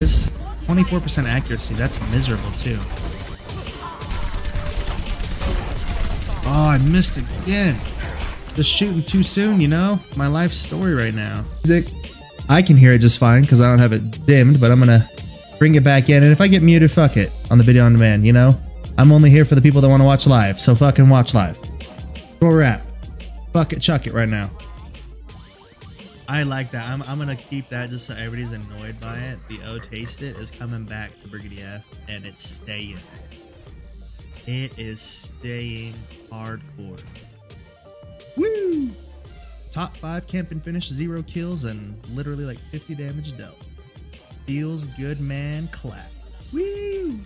This 24% accuracy, that's miserable too. Oh, I missed again. Just shooting too soon, you know? My life story right now. Music, I can hear it just fine because I don't have it dimmed, but I'm gonna bring it back in. And if I get muted, fuck it on the video on demand, you know? I'm only here for the people that want to watch live, so fucking watch live. Where we're at. Fuck it, chuck it right now. I like that. I'm gonna keep that just so everybody's annoyed by it. The O Taste It is coming back to Brigadier F, and it's staying. It is staying hardcore. Woo! Top 5 camp and finish, 0 kills, and literally like 50 damage dealt. Feels good, man. Clap. Woo!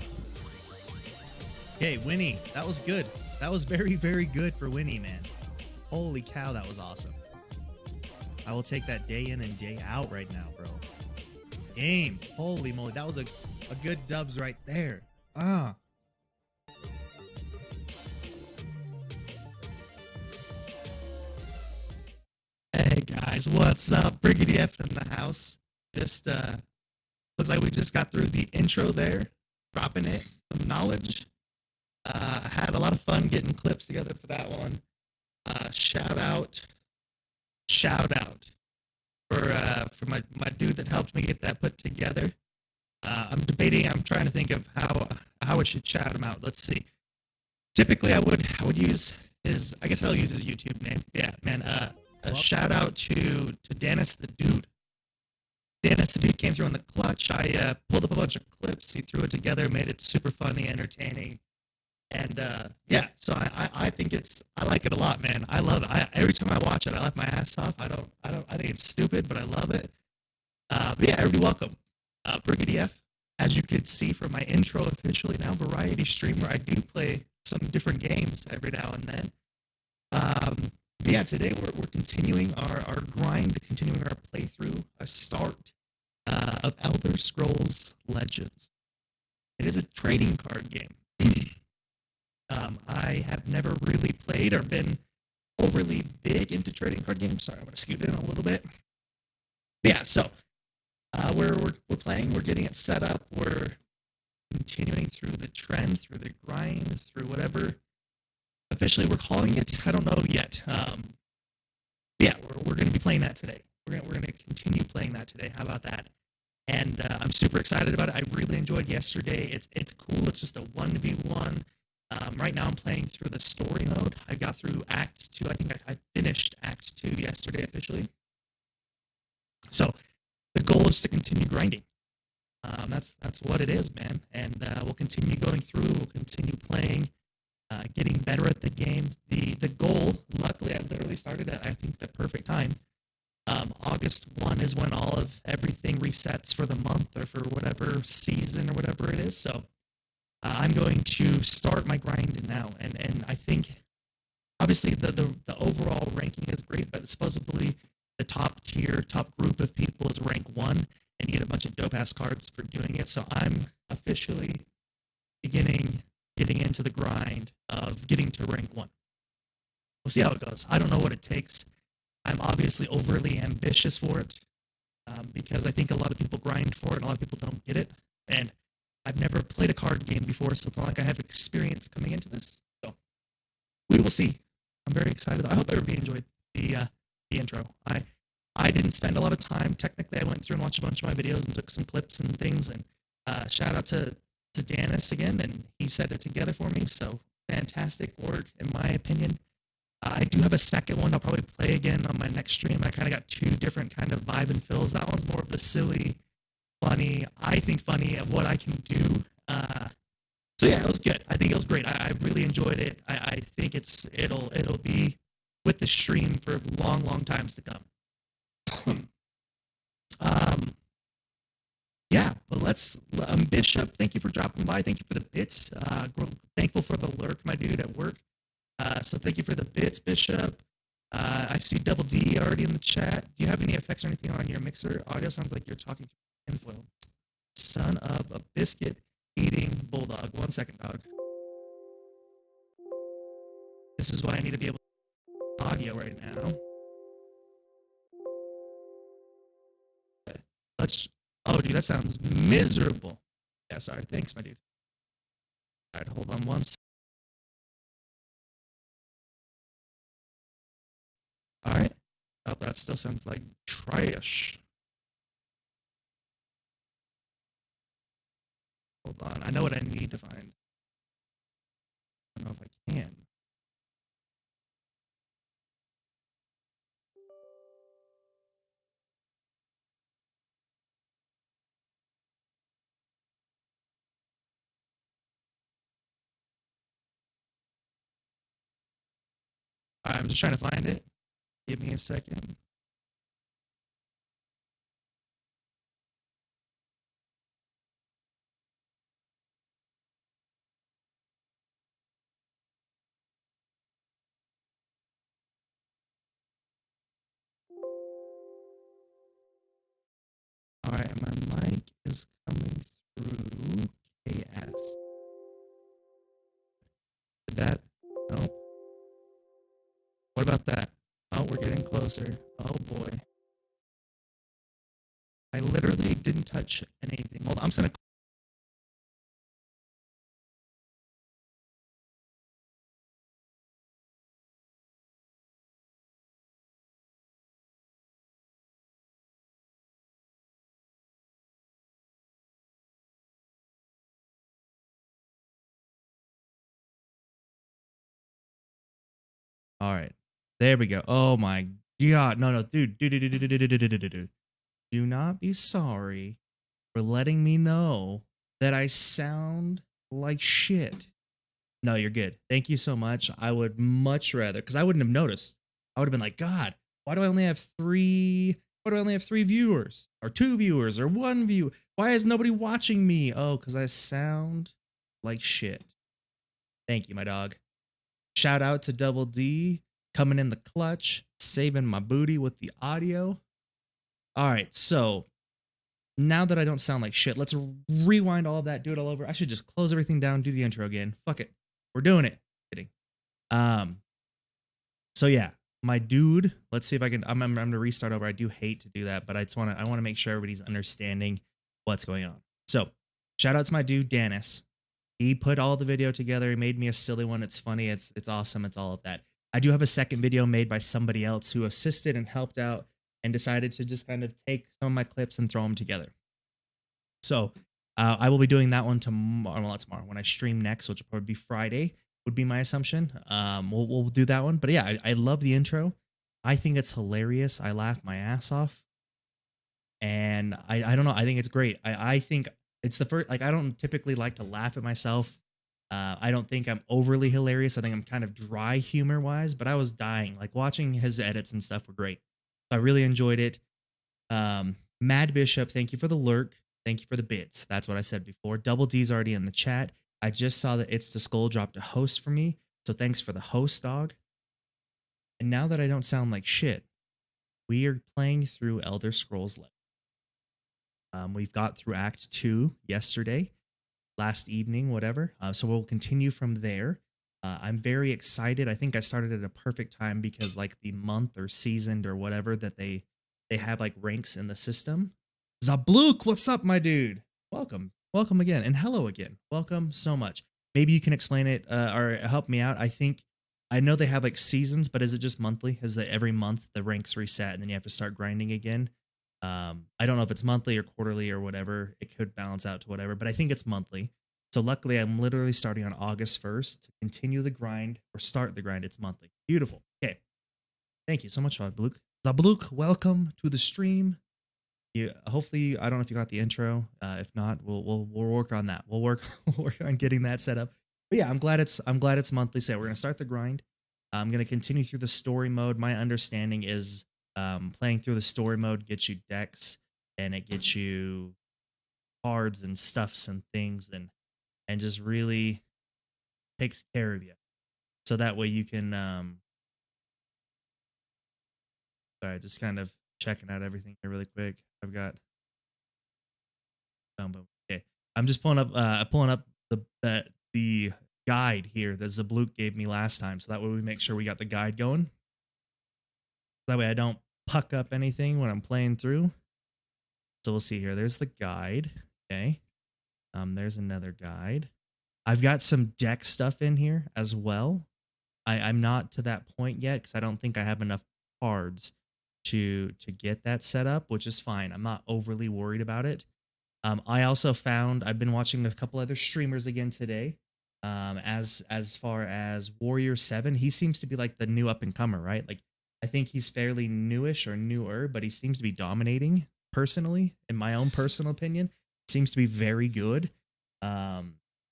Okay, Winnie, that was good. That was very, very good for Winnie, man. Holy cow, that was awesome. I will take that day in and day out right now, bro. Game. Holy moly, that was a good dubs right there. Hey guys, what's up? Brigadier F in the house. Just looks like we just got through the intro there, dropping it, some knowledge. Had a lot of fun getting clips together for that one. Shout out for my dude that helped me get that put together. I'm trying to think of how I should shout him out. Let's see. Typically I would use his, I guess I'll use his YouTube name. Yeah, man. A shout out to Dennis the dude. Dennis the dude came through on the clutch. I pulled up a bunch of clips. He threw it together, made it super funny, entertaining. And yeah, so I think I like it a lot, man. I love it. Every time I watch it, I laugh my ass off. I think it's stupid, but I love it. But yeah, everybody welcome. Brigadier F, as you could see from my intro, officially now variety streamer. I do play some different games every now and then. But yeah, today we're continuing our grind, continuing our playthrough, a start of Elder Scrolls Legends. It is a trading card game. I have never really played or been overly big into trading card games. Sorry, I'm going to scoot in a little bit. But yeah, so we're playing, we're getting it set up, we're continuing through the trend, through the grind, through whatever officially we're calling it. I don't know yet. Yeah, we're going to be playing that today. We're going to continue playing that today. How about that? And I'm super excited about it. I really enjoyed yesterday. It's cool. It's just a 1v1. Right now I'm playing through the story mode. I got through Act 2. I think I finished Act 2 yesterday officially. So the goal is to continue grinding. That's what it is, man. And we'll continue going through. We'll continue playing, getting better at the game. The goal, luckily, I literally started at, I think, the perfect time. August 1 is when all of everything resets for the month or for whatever season or whatever it is. So I'm going to start my grind now, and I think obviously the overall ranking is great, but supposedly the top group of people is rank 1, and you get a bunch of dope ass cards for doing it. So I'm officially getting into the grind of getting to rank 1. We'll see how it goes. I don't know what it takes. I'm obviously overly ambitious for it because I think a lot of people grind for it, and a lot of people don't get it, and I've never played a card game before, so it's not like I have experience coming into this. So we will see. I'm very excited. I hope everybody enjoyed the intro. I didn't spend a lot of time. Technically, I went through and watched a bunch of my videos and took some clips and things. And shout out to Dennis again, and he set it together for me. So fantastic work, in my opinion. I do have a second one I'll probably play again on my next stream. I kind of got 2 different kind of vibe and feels. That one's more of the silly, funny, I think funny of what I can do. So yeah, it was good. I think it was great. I really enjoyed it. I think it'll be with the stream for long times to come. Yeah, but let's Bishop, thank you for dropping by. Thank you for the bits. Thankful for the lurk, my dude at work. So thank you for the bits, Bishop. I see Double D already in the chat. Do you have any effects or anything on your mixer? Audio sounds like you're talking through tinfoil. Son of a biscuit eating bulldog. 1 second, dog. This is why I need to be able to audio right now. Oh, dude, that sounds miserable. Yeah, sorry. Thanks, my dude. All right, hold on one second. All right. Oh, that still sounds like trash. Hold on. I know what I need to find. I don't know if I can. All right, I'm just trying to find it. Give me a second. All right, my mic is coming through KS. Did that? No. What about that? Oh, we're getting closer. Oh boy. I literally didn't touch anything. Hold on, I'm just gonna. All right, there we go. Oh my god, no, dude. Do not be sorry for letting me know that I sound like shit. No, you're good. Thank you so much. I would much rather, because I wouldn't have noticed. I would have been like, God, why do I only have three? Why do I only have 3 viewers, or 2 viewers, or 1 view? Why is nobody watching me? Oh, because I sound like shit. Thank you, my dog. Shout out to Double D coming in the clutch, saving my booty with the audio. All right, so now that I don't sound like shit, let's rewind all of that, do it all over. I should just close everything down, do the intro again. Fuck it. We're doing it. Kidding. So yeah, my dude, let's see if I can, I'm gonna restart over. I do hate to do that, but I want to make sure everybody's understanding what's going on. So shout out to my dude, Dennis. He put all the video together. He made me a silly one. It's funny. It's awesome. It's all of that. I do have a second video made by somebody else who assisted and helped out and decided to just kind of take some of my clips and throw them together. So I will be doing that one tomorrow. Well, not tomorrow. When I stream next, which will probably be Friday, would be my assumption. We'll do that one. But yeah, I love the intro. I think it's hilarious. I laugh my ass off. And I don't know. I think it's great. I think it's the first, like, I don't typically like to laugh at myself. I don't think I'm overly hilarious. I think I'm kind of dry humor wise, but I was dying. Like, watching his edits and stuff were great. I really enjoyed it. Mad Bishop, thank you for the lurk. Thank you for the bits. That's what I said before. Double D's already in the chat. I just saw that It's the Skull dropped a host for me. So thanks for the host, dog. And now that I don't sound like shit, we are playing through Elder Scrolls Legend. We've got through Act 2 yesterday, last evening, whatever. So we'll continue from there. I'm very excited. I think I started at a perfect time because, like, the month or seasoned or whatever that they have, like, ranks in the system. Zabluk, what's up, my dude? Welcome. Welcome again. And hello again. Welcome so much. Maybe you can explain it or help me out. I know they have, like, seasons, but is it just monthly? Is that every month the ranks reset and then you have to start grinding again? I don't know if it's monthly or quarterly or whatever. It could balance out to whatever, but I think it's monthly. So luckily, I'm literally starting on August 1st to continue the grind or start the grind. It's monthly. Beautiful. Okay. Thank you so much, Zabluk. Zabluk, welcome to the stream. Hopefully, I don't know if you got the intro. If not, we'll work on that. We'll work on getting that set up. But yeah, I'm glad it's monthly. So we're gonna start the grind. I'm gonna continue through the story mode. My understanding is playing through the story mode gets you decks and it gets you cards and stuffs and things and just really takes care of you. So that way you can sorry, just kind of checking out everything here really quick. I've got okay. I'm just pulling up the guide here that Zabluk gave me last time. So that way we make sure we got the guide going. That way I don't puck up anything when I'm playing through. So we'll see here. There's the guide. Okay. There's another guide. I've got some deck stuff in here as well. I'm not to that point yet because I don't think I have enough cards to get that set up, which is fine. I'm not overly worried about it. I also found I've been watching a couple other streamers again today. As far as Warrior 7, he seems to be like the new up and comer, right? Like I think he's fairly newish or newer, but he seems to be dominating personally, in my own personal opinion. Seems to be very good. So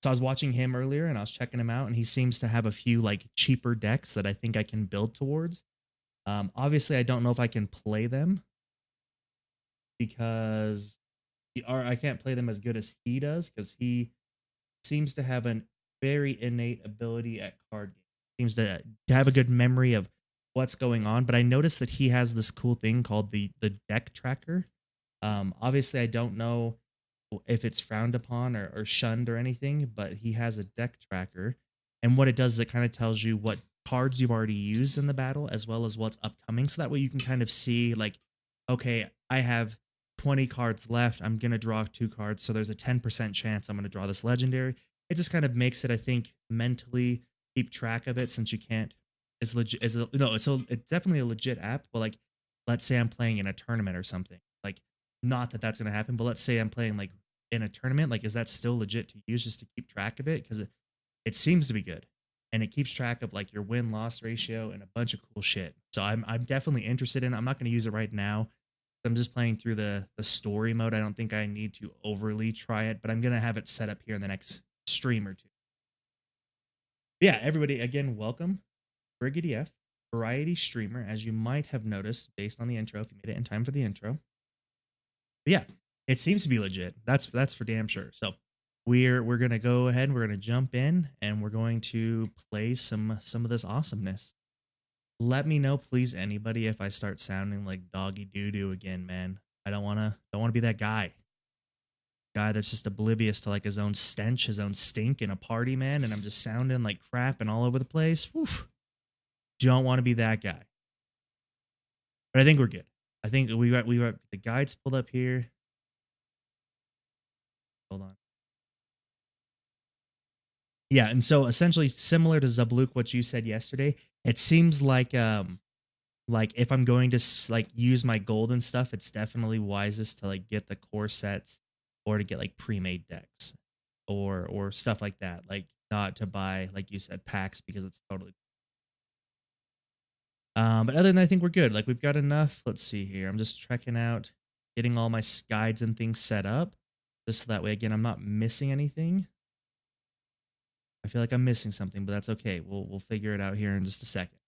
I was watching him earlier and I was checking him out, and he seems to have a few like cheaper decks that I think I can build towards. Obviously, I don't know if I can play them because I can't play them as good as he does because he seems to have a very innate ability at card game. Seems to have a good memory of what's going on. But I noticed that he has this cool thing called the deck tracker. Obviously, I don't know if it's frowned upon or shunned or anything, but he has a deck tracker. And what it does is it kind of tells you what cards you've already used in the battle as well as what's upcoming. So that way you can kind of see like, okay, I have 20 cards left. I'm going to draw 2 cards. So there's a 10% chance I'm going to draw this legendary. It just kind of makes it, I think, mentally keep track of it since you can't. It's legit. It's definitely a legit app. But like, let's say I'm playing in a tournament or something. Like, not that that's going to happen, but let's say I'm playing like in a tournament. Like, is that still legit to use just to keep track of it? Because it seems to be good. And it keeps track of like your win-loss ratio and a bunch of cool shit. So I'm definitely interested in it. I'm not going to use it right now. I'm just playing through the story mode. I don't think I need to overly try it, but I'm going to have it set up here in the next stream or two. Yeah, everybody, again, welcome. Brigady F, variety streamer, as you might have noticed based on the intro, if you made it in time for the intro. But yeah, it seems to be legit. That's for damn sure. So we're going to go ahead and we're going to jump in and we're going to play some of this awesomeness. Let me know, please, anybody, if I start sounding like doggy doo-doo again, man. I don't wanna be that guy that's just oblivious to like his own stench, his own stink in a party, man, and I'm just sounding like crap and all over the place. Whew. Don't want to be that guy. But I think we're good. I think we got the guides pulled up here. Hold on. Yeah, and so essentially similar to Zabluk, what you said yesterday, it seems like if I'm going to like use my gold and stuff, it's definitely wisest to like get the core sets or to get like pre-made decks or stuff like that. Like not to buy, like you said, packs because it's totally. But other than that, I think we're good. Like we've got enough. Let's see here. I'm just checking out, getting all my guides and things set up, just so that way again I'm not missing anything. I feel like I'm missing something, but that's okay. We'll figure it out here in just a second.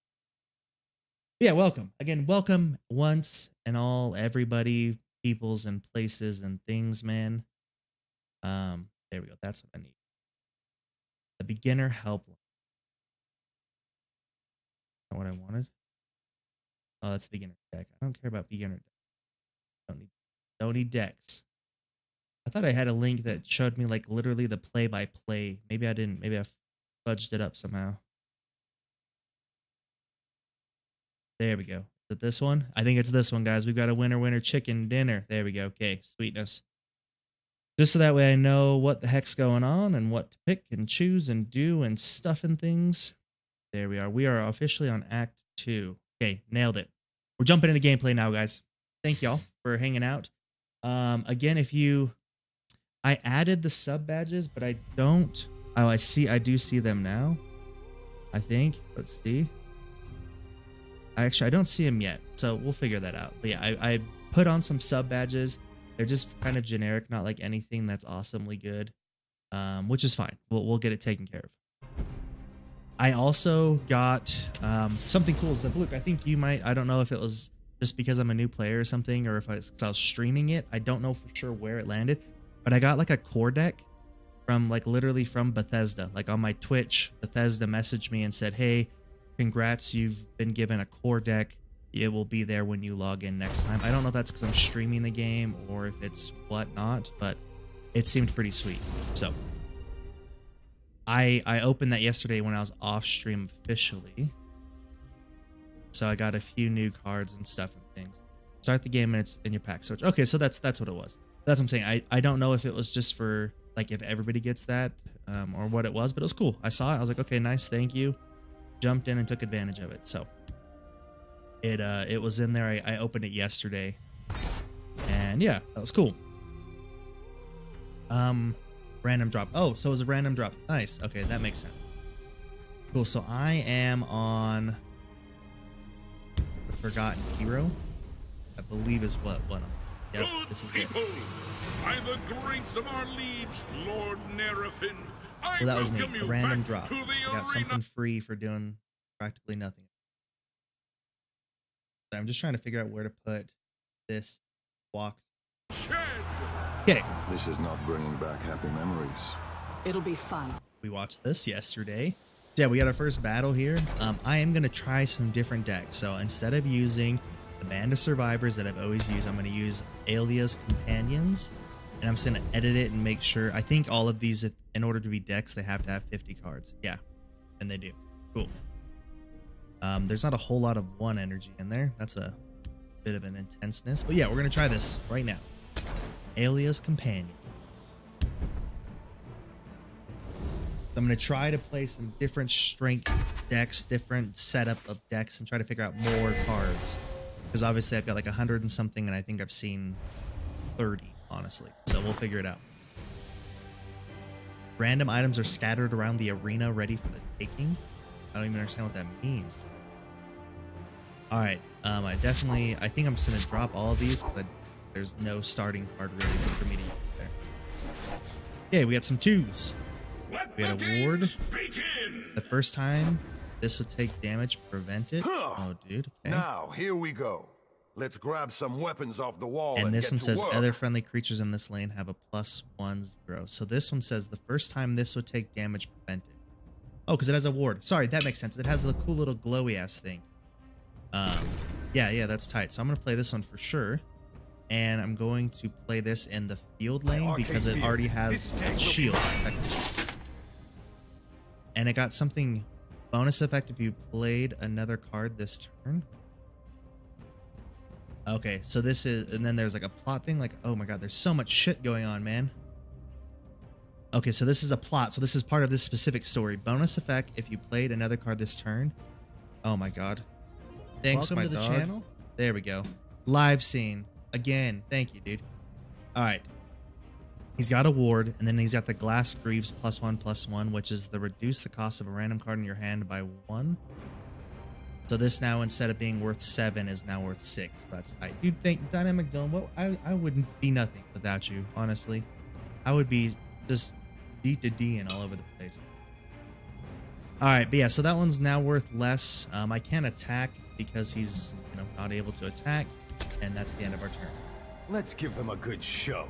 Yeah, welcome. Again, welcome once and all, everybody, peoples and places and things, man. There we go. That's what I need. The beginner helpline. Not what I wanted. Oh, that's the beginner deck. I don't care about beginner deck. Don't need decks. I thought I had a link that showed me like literally the play-by-play. Maybe I didn't. Maybe I fudged it up somehow. There we go. Is it this one? I think it's this one, guys. We've got a winner chicken dinner. There we go. Okay, sweetness. Just so that way I know what the heck's going on and what to pick and choose and do and stuff and things. There we are. We are officially on Act 2. Okay, nailed it. We're jumping into gameplay now, guys. Thank y'all for hanging out. Again, I added the sub badges, but I don't. Oh, I do see them now. I think. Let's see. Actually, I don't see them yet, so we'll figure that out. But yeah, I put on some sub badges. They're just kind of generic, not like anything that's awesomely good, which is fine. We'll get it taken care of. I also got something cool. Look, I think you might. I don't know if it was just because I'm a new player or something, or if I was streaming it. I don't know for sure where it landed. But I got like a core deck from like literally from Bethesda. Like on my Twitch, Bethesda messaged me and said, hey, congrats, you've been given a core deck. It will be there when you log in next time. I don't know if that's because I'm streaming the game or if it's whatnot, but it seemed pretty sweet. So I opened that yesterday when I was off stream officially. So I got a few new cards and stuff and things. Start the game and it's in your pack. So okay, so that's what it was. That's what I'm saying. I don't know if it was just for like if everybody gets that or what it was, but it was cool. I saw it. I was like, okay, nice, thank you. Jumped in and took advantage of it. So it was in there. I opened it yesterday, and yeah, that was cool. Random drop. Oh, so it was a random drop. Nice. Okay, that makes sense. Cool. So I am on the Forgotten Hero. I believe is what I'm. Yep, this is it. By the grace of our liege, Lord Nerefin, I well, that was neat. A random drop. To the I got something free for doing practically nothing. So I'm just trying to figure out where to put this walk. Okay. This is not bringing back happy memories. It'll be fun. We watched this yesterday. Yeah, we got our first battle here. I am going to try some different decks. So instead of using the Band of Survivors that I've always used, I'm going to use Alia's Companions. And I'm just going to edit it and make sure. I think all of these, in order to be decks, they have to have 50 cards. Yeah, and they do. Cool. There's not a whole lot of one energy in there. That's a bit of an intenseness. But yeah, we're going to try this right now. Alia's Companion. I'm going to try to play some different strength decks, different setup of decks, and try to figure out more cards. Because obviously I've got like 100 and something, and I think I've seen 30, honestly. So we'll figure it out. Random items are scattered around the arena ready for the taking. I don't even understand what that means. All right. I think I'm just going to drop all of these because there's no starting card really for me to use there. Okay, we got some twos. We got a ward. The first time this would take damage, prevent it. Oh, dude. Okay. Now, here we go. Let's grab some weapons off the wall. And this one says work. other friendly creatures in this lane have a +1/0. So this one says the first time this would take damage, prevent it. Oh, because it has a ward. Sorry, that makes sense. It has a cool little glowy ass thing. Yeah, that's tight. So I'm gonna play this one for sure. And I'm going to play this in the field lane because it already has a shield. And it got something bonus effect if you played another card this turn. Okay, so this is, and then there's like a plot thing, like, oh my god, there's so much shit going on, man. Okay, so this is a plot. So this is part of this specific story. Bonus effect if you played another card this turn. Oh my god. Thanks, Welcome my to the dog. channel. There we go. Live scene. Again, thank you, dude. All right. He's got a ward, and then he's got the Glass Greaves +1/+1, which is the reduce the cost of a random card in your hand by 1. So this now, instead of being worth 7, is now worth 6. That's tight. Dude, thank Dynamic Dome. Well, I wouldn't be nothing without you, honestly. I would be just D and all over the place. All right, but yeah, so that one's now worth less. I can't attack because he's not able to attack, and that's the end of our turn. Let's give them a good show.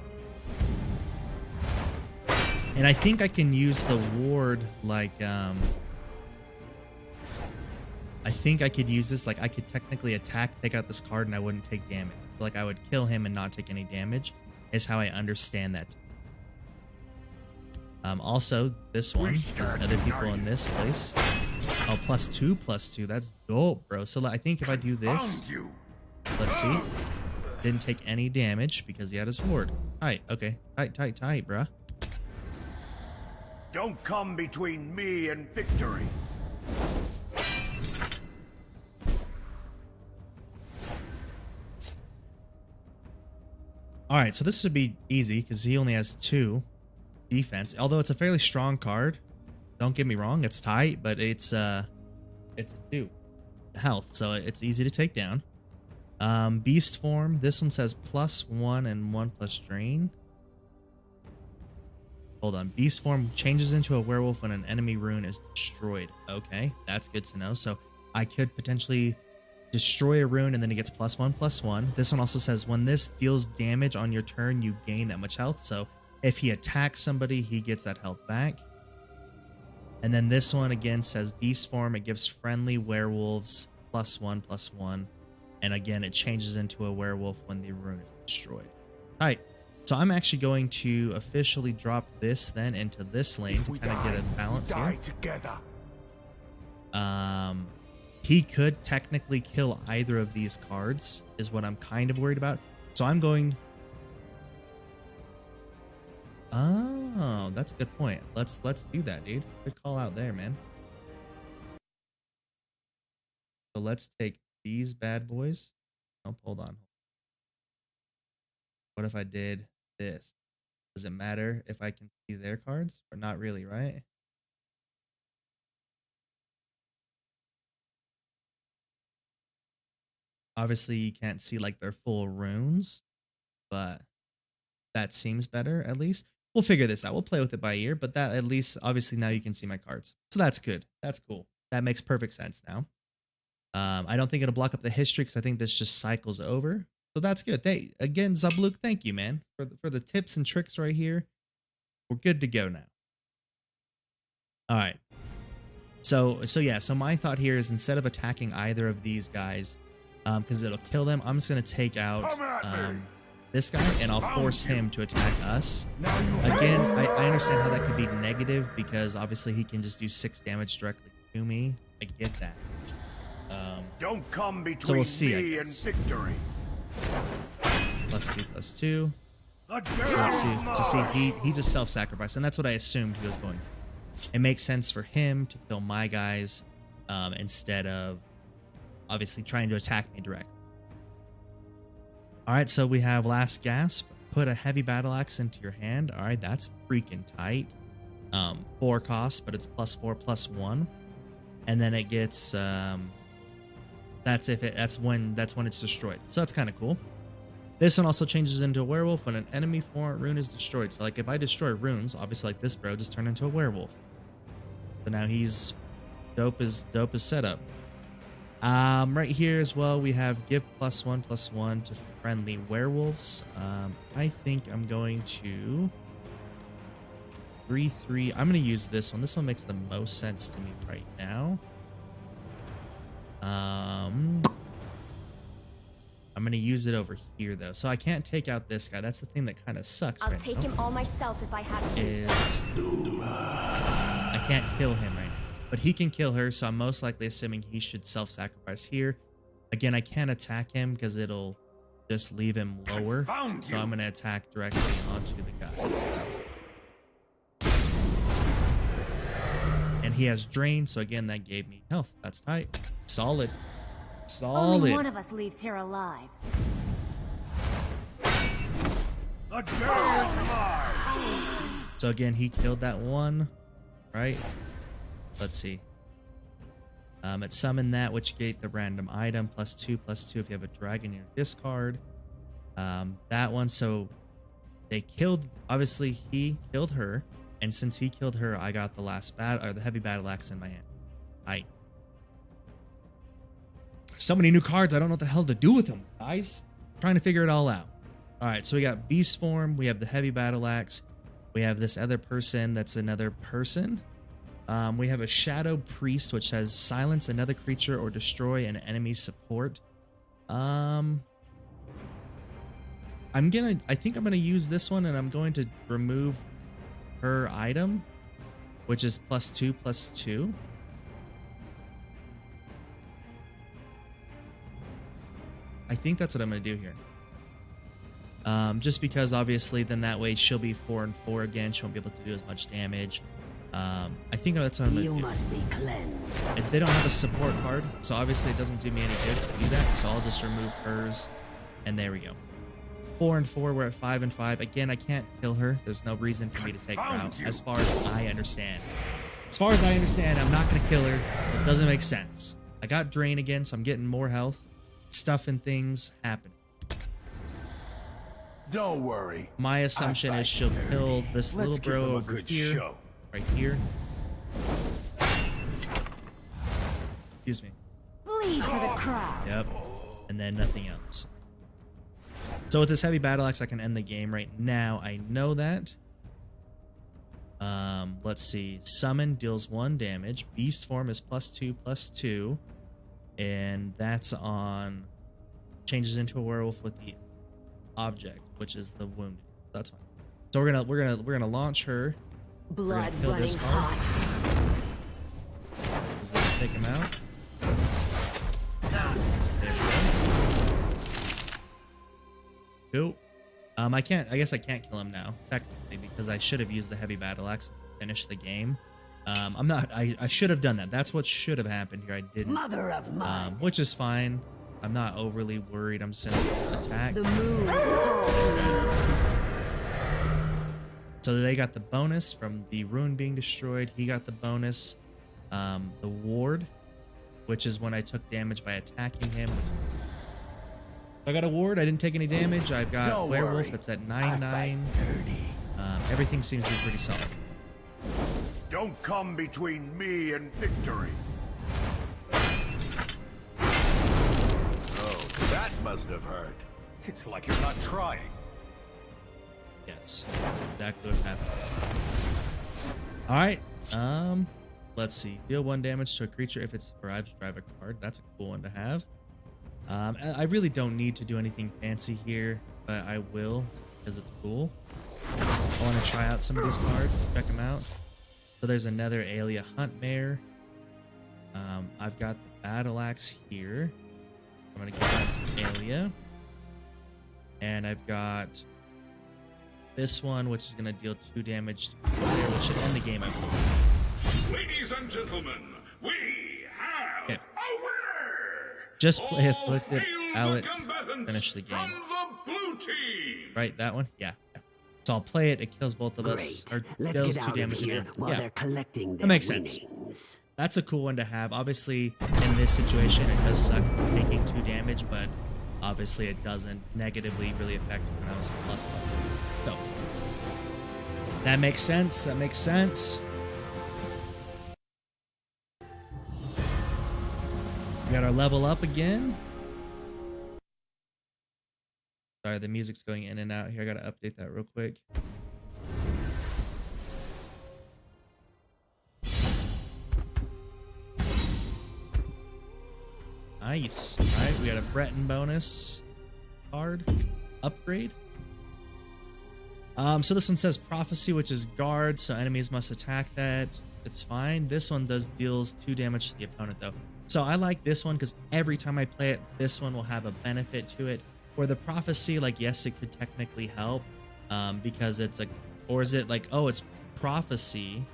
And I think I can use the ward like I think I could use this like I could technically attack, take out this card, and I wouldn't take damage. Like I would kill him and not take any damage is how I understand that. Also, this one has other people in this place. Oh, +2/+2. That's dope, bro. So I think if I do this, let's see. Didn't take any damage because he had his ward. Tight. Okay. Tight, bruh. Don't come between me and victory. All right, so this should be easy because he only has 2 defense. Although it's a fairly strong card. Don't get me wrong, it's tight, but it's a 2 health, so it's easy to take down. Beast form. This one says +1 and 1+ drain. Hold on. Beast form changes into a werewolf when an enemy rune is destroyed. Okay, that's good to know. So I could potentially destroy a rune and then it gets +1/+1. This one also says when this deals damage on your turn, you gain that much health. So if he attacks somebody, he gets that health back. And then this one again says beast form. It gives friendly werewolves +1/+1. And again, it changes into a werewolf when the rune is destroyed. All right. So I'm actually going to officially drop this then into this lane to kind of get a balance here. Together. He could technically kill either of these cards, is what I'm kind of worried about. So I'm going... Oh, that's a good point. Let's do that, dude. Good call out there, man. So let's take these bad boys. Oh, hold on. What if I did this? Does it matter if I can see their cards? Or not really, right? Obviously, you can't see like their full runes, but that seems better at least. We'll figure this out. We'll play with it by ear, but that at least, obviously, now you can see my cards. So that's good. That's cool. That makes perfect sense now. I don't think it'll block up the history because I think this just cycles over. So that's good. Again, Zabluk, thank you, man, for the tips and tricks right here. We're good to go now. All right. So yeah, so my thought here is instead of attacking either of these guys, because it'll kill them, I'm just going to take out this guy, and I'll force him to attack us. Again, I understand how that could be negative because obviously he can just do 6 damage directly to me. I get that. Don't come between so we'll see, me and victory. +2/+2. Let's see. To see, he just self-sacrificed, and that's what I assumed he was going to. It makes sense for him to kill my guys instead of obviously trying to attack me directly. All right, so we have Last Gasp. Put a heavy battle axe into your hand. All right, that's freaking tight. 4 cost, but it's +4/+1, and then it gets that's when it's destroyed. So that's kind of cool. This one also changes into a werewolf when an enemy rune is destroyed. So like if I destroy runes, obviously like this bro just turned into a werewolf. So now he's dope as setup. Right here as well, we have give +1/+1 to friendly werewolves. I think I'm going to 3/3. I'm going to use this one. This one makes the most sense to me right now. I'm going to use it over here though. So I can't take out this guy. That's the thing that kind of sucks. I'll take him all myself if I have to. I can't kill him right now. But he can kill her, so I'm most likely assuming he should self-sacrifice here. Again, I can't attack him because it'll just leave him lower. So I'm going to attack directly onto the guy. And he has drain, so again, that gave me health. That's tight. Solid. Only one of us leaves here alive. So again, he killed that one, right? Let's see. It summoned that, which gave the random item +2/+2 if you have a dragon in your discard. That one, so they killed, obviously he killed her, and since he killed her, I got the the heavy battle axe in my hand. So many new cards, I don't know what the hell to do with them, guys. I'm trying to figure it all out. All right, so we got beast form, we have the heavy battle axe, we have this other person that's another person. We have a shadow priest, which says silence another creature or destroy an enemy support. I think I'm gonna use this one, and I'm going to remove her item, which is +2/+2. I think that's what I'm gonna do here. Just because obviously then that way she'll be 4/4 again. She won't be able to do as much damage. I think that's what I'm gonna do. Must be cleansed. They don't have a support card, so obviously it doesn't do me any good to do that. So I'll just remove hers, and there we go. 4/4. We're at 5/5. Again, I can't kill her. There's no reason for me to take her out, as far as I understand. As far as I understand, I'm not gonna kill her. So it doesn't make sense. I got drain again, so I'm getting more health. Stuff and things happen. Don't worry. My assumption is she'll kill this little bro over here. Right here. Excuse me. Bleed for the crowd. Yep. And then nothing else. So with this heavy battle axe, I can end the game right now. I know that. Let's see. Summon deals 1 damage. Beast form is +2/+2. And that's on changes into a werewolf with the object, which is the wounded. That's fine. So we're gonna launch her. Blood kill running this hot. Is that take him out? Cool. I guess I can't kill him now, technically, because I should have used the heavy battle axe to finish the game. I should have done that. That's what should have happened here. I didn't. Mother of mine. Which is fine. I'm not overly worried. I'm just gonna attack. The moon. So they got the bonus from the rune being destroyed. He got the bonus. The ward, which is when I took damage by attacking him. I got a ward. I didn't take any damage. I've got Don't werewolf worry. that's at 9/9. Everything seems to be pretty solid. Don't come between me and victory. Oh, that must have hurt. It's like you're not trying. Yes, exactly what's happening. All right. Let's see. Deal 1 damage to a creature if it survives. Drive a card. That's a cool one to have. I really don't need to do anything fancy here, but I will because it's cool. I want to try out some of these cards, check them out. So there's another Aelia Huntmare. I've got the Battle Axe here. I'm going to give that to Aelia. And I've got this one, which is going to deal 2 damage to the player, which should end the game, I believe. Ladies and gentlemen, we have a winner! Just play All Afflicted hail Outlet the to combatants finish the game. From the blue team! Right, that one? Yeah. So I'll play it. It kills both of us. Great. Or Let's deals get 2 out damage of here again. while Yeah, they're collecting their that makes sense. winnings. That's a cool one to have. Obviously, in this situation, it does suck taking 2 damage, but obviously it doesn't negatively really affect when I was plus level. So that makes sense. That makes sense. We got our level up again. Sorry, the music's going in and out here. I gotta update that real quick. Nice. All right, we got a Breton bonus card upgrade. So this one says prophecy, which is guard, so enemies must attack that. It's fine. This one deals 2 damage to the opponent though. So I like this one because every time I play it, this one will have a benefit to it. For the prophecy, like, yes, it could technically help because it's like, or is it like, oh, it's prophecy.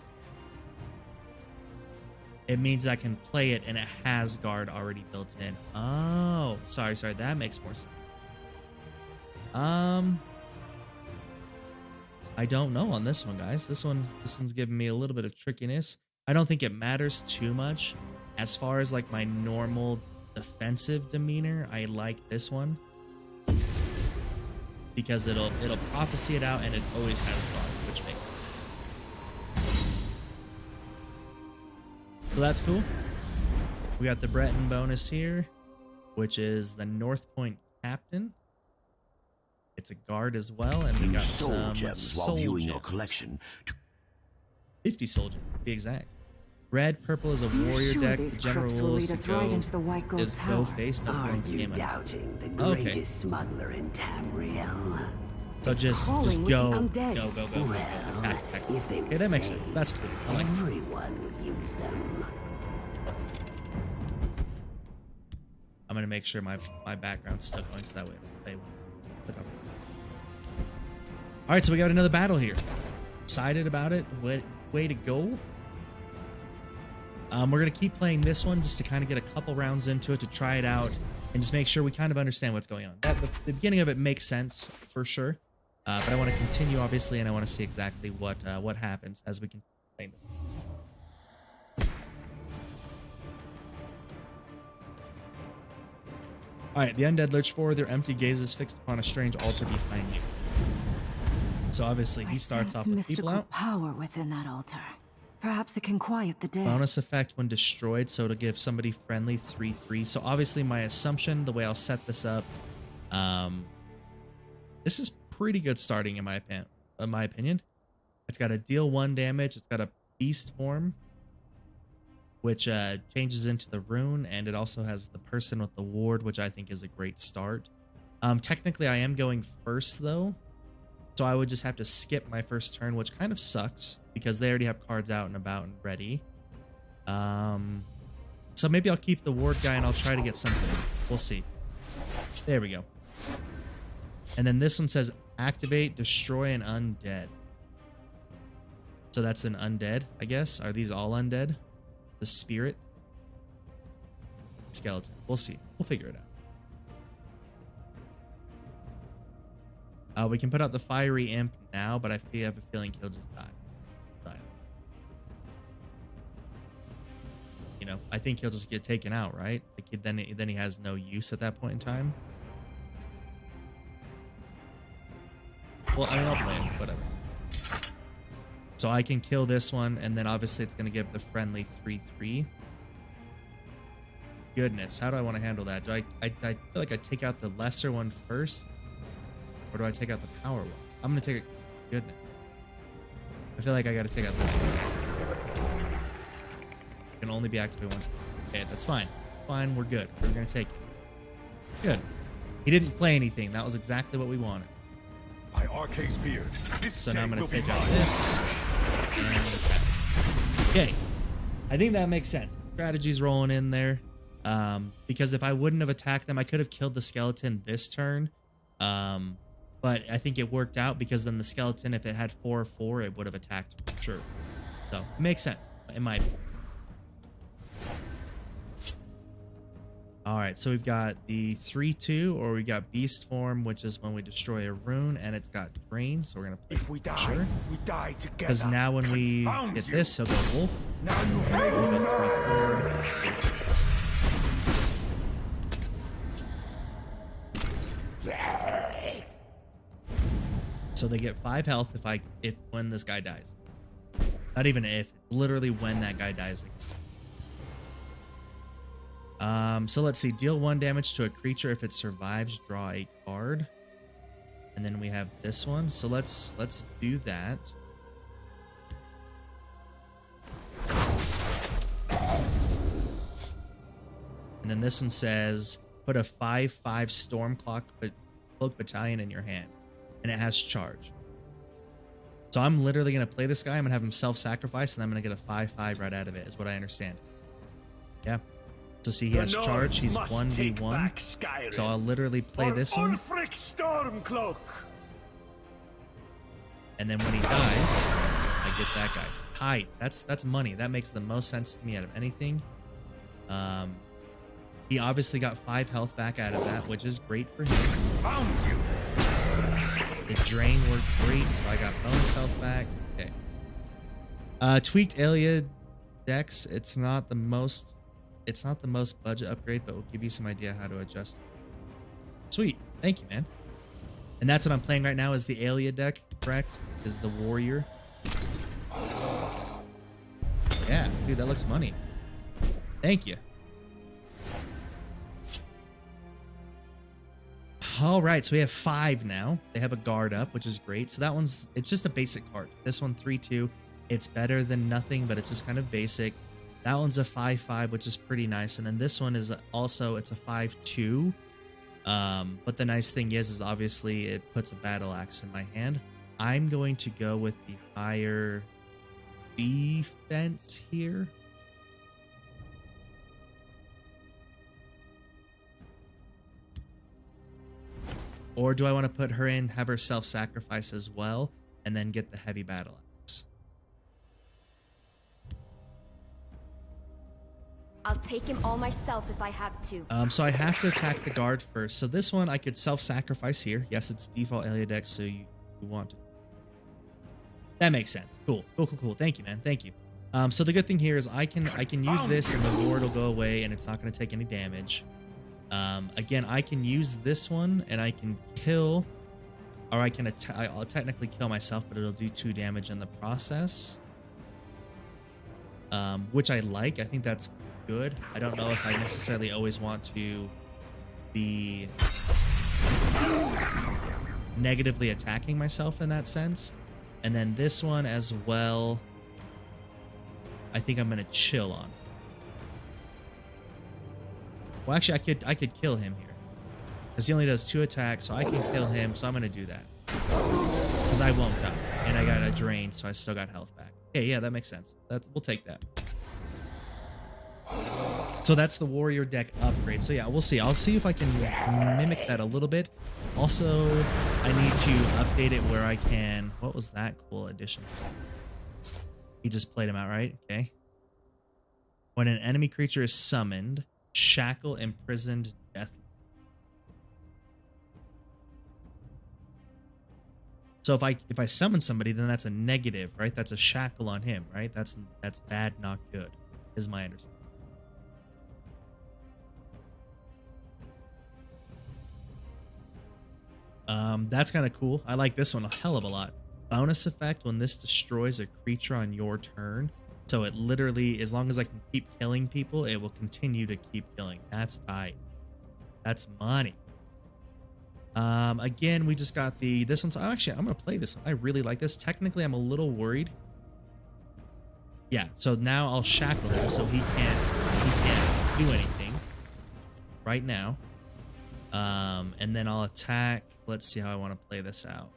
It means I can play it and it has guard already built in. Oh, sorry. That makes more sense. I don't know on this one, guys. This one's giving me a little bit of trickiness. I don't think it matters too much. As far as like my normal defensive demeanor, I like this one. Because it'll prophecy it out and it always has guard, which makes sense. So that's cool. We got the Breton bonus here, which is the North Point Captain. It's a guard as well, and we got some soul gems. collection. 50 soul gems, to be exact. Red, purple is a warrior Sure deck. these The general crooks will rule lead is us to go right into the White Gold is Tower. go face, don't Are go into you game. doubting the Okay. greatest smuggler in Tamriel? So just crawling with go, the undead. go. Well, Attack. if they Okay, would that makes say sense. That's cool. I like it. everyone would use them. I'm gonna make sure my background's still going so that way they won't click off. All right, so we got another battle here. Excited about it. Way to go. We're gonna keep playing this one just to kind of get a couple rounds into it to try it out and just make sure we kind of understand what's going on. The beginning of it makes sense for sure, but I want to continue obviously, and I want to see exactly what happens as we can play this. All right, the undead lurch forward, their empty gazes fixed upon a strange altar behind you. So obviously he starts off with people mystical out. power within that altar. Perhaps it can quiet the dead. Bonus effect when destroyed, so it'll give somebody friendly 3/3. So obviously my assumption, the way I'll set this up, this is pretty good starting in my opinion. It's got a deal 1 damage. It's got a beast form, which changes into the rune, and it also has the person with the ward, which I think is a great start. Technically I am going first though, so I would just have to skip my first turn, which kind of sucks because they already have cards out and about and ready. So maybe I'll keep the ward guy and I'll try to get something. We'll see. There we go. And then this one says activate, destroy an undead. So that's an undead, I guess. Are these all undead? The spirit? Skeleton. We'll see. We'll figure it out. We can put out the fiery imp now, but I have a feeling he'll just die. You know, I think he'll just get taken out, right? Like then he has no use at that point in time. Well, I mean, I'll play it, whatever. So I can kill this one, and then obviously it's going to give the friendly 3/3. Goodness, how do I want to handle that? Do I feel like I take out the lesser one first, or do I take out the power one? I'm going to take it. Goodness. I feel like I got to take out this one. It can only be activated once. Okay, that's fine. Fine, we're good. We're going to take it. Good. He didn't play anything. That was exactly what we wanted. My Arcane's beard. So now I'm going to take out this. And attack. Okay. I think that makes sense. Strategy's rolling in there. Because if I wouldn't have attacked them, I could have killed the skeleton this turn. But I think it worked out because then the skeleton, if it had 4/4, it would have attacked for sure. So it makes sense in my opinion. All right, so we've got the 3/2, or we got beast form, which is when we destroy a rune, and it's got drain. So we're gonna play If we die, we die together. because now when we get this, he'll go wolf. Now you We'll go 3/4. So they get 5 health if when this guy dies. Not even if, literally when that guy dies. So let's see. Deal 1 damage to a creature if it survives. Draw a card, and then we have this one. So let's do that. And then this one says put a 5/5 Stormcloak battalion in your hand, and it has charge. So I'm literally gonna play this guy. I'm gonna have him self-sacrifice, and I'm gonna get a 5/5 right out of it. Is what I understand. Yeah. So see, he has charge. He's 1v1. So I'll literally play this one. Stormcloak. And then when he dies, I get that guy. Tight. That's money. That makes the most sense to me out of anything. He obviously got 5 health back out of that, which is great for him. Found you. The drain worked great, so I got bonus health back. Okay. Tweaked Alia Dex. It's not the most budget upgrade, but will give you some idea how to adjust. Sweet. Thank you, man. And that's what I'm playing right now is the Alia deck, correct? Is the warrior. Yeah, dude, that looks money. Thank you. All right, so we have 5 now. They have a guard up, which is great. So that one's, it's just a basic card. This one, 3/2. It's better than nothing, but it's just kind of basic. That one's a 5/5, which is pretty nice. And then this one is also, it's a 5/2. But the nice thing is obviously it puts a battle axe in my hand. I'm going to go with the higher defense here. Or do I want to put her in, have her self-sacrifice as well, and then get the heavy battle axe? I'll take him all myself if I have to. So I have to attack the guard first. So this one I could self-sacrifice here. Yes, it's default Alia dex, so you want to. That makes sense. Cool. Cool. Thank you, man. Thank you. So the good thing here is I can use this and the ward will go away and it's not going to take any damage. Again, I can use this one and I can kill, or I'll technically kill myself, but it'll do 2 damage in the process. Which I like. I think that's good. I don't know if I necessarily always want to be negatively attacking myself in that sense. And then this one as well, I think I'm gonna chill on. Well, actually, I could kill him here because he only does 2 attacks, so I can kill him. So I'm gonna do that because I won't die, and I got a drain, so I still got health back. Okay, yeah, that makes sense. We'll take that. So that's the warrior deck upgrade. So yeah, we'll see. I'll see if I can mimic that a little bit. Also, I need to update it where I can. What was that cool addition? He just played him out, right? Okay. When an enemy creature is summoned, shackle, imprisoned, death. So if I summon somebody, then that's a negative, right? That's a shackle on him, right? That's bad, not good, is my understanding. That's kind of cool. I like this one a hell of a lot. Bonus effect when this destroys a creature on your turn. So it literally, as long as I can keep killing people, it will continue to keep killing. That's tight. That's money. Again, we just got this one. So actually, I'm going to play this one. I really like this. Technically, I'm a little worried. Yeah, so now I'll shackle him so he can't do anything right now. And then I'll attack. Let's see how I want to play this out.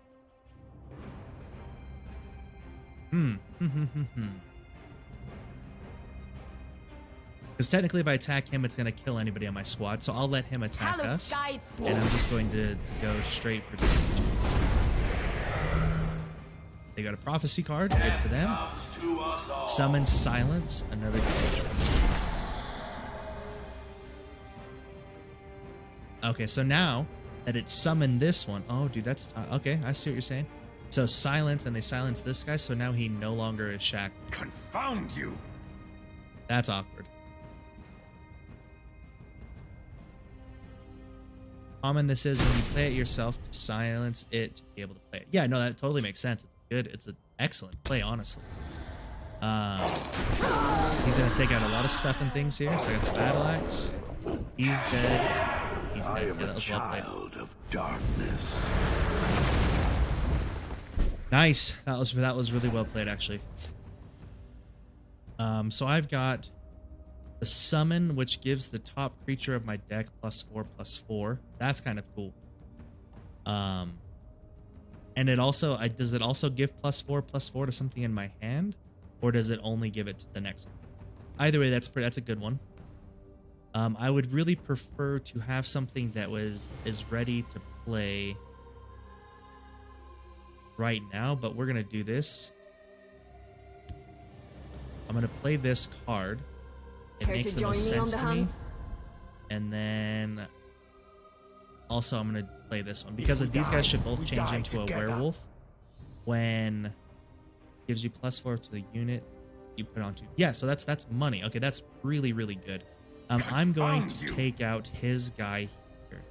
Because technically if I attack him, it's going to kill anybody on my squad. So I'll let him attack us. And I'm just going to go straight for damage. They got a prophecy card. Good for them. Summon silence. Another creature. Okay, so now that it's summoned this one. Oh, dude, that's... Okay, I see what you're saying. So silence, and they silence this guy, so now he no longer is shackled. Confound you! That's awkward. Common this is when you play it yourself to silence it to be able to play it. Yeah, no, that totally makes sense. It's good. It's an excellent play, honestly. He's going to take out a lot of stuff and things here. So I got the battle axe. He's dead. He's dead. I am Yeah, that a was well played. child of darkness. Nice. That was really well played, actually. So I've got the summon, which gives the top creature of my deck +4/+4. That's kind of cool. And it also does it also give +4/+4 to something in my hand, or does it only give it to the next one? Either way, that's a good one. I would really prefer to have something that is ready to play right now, but we're gonna do this. I'm gonna play this card. It makes the most sense to me. And then also I'm gonna play this one because these guys should both change into a werewolf. When gives you +4 to the unit you put on 2. Yeah, so that's money. Okay, that's really, really good. I'm going to take out his guy here.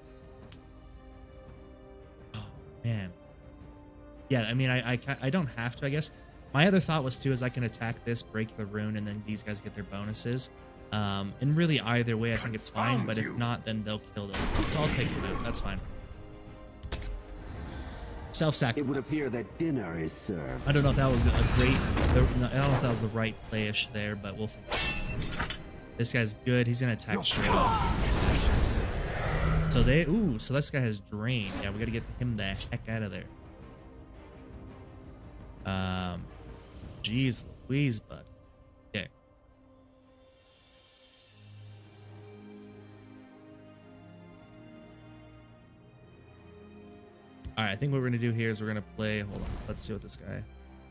Oh man. Yeah, I mean I don't have to, I guess. My other thought was too is I can attack this, break the rune, and then these guys get their bonuses. And really either way I think it's fine, but if not, then they'll kill those. So I'll take them out. That's fine. Self-sacrifice. It would appear that dinner is served. I don't know if that was a great... I don't know if that was the right play-ish there, but we'll figure it out. This guy's good. He's going to attack straight off. So so this guy has drain. Yeah, we got to get him the heck out of there. Jeez Louise, bud. Okay. All right, I think what we're gonna do here is we're gonna play. Hold on, let's see what this guy.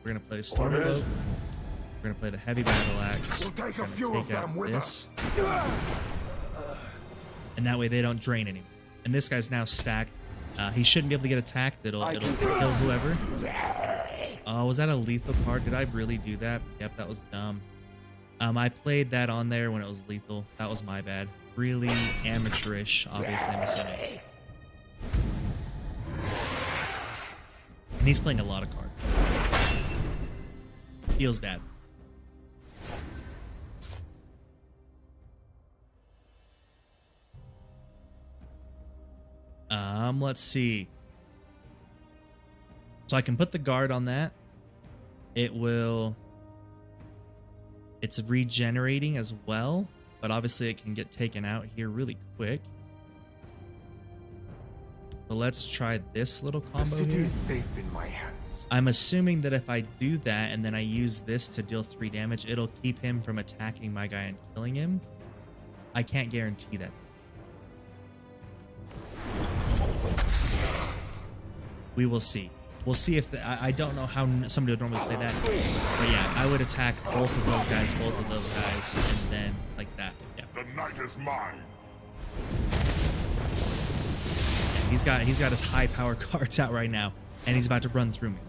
We're gonna play Stormcloak. We're gonna play the heavy battle axe. We'll take a We're few gonna of take them out with this, us. and that way they don't drain anymore. And this guy's now stacked. He shouldn't be able to get attacked. It'll kill whoever. Oh, was that a lethal card? Did I really do that? Yep, that was dumb. I played that on there when it was lethal. That was my bad. Really amateurish, obviously, I'm assuming. And he's playing a lot of cards. Feels bad. Let's see. So I can put the guard on that. It's regenerating as well, but obviously it can get taken out here really quick. So let's try this little combo here. is safe in my hands. I'm assuming that if I do that and then I use this to deal 3 damage, it'll keep him from attacking my guy and killing him. I can't guarantee that. We will see. We'll see if I don't know how somebody would normally play that, but yeah, I would attack both of those guys, and then like that. Yeah. The night is mine. And he's got his high power cards out right now, and he's about to run through me.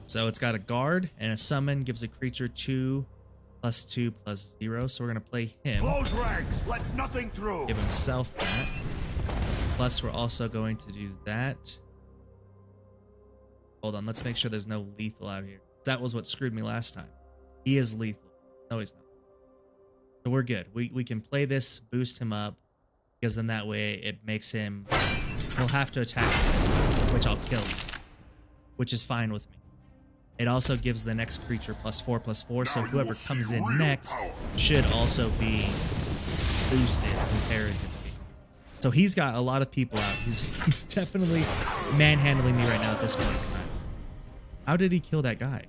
So it's got a guard and a summon, gives a creature 2+2/0. So we're gonna play him. Close ranks. Let nothing through. Give himself that. Plus, we're also going to do that. Hold on, let's make sure there's no lethal out here. That was what screwed me last time. He is lethal. No, he's not. So we're good. We can play this, boost him up, because then that way it makes him... He'll have to attack me, which I'll kill him, which is fine with me. It also gives the next creature +4/+4, so whoever comes in next should also be boosted comparatively. So he's got a lot of people out. He's definitely manhandling me right now at this point in time. How did he kill that guy?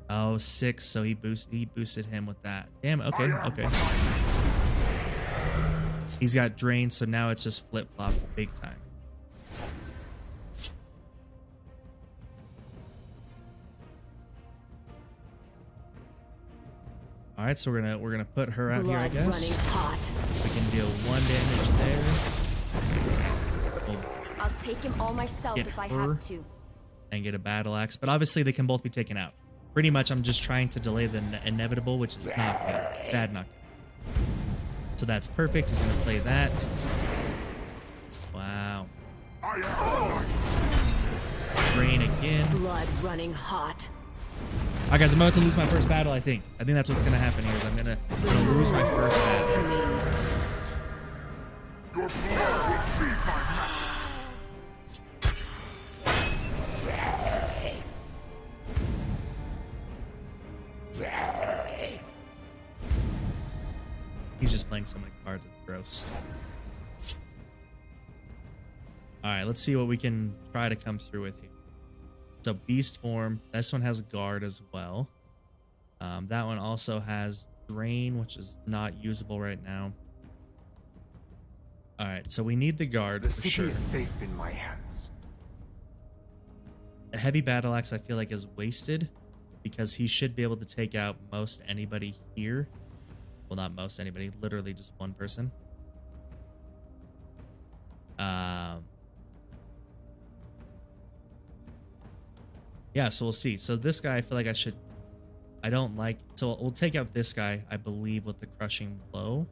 Oh, 6. So he boosted him with that. Damn. Okay. He's got drain, so now it's just flip flop big time. All right, so we're gonna put her out here, I guess. We can deal 1 damage there. We'll I'll take him all myself if I have to. and get a battle axe, but obviously they can both be taken out. Pretty much, I'm just trying to delay the inevitable, which is not good. Bad knock. So that's perfect. He's gonna play that. Wow. Drain again. Blood running hot. All right, guys, I'm about to lose my first battle, I think. I think that's what's going to happen here is I'm gonna lose my first battle. Your blood will be my match. He's just playing so many cards. It's gross. All right, let's see what we can try to come through with here. So beast form, this one has guard as well. That one also has drain, which is not usable right now. All right, so we need the guard The for city sure. is safe in my hands. A heavy battle axe I feel like is wasted because he should be able to take out most anybody here. Well, not most anybody, literally just one person. Yeah, so we'll see. So this guy, I feel like I don't like, so we'll take out this guy, I believe, with the crushing blow.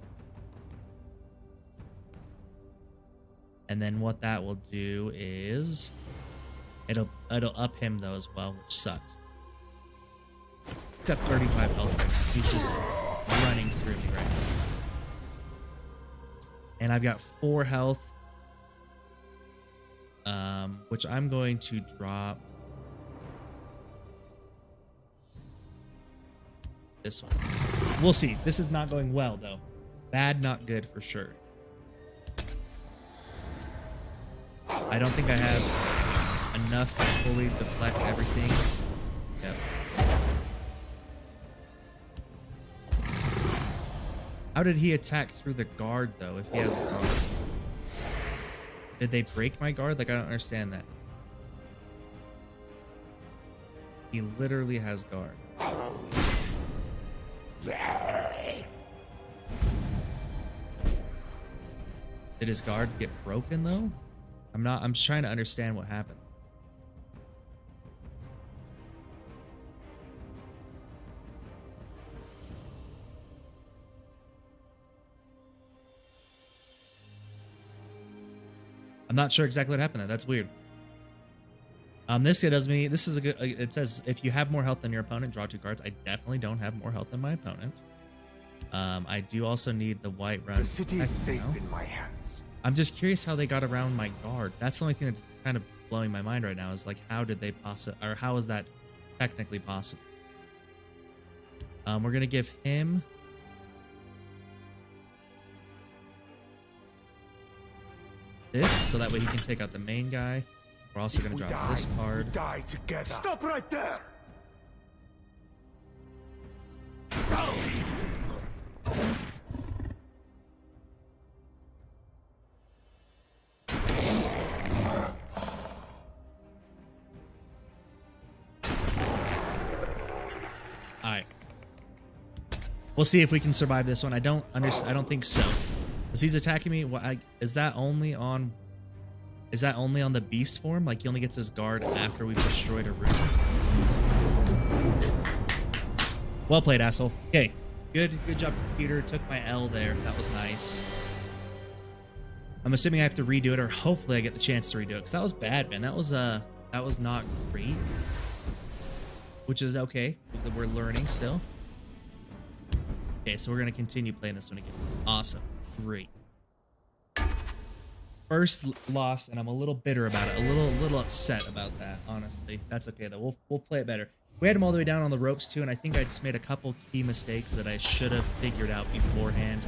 And then what that will do is it'll up him though as well, which sucks. It's at 35 health right now. He's just running through me right now. And I've got 4 health, which I'm going to drop this one. We'll see. This is not going well though. Bad, not good for sure. I don't think I have enough to fully deflect everything. Yep. How did he attack through the guard though if he has a guard? Did they break my guard? Like, I don't understand that. He literally has guard. Did his guard get broken though? I'm just trying to understand what happened. I'm not sure exactly what happened there. That's weird. This guy does me. This is a good. It says if you have more health than your opponent, draw 2 cards. I definitely don't have more health than my opponent. I do also need the white round. The city is safe in my hands. I'm just curious how they got around my guard. That's the only thing that's kind of blowing my mind right now. Is like, how did they or how is that technically possible? We're gonna give him this, so that way he can take out the main guy. We're also going to drop this card. We die together. Stop right there. We'll see if we can survive this one. I don't think so. Because he's attacking me. Is that only on the beast form? Like he only gets his guard after we've destroyed a room? Well played, asshole. Okay. Good job, computer. Took my L there. That was nice. I'm assuming I have to redo it, or hopefully I get the chance to redo it. Because that was bad, man. That was not great. Which is okay. We're learning still. Okay, so we're gonna continue playing this one again. Awesome. Great. First loss, and I'm a little bitter about it. A little upset about that, honestly. That's okay though. We'll play it better. We had him all the way down on the ropes too, and I think I just made a couple key mistakes that I should have figured out beforehand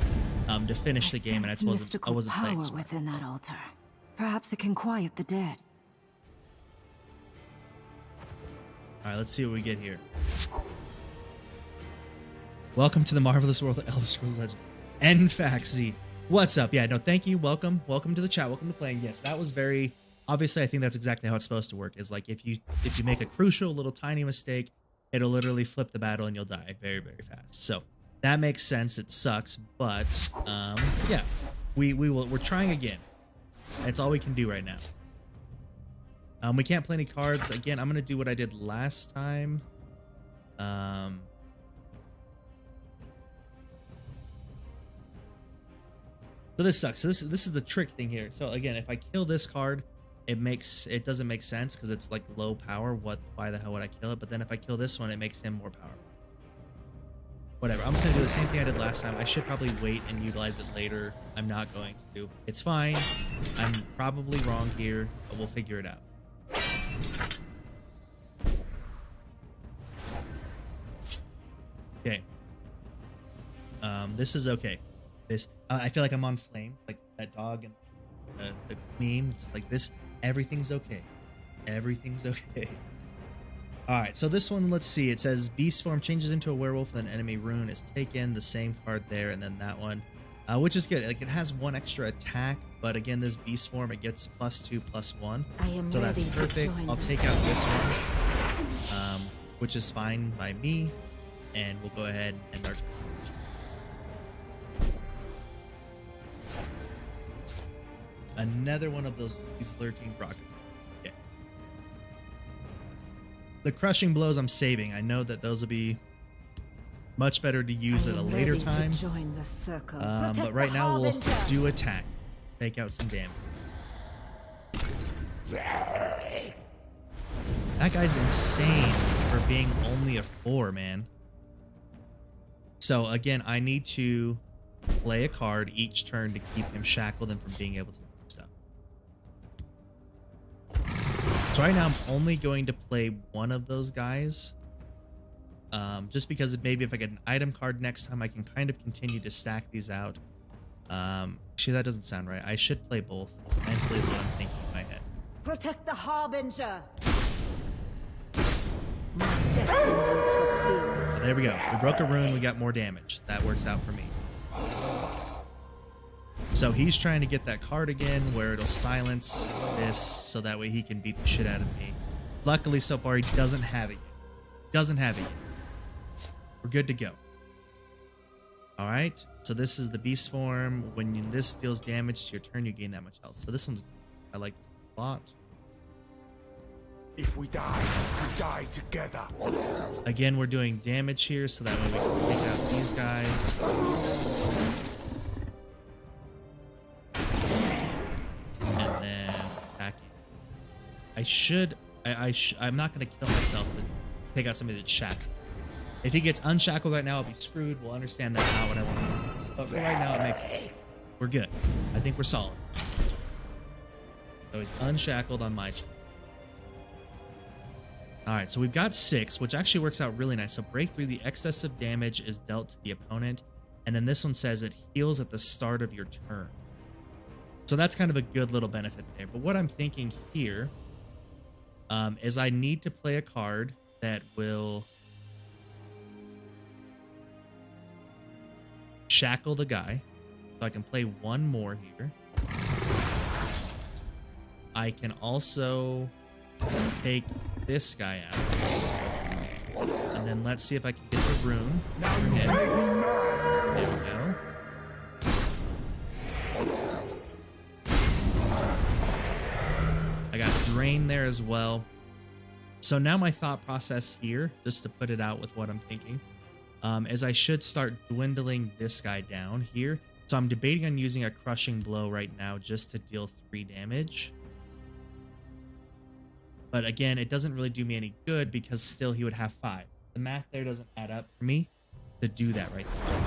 to finish the game, and I wasn't playing smart. Within that altar. Perhaps it can quiet the dead. All right, let's see what we get here. Welcome to the marvelous world of Elder Scrolls Legend. Nfaxy. What's up? Yeah, no, thank you. Welcome to the chat. Welcome to playing. Yes, that was very obviously. I think that's exactly how it's supposed to work. Is like if you make a crucial little tiny mistake, it'll literally flip the battle and you'll die very fast. So that makes sense. It sucks, but yeah, we're trying again. That's all we can do right now. We can't play any cards again. I'm gonna do what I did last time. So this sucks. So this is the trick thing here. So again, if I kill this card, it doesn't make sense because it's like low power. Why the hell would I kill it? But then if I kill this one, it makes him more powerful. Whatever. I'm just gonna do the same thing I did last time. I should probably wait and utilize it later. I'm not going to. It's fine. I'm probably wrong here, but we'll figure it out. Okay. This is okay. I feel like I'm on flame, like that dog and the meme. Just like this, everything's okay. Everything's okay. All right, so this one, let's see. It says beast form changes into a werewolf, then enemy rune is taken. The same card there, and then that one, which is good. Like it has one extra attack, but again, this beast form it gets +2/+1, so that's perfect. I'll take out this one, which is fine by me, and we'll go ahead and start. Another one of these lurking rockets. Okay. The crushing blows I'm saving. I know that those will be much better to use at a later time. But right now we'll do attack. Take out some damage. That guy's insane for being only a 4, man. So again, I need to play a card each turn to keep him shackled and from being able to do stuff. So right now I'm only going to play one of those guys. Just because maybe if I get an item card next time, I can kind of continue to stack these out. Actually, that doesn't sound right. I should play both. Mentally is what I'm thinking in my head. Protect the Harbinger. So there we go. We broke a rune. We got more damage. That works out for me. So he's trying to get that card again where it'll silence this so that way he can beat the shit out of me. Luckily, so far, he doesn't have it yet. Doesn't have it yet. We're good to go. All right. So this is the beast form. When this deals damage to your turn, you gain that much health. So this one's, I like this a lot. If we die together. Again, we're doing damage here so that way we can take out these guys. And then attacking. I'm not going to kill myself, but take out somebody that's shackled. If he gets unshackled right now, I'll be screwed. We'll understand that's not what I want to do. But for right now, it makes sense. We're good. I think we're solid. So he's unshackled on my turn. Alright, so we've got 6, which actually works out really nice. So break through, the excess of damage is dealt to the opponent. And then this one says it heals at the start of your turn. So that's kind of a good little benefit there. But what I'm thinking here is I need to play a card that will shackle the guy. So I can play one more here. I can also take this guy out. And then let's see if I can get the rune. Now you made me mad. There we go. I got drain there as well. So now my thought process here, just to put it out with what I'm thinking, is I should start dwindling this guy down here. So I'm debating on using a crushing blow right now just to deal 3 damage. But again, it doesn't really do me any good because still he would have 5. The math there doesn't add up for me to do that right there.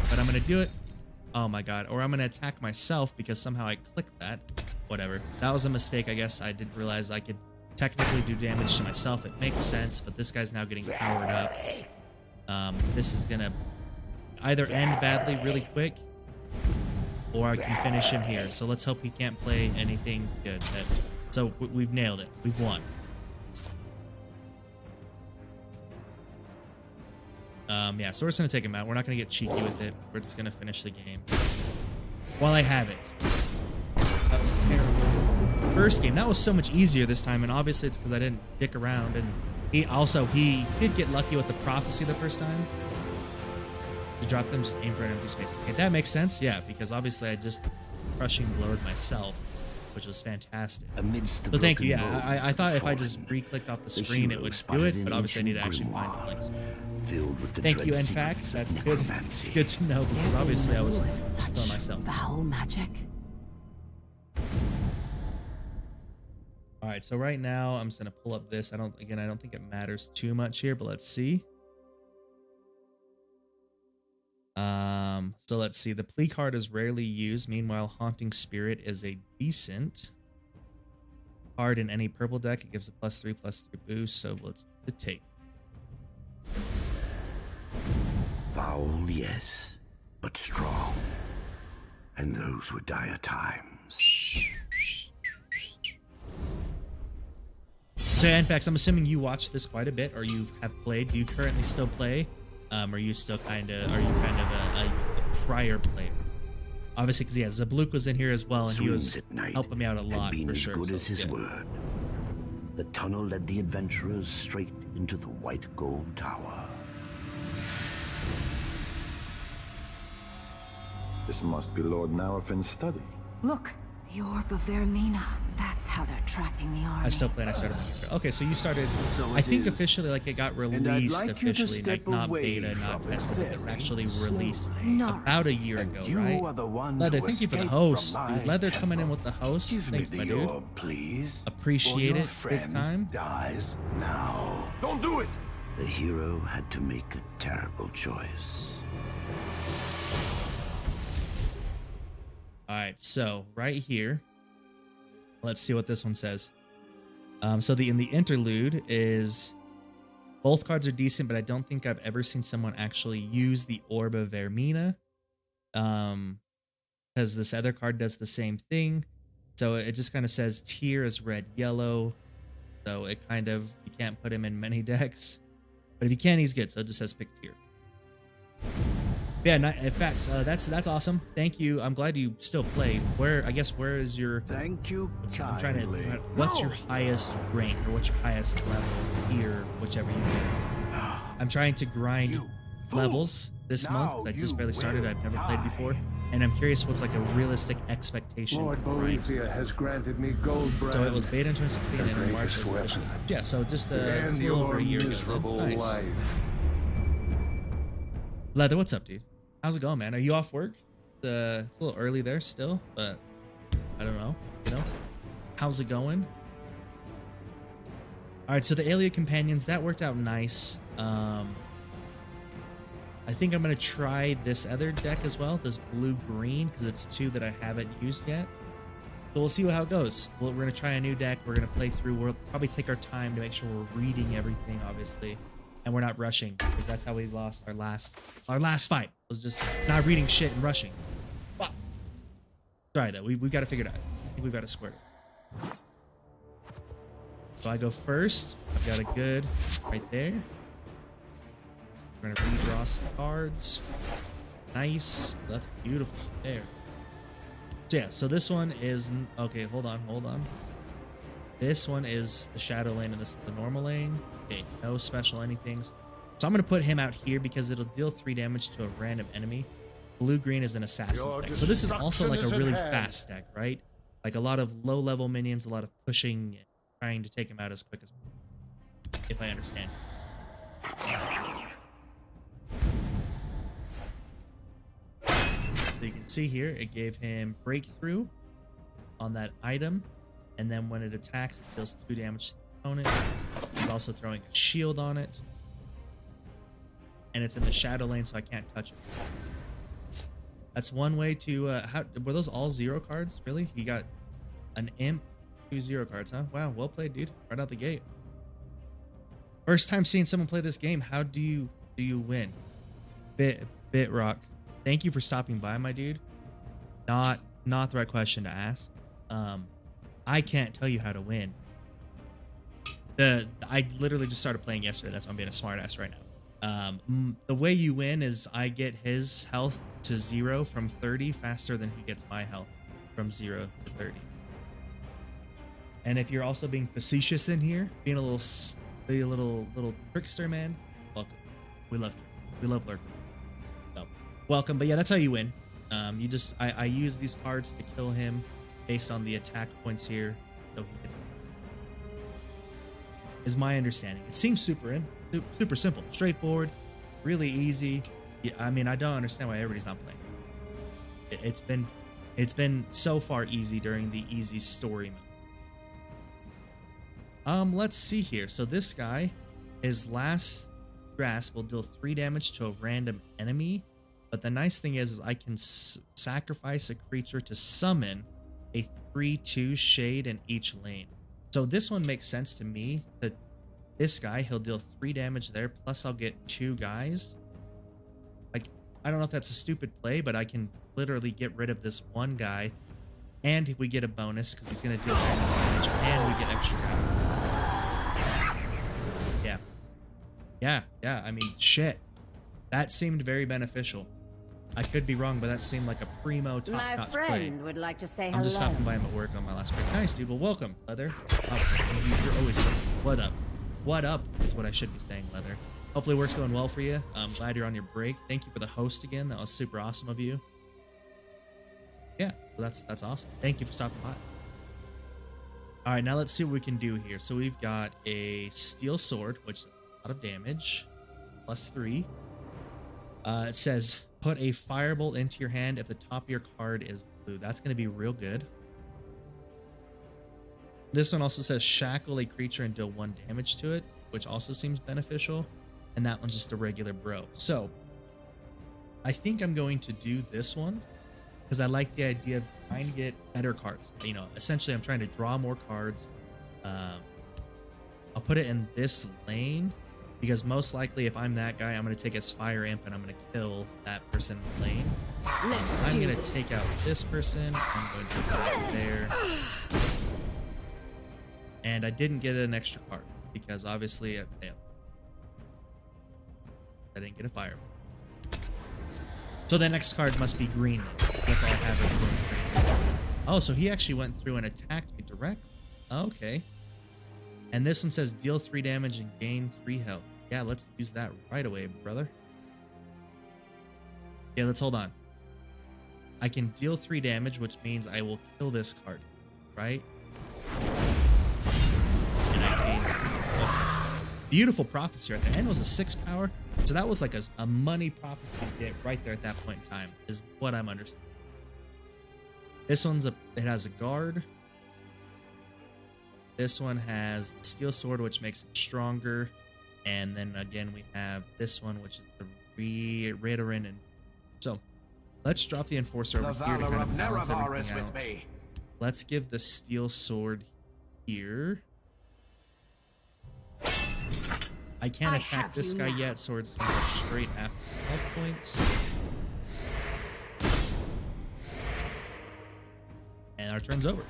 But I'm going to do it. Oh my god. Or I'm going to attack myself because somehow I clicked that. Whatever. That was a mistake, I guess. I didn't realize I could technically do damage to myself. It makes sense, but this guy's now getting powered up. This is going to either end badly really quick, or I can finish him here. So let's hope he can't play anything good. So we've nailed it. We've won. Yeah, so we're just going to take him out. We're not going to get cheeky with it. We're just going to finish the game while I have it. That was terrible. First game, that was so much easier this time, and obviously it's because I didn't dick around. And he did get lucky with the prophecy the first time. To drop them, just aim for an empty space. Okay, that makes sense, yeah, because obviously I just crushing blowed myself, which was fantastic. So thank you, yeah. I thought if I just re-clicked off the screen it would do it, but obviously I need to actually find the links. Thank you, in fact, that's good. It's good to know because obviously I was still myself. Foul magic. All right, so right now I'm just gonna pull up this. I don't think it matters too much here, but let's see. So let's see. The plea card is rarely used. Meanwhile, Haunting Spirit is a decent card in any purple deck. It gives a +3/+3 boost. So let's take. Foul, yes, but strong. And those were dire times. So in fact, I'm assuming you watched this quite a bit, or you have played. Do you currently still play? Are you kind of a prior player? Obviously, because yeah, Zabluk was in here as well, and he was helping me out a lot for sure. Good as his word. The tunnel led the adventurers straight into the White Gold Tower. This must be Lord Narafin's study. Look, the orb of Vermina. That's how they're tracking the army. I still play and I started. Okay, so you started. I think officially, like it got released officially, like not beta, not tested. It was actually released about a year ago, right? Leather, thank you for the host. Dude, Leather coming in with the host. Thanks, my dude. Please. Appreciate it big time. Dies now. Don't do it! The hero had to make a terrible choice. All right, so right here, let's see what this one says. So in the interlude is both cards are decent, but I don't think I've ever seen someone actually use the Orb of Vermina. Because this other card does the same thing. So it just kind of says tier is red, yellow. So it kind of, you can't put him in many decks. But if you can, he's good. So it just says pick tier. Yeah, in fact, that's awesome. Thank you. I'm glad you still play. Where is your? Thank you. I'm trying to. What's your highest rank or what's your highest level tier, whichever you do. I'm trying to grind levels this month. I just barely started. I've never played before, and I'm curious what's like a realistic expectation. Lord Boethia has granted me gold brand. So it was beta in 2016 and in March. Yeah, so just a little over a year ago. Nice. Leather, what's up, dude? How's it going, man? Are you off work? It's a little early there still, but I don't know. How's it going? All right, so the Alien Companions, that worked out nice. I think I'm going to try this other deck as well, this blue-green, because it's 2 that I haven't used yet. So we'll see how it goes. We're going to try a new deck. We're going to play through. We'll probably take our time to make sure we're reading everything, obviously. And we're not rushing, because that's how we lost our last fight. Was just not reading shit and rushing. Wow. Sorry though, we've got to figure it out. I think we've got to square it. So I go first. I've got a good right there. We're gonna redraw some cards. Nice. That's beautiful there. So yeah, so this one is okay. Hold on. This one is the shadow lane, and this is the normal lane. Okay, no special anythings. So I'm going to put him out here because it'll deal 3 damage to a random enemy. Blue-green is an assassin's Your deck. So this is also like a destruction is really at hand. fast deck, right? Like a lot of low-level minions, a lot of pushing, trying to take him out as quick as possible, if I understand. So you can see here, it gave him breakthrough on that item, and then when it attacks, it deals 2 damage to the opponent. He's also throwing a shield on it, and it's in the shadow lane, so I can't touch it. That's one way to. Were those all 0 cards? Really? He got an imp, 2 0 cards, huh? Wow, well played, dude. Right out the gate. First time seeing someone play this game. How do you win? Bitrock, thank you for stopping by, my dude. Not the right question to ask. I can't tell you how to win. I literally just started playing yesterday. That's why I'm being a smartass right now. The way you win is I get his health to 0 from 30 faster than he gets my health from 0 to 30. And if you're also being facetious in here, being a little trickster, man, welcome. We love lurking. So welcome. But yeah, that's how you win. I use these cards to kill him based on the attack points here. So he gets, is my understanding. It seems super simple, straightforward, really easy. Yeah, I mean, I don't understand why everybody's not playing. It's been so far easy during the easy story mode. Let's see here. So this guy, his last grasp will deal 3 damage to a random enemy. But the nice thing is I can sacrifice a creature to summon a 3/2 shade in each lane. So this one makes sense to me. That this guy, he'll deal 3 damage there, plus I'll get 2 guys. Like, I don't know if that's a stupid play, but I can literally get rid of this one guy, and we get a bonus because he's going to deal random damage, and we get extra guys. Yeah. I mean, shit. That seemed very beneficial. I could be wrong, but that seemed like a primo My top-notch friend play. would like to say I'm hello. just stopping by him at work on my last break. Nice, dude. Well, welcome, Leather. Oh, you're always here. What up? What up is what I should be saying, Leather. Hopefully work's going well for you. I'm glad you're on your break. Thank you for the host again. That was super awesome of you. Yeah, well, that's awesome. Thank you for stopping by. All right, now let's see what we can do here. So we've got a steel sword, which is a lot of damage, +3. It says put a firebolt into your hand if the top of your card is blue. That's going to be real good. This one also says shackle a creature and deal 1 damage to it, which also seems beneficial. And that one's just a regular bro. So I think I'm going to do this one because I like the idea of trying to get better cards. You know, essentially I'm trying to draw more cards. I'll put it in this lane because most likely if I'm that guy, I'm going to take his fire imp and I'm going to kill that person in the lane. I'm going to take out this person. I'm going to attack there. And I didn't get an extra card because obviously I failed. I didn't get a fire. So the next card must be green. That's all I have. Oh, so he actually went through and attacked me direct. Okay. And this one says deal 3 damage and gain 3 health. Yeah, let's use that right away, brother. Yeah, let's hold on. I can deal 3 damage, which means I will kill this card, right? And I gain. Oh, beautiful prophecy right there. And it was a 6 power. So that was like a money prophecy to get right there at that point in time, is what I'm understanding. This one's it has a guard. This one has the steel sword, which makes it stronger. And then again, we have this one, which is the Radarin. And so let's drop the enforcer over here to kind of balance everything out. Let's give the steel sword here. I can't attack this guy yet, so it's going to go straight after health points. And our turn's over.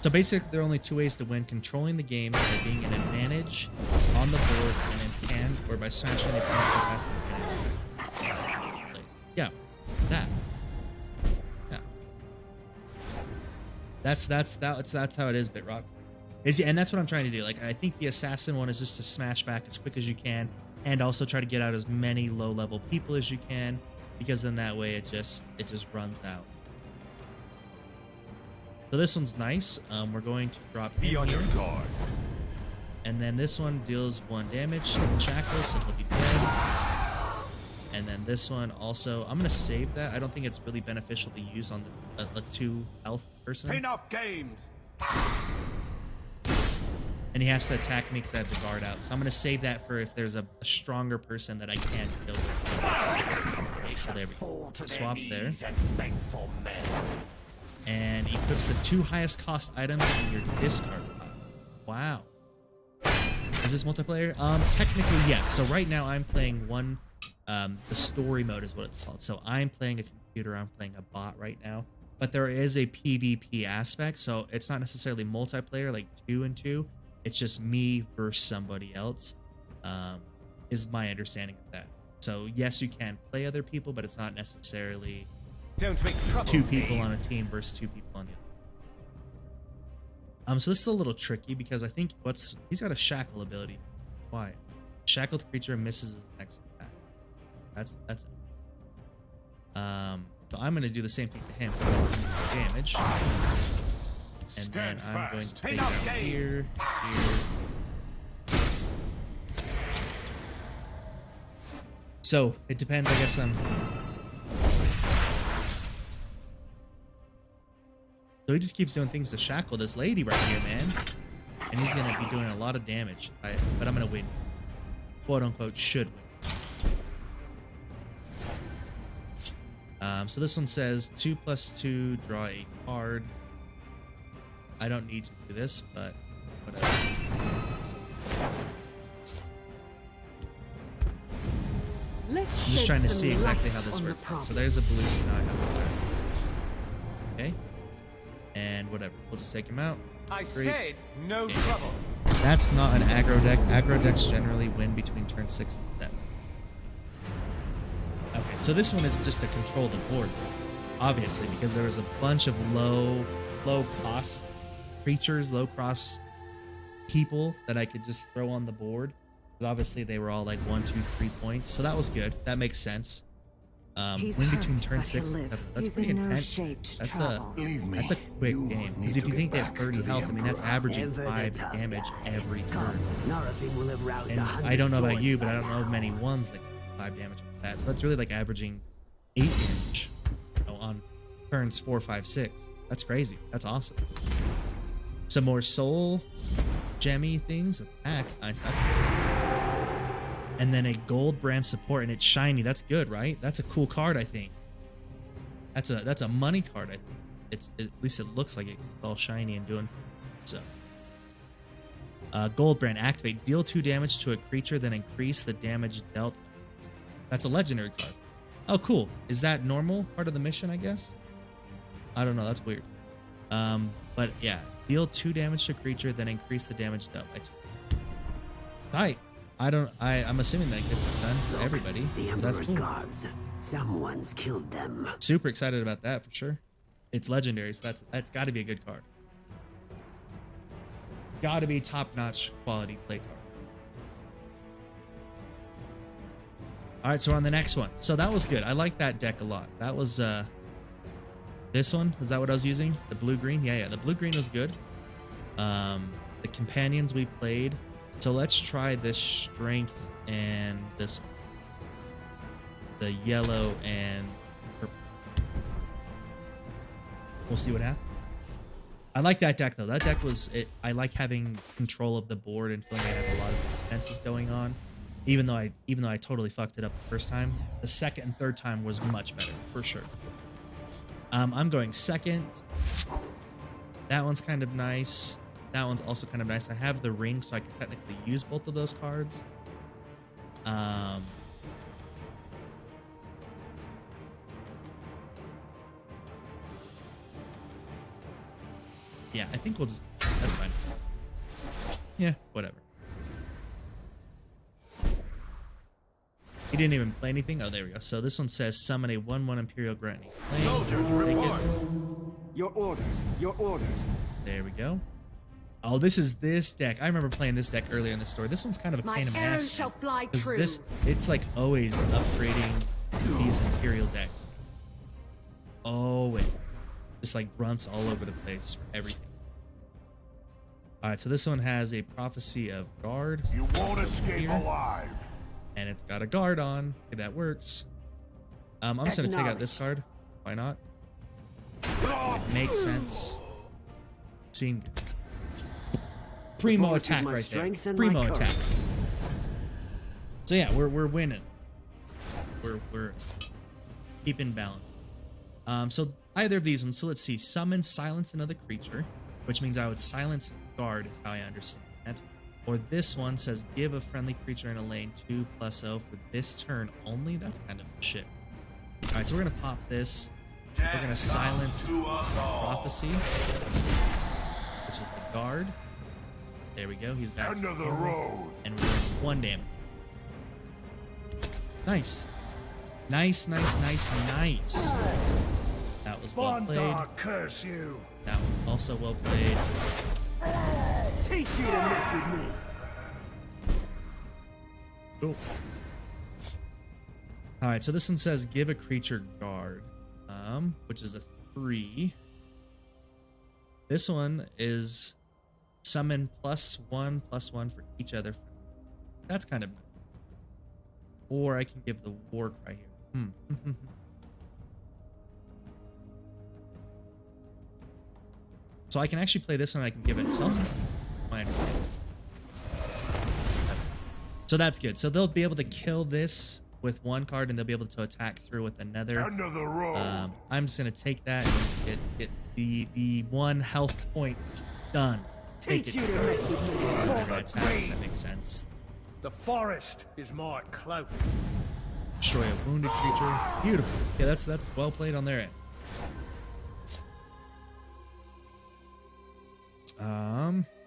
So basically, there are only 2 ways to win: controlling the game by being an advantage on the board and in hand, or by smashing the opponent so fast that yeah, that. Yeah. That's how it is, Bitrock. And that's what I'm trying to do. Like, I think the assassin one is just to smash back as quick as you can, and also try to get out as many low-level people as you can. because then that way it just runs out. So this one's nice. We're going to drop him Be on your here. guard. And then this one deals 1 damage, shackles, so he'll be dead. And then this one also, I'm gonna save that. I don't think it's really beneficial to use on the 2 health person. Enough games. And he has to attack me because I have the guard out. So I'm gonna save that for if there's a stronger person that I can kill with. So there we go. Swap there. And equips the 2 highest cost items in your discard pile. Wow. Is this multiplayer? Technically yes. So right now I'm playing the story mode is what it's called. So I'm playing a computer, I'm playing a bot right now. But there is a PvP aspect, so it's not necessarily multiplayer like 2 and 2. It's just me versus somebody else, is my understanding of that. So yes, you can play other people, but it's not necessarily Don't make trouble. 2 people on a team versus 2 people on the other. So this is a little tricky because I think he's got a shackle ability. Why? Shackled creature misses his next attack. That's it. So I'm gonna do the same thing to him. So damage. And then I'm going to take it out here. So it depends, I guess. So he just keeps doing things to shackle this lady right here, man. And he's going to be doing a lot of damage. But I'm going to win. Quote unquote, should win. So this one says 2+2, draw a card. I don't need to do this, but whatever. I'm just trying to see exactly how this works. So there's a blue, so now I have a red. Okay. And whatever. We'll just take him out. I Great. said no trouble. That's not an aggro deck. Aggro decks generally win between turn 6 and 7. Okay, so this one is just to control the board, obviously, because there was a bunch of low cost creatures, low cost people that I could just throw on the board. Because obviously they were all like 1, 2, 3 points, so that was good. That makes sense. Win between turn 6 and 7. That's pretty intense. That's a quick game. Because if you think they have 30 health, I mean that's averaging 5 damage every turn. And I don't know about you, but I don't know of many ones that 5 damage like that. So that's really like averaging 8 damage, on turns 4, 5, 6. That's crazy. That's awesome. Some more soul gemmy things. Attack. Nice. That's good. And then a gold brand support, and it's shiny. That's good, right? That's a cool card, I think. That's a money card, I think. At least it looks like it. It's all shiny and doing so. Gold brand, activate. Deal 2 damage to a creature, then increase the damage dealt. That's a legendary card. Oh, cool. Is that normal part of the mission, I guess? I don't know. That's weird. But yeah, deal 2 damage to a creature, then increase the damage dealt by 2. Tight. I'm assuming that gets done for everybody. The So Emperor's that's cool. guards. Someone's killed them. Super excited about that for sure. It's legendary, so that's got to be a good card. Got to be top-notch quality play card. All right, so we're on the next one. So that was good. I like that deck a lot. That was this one. Is that what I was using? The blue-green? Yeah. The blue-green was good. The companions we played. So let's try this strength and this one. The yellow and purple. We'll see what happens. I like that deck though. That deck was it. I like having control of the board and feeling I have a lot of defenses going on. Even though I totally fucked it up the first time, the second and third time was much better for sure. I'm going second. That one's kind of nice. That one's also kind of nice. I have the ring, so I can technically use both of those cards. Yeah, I think we'll just... That's fine. Yeah, whatever. He didn't even play anything. Oh, there we go. So this one says summon a 1/1 Imperial Granny. Soldiers, report. Your orders. Your orders. There we go. Oh, this is this deck. I remember playing this deck earlier in the story. This one's kind of a My pain in the arrows ass. shall fly 'Cause true. it's like always upgrading these Imperial decks. Oh, wait. Just like grunts all over the place for everything. Alright, so this one has a Prophecy of Guard. You won't escape here. alive. And it's got a guard on. Okay, that works. I'm just gonna take out this card. Why not? Makes sense. Seeing good. Primo force is attack my right there. strength and Primo my attack. courage. So yeah, we're winning. We're keeping balance. So either of these ones. So let's see. Summon, silence another creature, which means I would silence his guard, is how I understand that. Or this one says give a friendly creature in a lane 2+0 for this turn only. That's kind of shit. All right, so we're gonna pop this. We're gonna silence Prophecy, which is the guard. There we go. He's back. End of the road. And we're doing 1 damage. Nice. Nice. That was well played. Curse you! That one also well played. Teach you to mess with me! Cool. Alright, so this one says give a creature guard. Which is a 3. This one is summon +1/+1 for each other. That's kind of nice. Or I can give the war cry here. So I can actually play this one. I can give it something. My understanding. So that's good. So they'll be able to kill this with 1 card, and they'll be able to attack through with another. End of the road. I'm just gonna take that and get the 1 health point done. Take Teach it. you to mess with me! That makes sense. The forest is my cloak. Destroy a wounded creature. Beautiful. Yeah, that's well played on their end.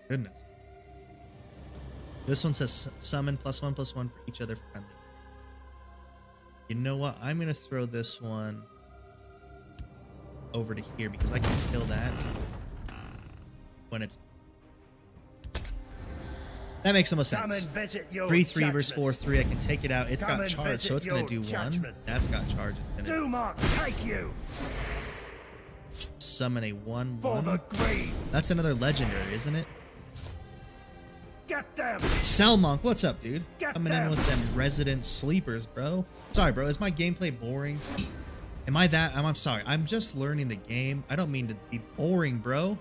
Goodness. This one says summon +1/+1 for each other friendly. You know what? I'm gonna throw this one over to here because I can kill that when it's. That makes the most sense. 3/3 versus 4/3. I can take it out. It's got charge, so it's gonna do 1. That's got charge. It's gonna Dumark, take you! summon a 1/1. For the grave. That's another legendary, isn't it? Get them! Selmonk, what's up, dude? Get Coming in them. with them resident sleepers, bro. Sorry, bro. Is my gameplay boring? Am I that? I'm sorry. I'm just learning the game. I don't mean to be boring, bro.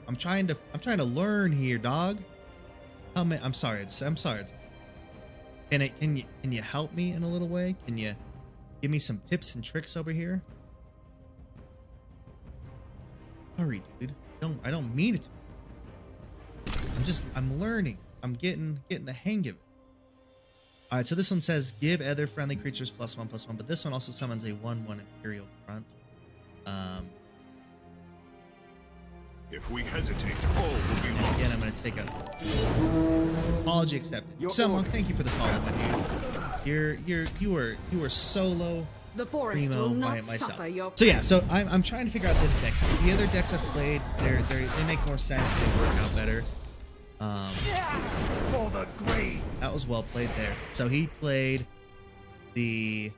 I'm trying to learn here, dog. I'm sorry. I'm sorry. Can you help me in a little way? Can you give me some tips and tricks over here? Sorry, dude. I don't mean it. I'm learning. I'm getting the hang of it. All right, so this one says give other friendly creatures +1/+1, but this one also summons a 1/1 Imperial Grunt. If we hesitate, all will be And lost. again, I'm going to take out. Apology accepted. Selmonk, thank you for the follow, my dude. You are solo. The forest Primo will by not myself. suffer your So yeah, so I'm trying to figure out this deck. The other decks I've played, they make more sense. They work out better. For the grave! That was well played there. So he played the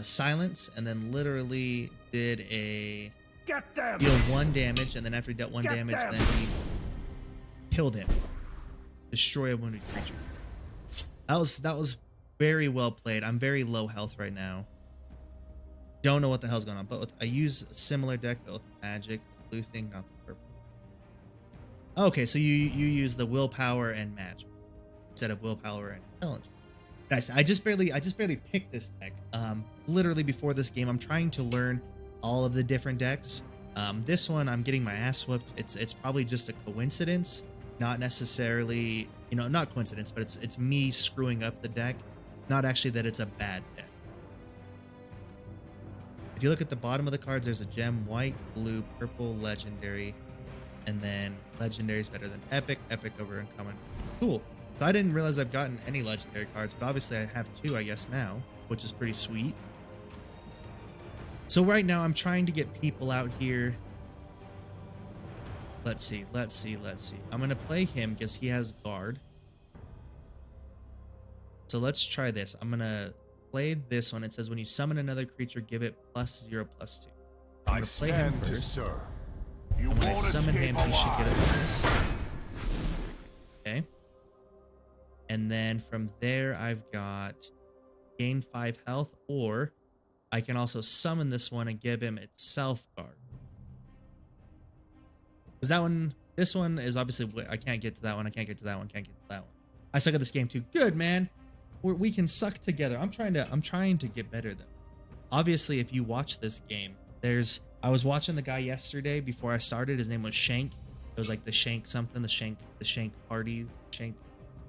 silence, and then literally did a Get them! deal 1 damage, and then after he dealt 1 Get damage, them. then he killed him. Destroy a wounded creature. That was very well played. I'm very low health right now. Don't know what the hell's going on, but I use a similar deck, but with magic. The blue thing, not the purple. Okay, so you use the willpower and magic instead of willpower and intelligence. Guys, I just barely picked this deck. Literally before this game, I'm trying to learn all of the different decks. This one, I'm getting my ass whooped. It's probably just a coincidence, not necessarily, not coincidence, but it's me screwing up the deck. Not actually that it's a bad deck. If you look at the bottom of the cards, there's a gem, white, blue, purple, legendary, and then legendary is better than epic, epic over uncommon. Cool. So I didn't realize I've gotten any legendary cards, but obviously I have 2, I guess, now, which is pretty sweet. So right now I'm trying to get people out here. Let's see. I'm going to play him because he has guard. So let's try this. I'm going to play this one. It says when you summon another creature, give it +0/+2. I I'm gonna play him stand to first. serve. You And when I won't summon escape him, he should get a alive. bonus. Okay. And then from there, I've got gain 5 health, or I can also summon this one and give him itself guard. Because that one, this one is obviously, I can't get to that one. I can't get to that one. Can't get to that one. I suck at this game too. Good, man. We can suck together. I'm trying to get better though. Obviously, if you watch this game, I was watching the guy yesterday before I started. His name was Shank. It was like the Shank something, the Shank party, Shank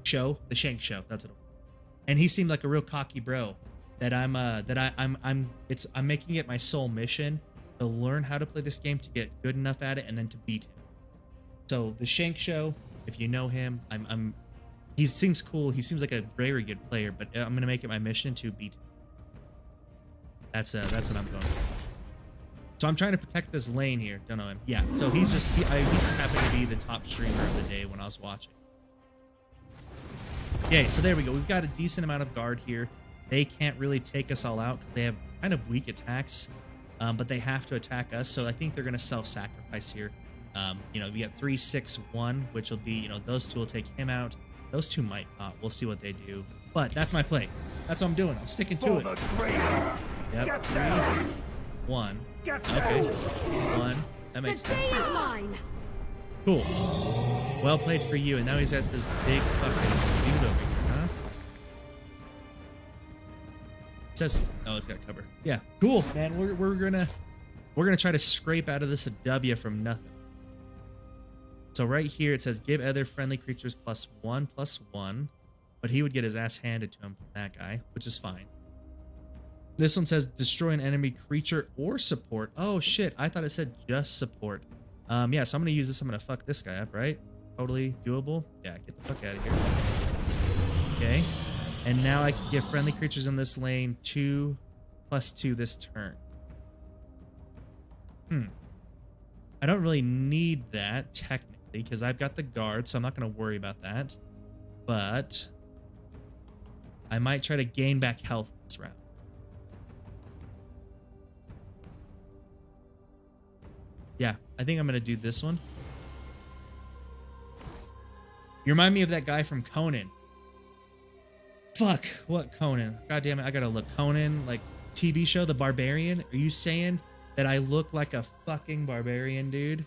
show, the Shank show. That's it. And he seemed like a real cocky bro. That I'm making it my sole mission to learn how to play this game, to get good enough at it, and then to beat him. So the Shank show, if you know him, he seems cool. He seems like a very good player, but I'm gonna make it my mission to beat him. That's what I'm going for. So I'm trying to protect this lane here. Don't know him. Yeah. So he just happened to be the top streamer of the day when I was watching. Okay, so there we go. We've got a decent amount of guard here. They can't really take us all out because they have kind of weak attacks, but they have to attack us. So I think they're gonna self-sacrifice here. You know, we got 3, 6, 1, which will be, you know, those two will take him out. Those two might not. We'll see what they do. But that's my play. That's what I'm doing. I'm sticking to For it. the traitor. Yep. Get 3, down. 1. Get Okay. down. 1. That makes The day sense. is mine. Cool. Well played for you. And now he's at this big fucking dude over here, huh? It says, oh, it's got cover. Yeah. Cool, man. We're gonna try to scrape out of this a W from nothing. So right here it says give other friendly creatures +1/+1, but he would get his ass handed to him from that guy, which is fine. This one says destroy an enemy creature or support. Oh shit, I thought it said just support. Yeah, so I'm gonna use this. I'm gonna fuck this guy up, right? Totally doable. Yeah, get the fuck out of here. Okay, and now I can give friendly creatures in this lane 2/+2 this turn. I don't really need that technically because I've got the guard, so I'm not going to worry about that. But I might try to gain back health this round. Yeah, I think I'm going to do this one. You remind me of that guy from Conan. Fuck, what Conan? God damn it, I gotta look. Conan, like TV show, The Barbarian? Are you saying that I look like a fucking barbarian, dude?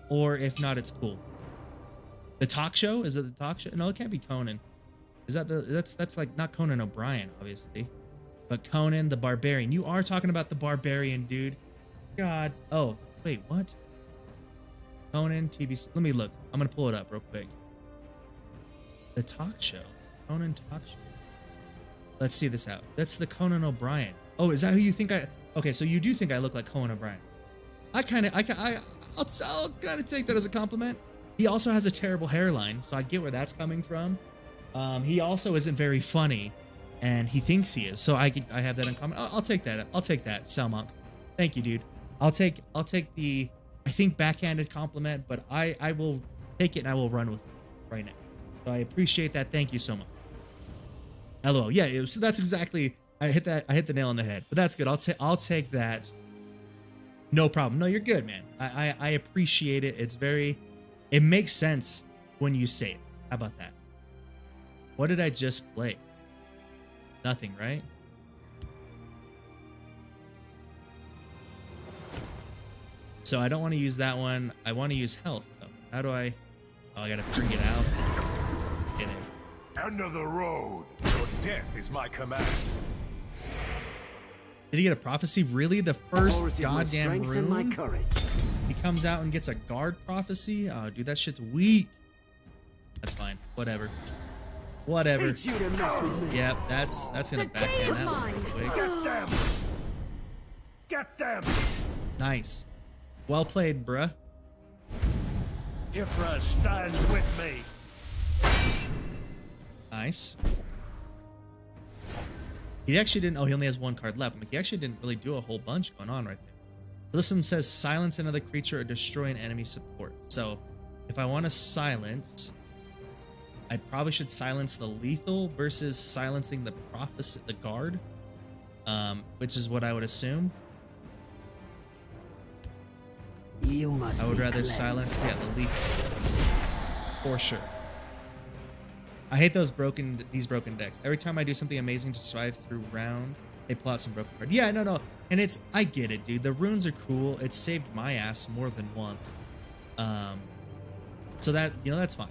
Or if not, it's cool. The talk show? Is it the talk show? No, it can't be Conan. Is that that's like not Conan O'Brien, obviously. But Conan the Barbarian. You are talking about the Barbarian, dude. God. Oh, wait, what? Conan TV. Let me look. I'm gonna pull it up real quick. The talk show. Conan talk show. Let's see this out. That's the Conan O'Brien. Oh, is that who you think I... Okay, so you do think I look like Conan O'Brien. I'll kind of take that as a compliment. He also has a terrible hairline, so I get where that's coming from. He also isn't very funny, and he thinks he is. So I have that in common. I'll take that. I'll take that, Selmonk. Thank you, dude. I'll take the, I think, backhanded compliment, but I will take it and I will run with it right now. So I appreciate that. Thank you so much. LOL. Yeah, so that's exactly. I hit the nail on the head. But that's good. I'll take that. No problem. No, you're good, man. I appreciate it. It makes sense when you say it. How about that? What did I just play? Nothing, right? So I don't want to use that one. I want to use health though. How do I? Oh, I gotta bring it out. Get it. End of the road. Your death is my command. Did he get a prophecy? Really? The first goddamn room? My room? courage. He comes out and gets a guard prophecy? Oh, dude, that shit's weak. That's fine. Whatever. Whatever. Hate you to mess with me. Yep, that's gonna The backhand day is that one mine. real quick. Get them. Get them. Nice. Well played, bruh. Ifra stands with me. Nice. He actually didn't. Oh, he only has one card left. I mean, he actually didn't really do a whole bunch going on right there. This one says silence another creature or destroy an enemy support. So if I want to silence, I probably should silence the lethal versus silencing the prophecy, the guard, which is what I would assume. You must I would be rather clever. silence, yeah, the lethal for sure. I hate these broken decks. Every time I do something amazing to survive through round, they pull out some broken card. Yeah, no, and I get it, dude. The runes are cool. It saved my ass more than once. So that, that's fine.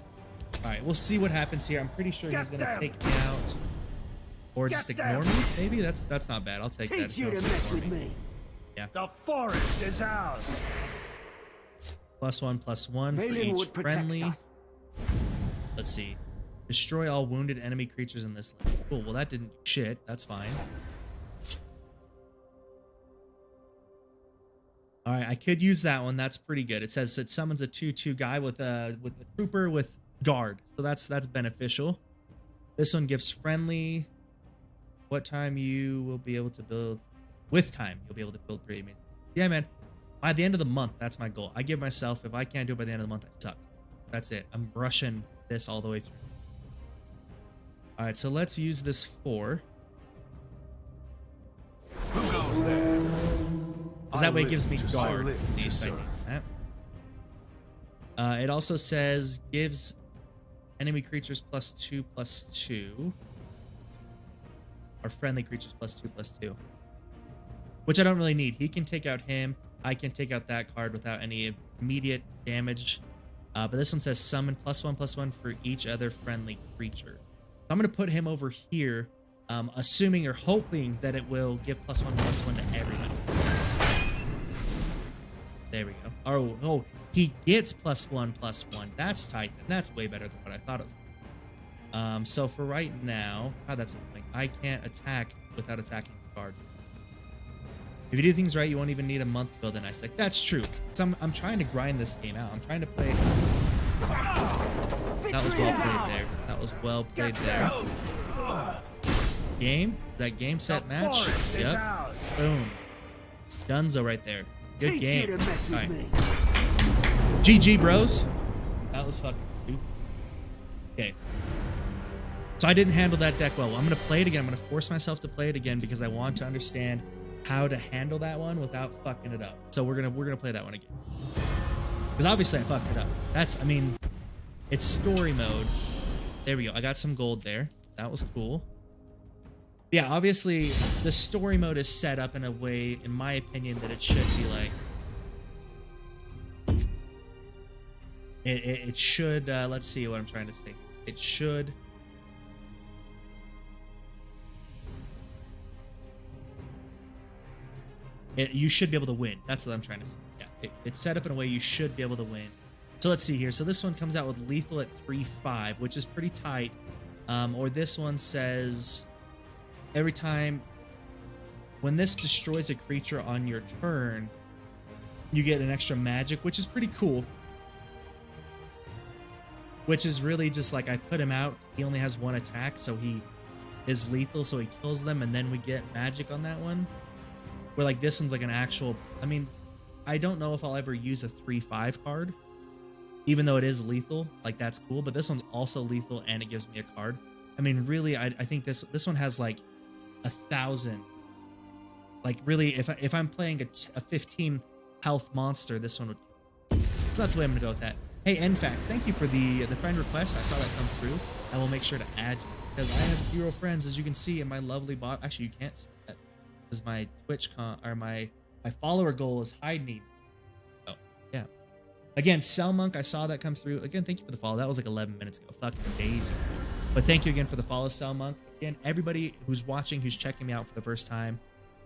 All right, we'll see what happens here. I'm pretty sure he's gonna take me out, or just ignore me. Maybe that's not bad. I'll take that. Teach you to mess with me. The forest is ours. +1/+1 for Valiant each would protect friendly. us. Let's see. Destroy all wounded enemy creatures in this land. Cool. Well, that didn't do shit. That's fine. All right, I could use that one. That's pretty good. It says it summons a 2/2 guy with a trooper with guard. So that's beneficial. This one gives friendly. What time you will be able to build? With time, you'll be able to build pretty amazing. Yeah, man. By the end of the month, that's my goal. I give myself, if I can't do it by the end of the month, I suck. That's it. I'm rushing this all the way through. All right, so let's use this 4. Who goes there? Because that way it gives me guard. At least I need that. It also says gives enemy creatures +2/+2. Or friendly creatures +2/+2. Which I don't really need. He can take out him. I can take out that card without any immediate damage. But this one says summon +1/+1 for each other friendly creature. So I'm going to put him over here, assuming or hoping that it will give +1/+1 to everybody. There we go. Oh, he gets +1/+1. That's tight. That's way better than what I thought it was. So for right now, God, that's annoying. I can't attack without attacking the card. If you do things right, you won't even need a month to build a nice deck. That's true. So I'm trying to grind this game out. I'm trying to play. That was well played there. That was well played there. Game? That game set match? Yep. Boom. Dunzo right there. Good game. All right. GG, bros. That was fucking stupid. Okay. So I didn't handle that deck well. I'm going to play it again. I'm going to force myself to play it again because I want to understand how to handle that one without fucking it up. So we're gonna play that one again. Because obviously I fucked it up. It's story mode. There we go. I got some gold there. That was cool. Yeah, obviously the story mode is set up in a way, in my opinion, that it should be like. It should. Let's see what I'm trying to say. It should. You should be able to win. That's what I'm trying to say. Yeah, it's set up in a way you should be able to win. So let's see here. So this one comes out with lethal at 3/5, which is pretty tight. Or this one says every time when this destroys a creature on your turn, you get an extra magic, which is pretty cool. Which is really just like I put him out. He only has 1 attack, so he is lethal, so he kills them, and then we get magic on that one. Where like this one's like an actual, I mean, I don't know if I'll ever use a 3/5 card, even though it is lethal. Like that's cool, but this one's also lethal and it gives me a card. I mean, really, I think this one has like 1,000. Like really, if I'm playing a 15 health monster, this one would. So that's the way I'm gonna go with that. Hey, NFAX, thank you for the friend request. I saw that come through. I will make sure to add you because I have 0 friends, as you can see in my lovely bot. Actually, you can't see that. My Twitch my follower goal is hide me. Oh yeah. Again, Cellmonk, I saw that come through. Again, thank you for the follow. That was like 11 minutes ago. Fucking days ago. But thank you again for the follow, Cellmonk. Again, everybody who's watching, who's checking me out for the first time,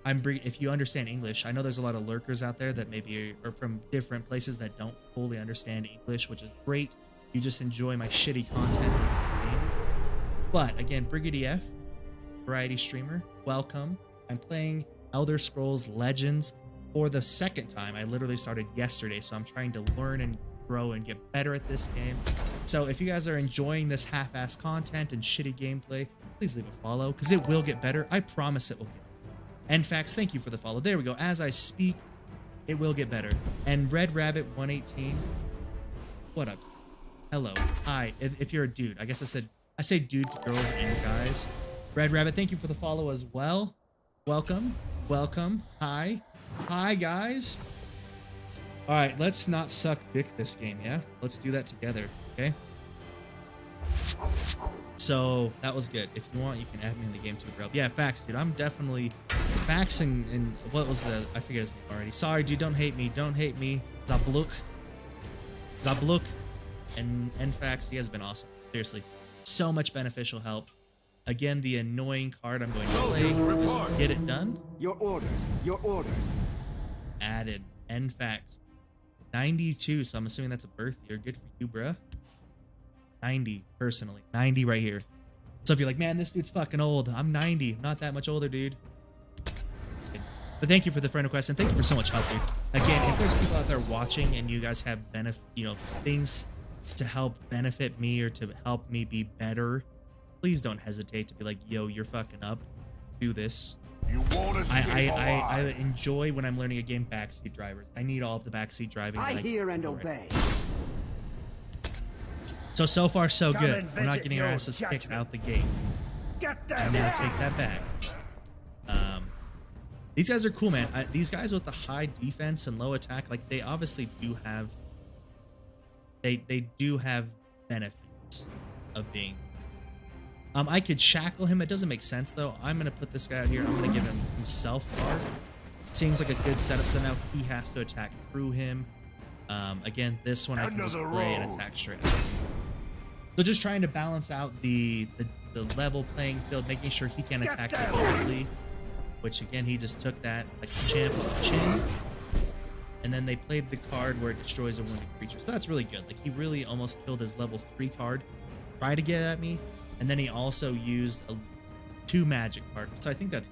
if you understand English, I know there's a lot of lurkers out there that maybe are from different places that don't fully understand English, which is great. You just enjoy my shitty content. But again, Brigadier F, variety streamer, welcome. I'm playing Elder Scrolls Legends for the 2nd time. I literally started yesterday, so I'm trying to learn and grow and get better at this game. So if you guys are enjoying this half-ass content and shitty gameplay, please leave a follow, because it will get better. I promise it will get better. NFAX, thank you for the follow. There we go. As I speak, it will get better. And Red Rabbit 118, what up? Hello. Hi. If you're a dude, I guess I say dude to girls and guys. Red Rabbit, thank you for the follow as well. Welcome. Welcome. Hi. Hi, guys. All right, let's not suck dick this game, yeah? Let's do that together, okay? So that was good. If you want, you can add me in the game too, bro. Yeah, facts, dude. I'm definitely facts and what was the? I forget his name already. Sorry, dude. Don't hate me. Don't hate me. Zabluk. And facts. He has been awesome. Seriously, so much beneficial help. Again, the annoying card I'm going to play. Just get it done. Your orders. Your orders. Added. N facts. 92. So I'm assuming that's a birth year. Good for you, bruh. 90 personally. 90 right here. So if you're like, man, this dude's fucking old. I'm 90. I'm not that much older, dude. But thank you for the friend request and thank you for so much help, dude. Again, if there's people out there watching and you guys have things to help benefit me or to help me be better, please don't hesitate to be like, yo, you're fucking up. Do this. You won't escape I enjoy when I'm learning a game backseat drivers. I need all of the backseat driving. I hear and obey. So far, so Come good. and We're not visit getting our your asses kicked judgment. out the gate. Get I them. now take that back. These guys are cool, man. These guys with the high defense and low attack, like they obviously do have, they do have benefits of being. I could shackle him. It doesn't make sense though. I'm gonna put this guy out here. I'm gonna give him himself guard. Seems like a good setup. So now he has to attack through him. Again, this one I can just play and attack straight up. So just trying to balance out the level playing field, making sure he can attack directly, which again, he just took that like a champ on the chin. And then they played the card where it destroys a wounded creature. So that's really good. Like he really almost killed his level 3 card, tried to get at me, and then he also used 2 magic cards. So I think that's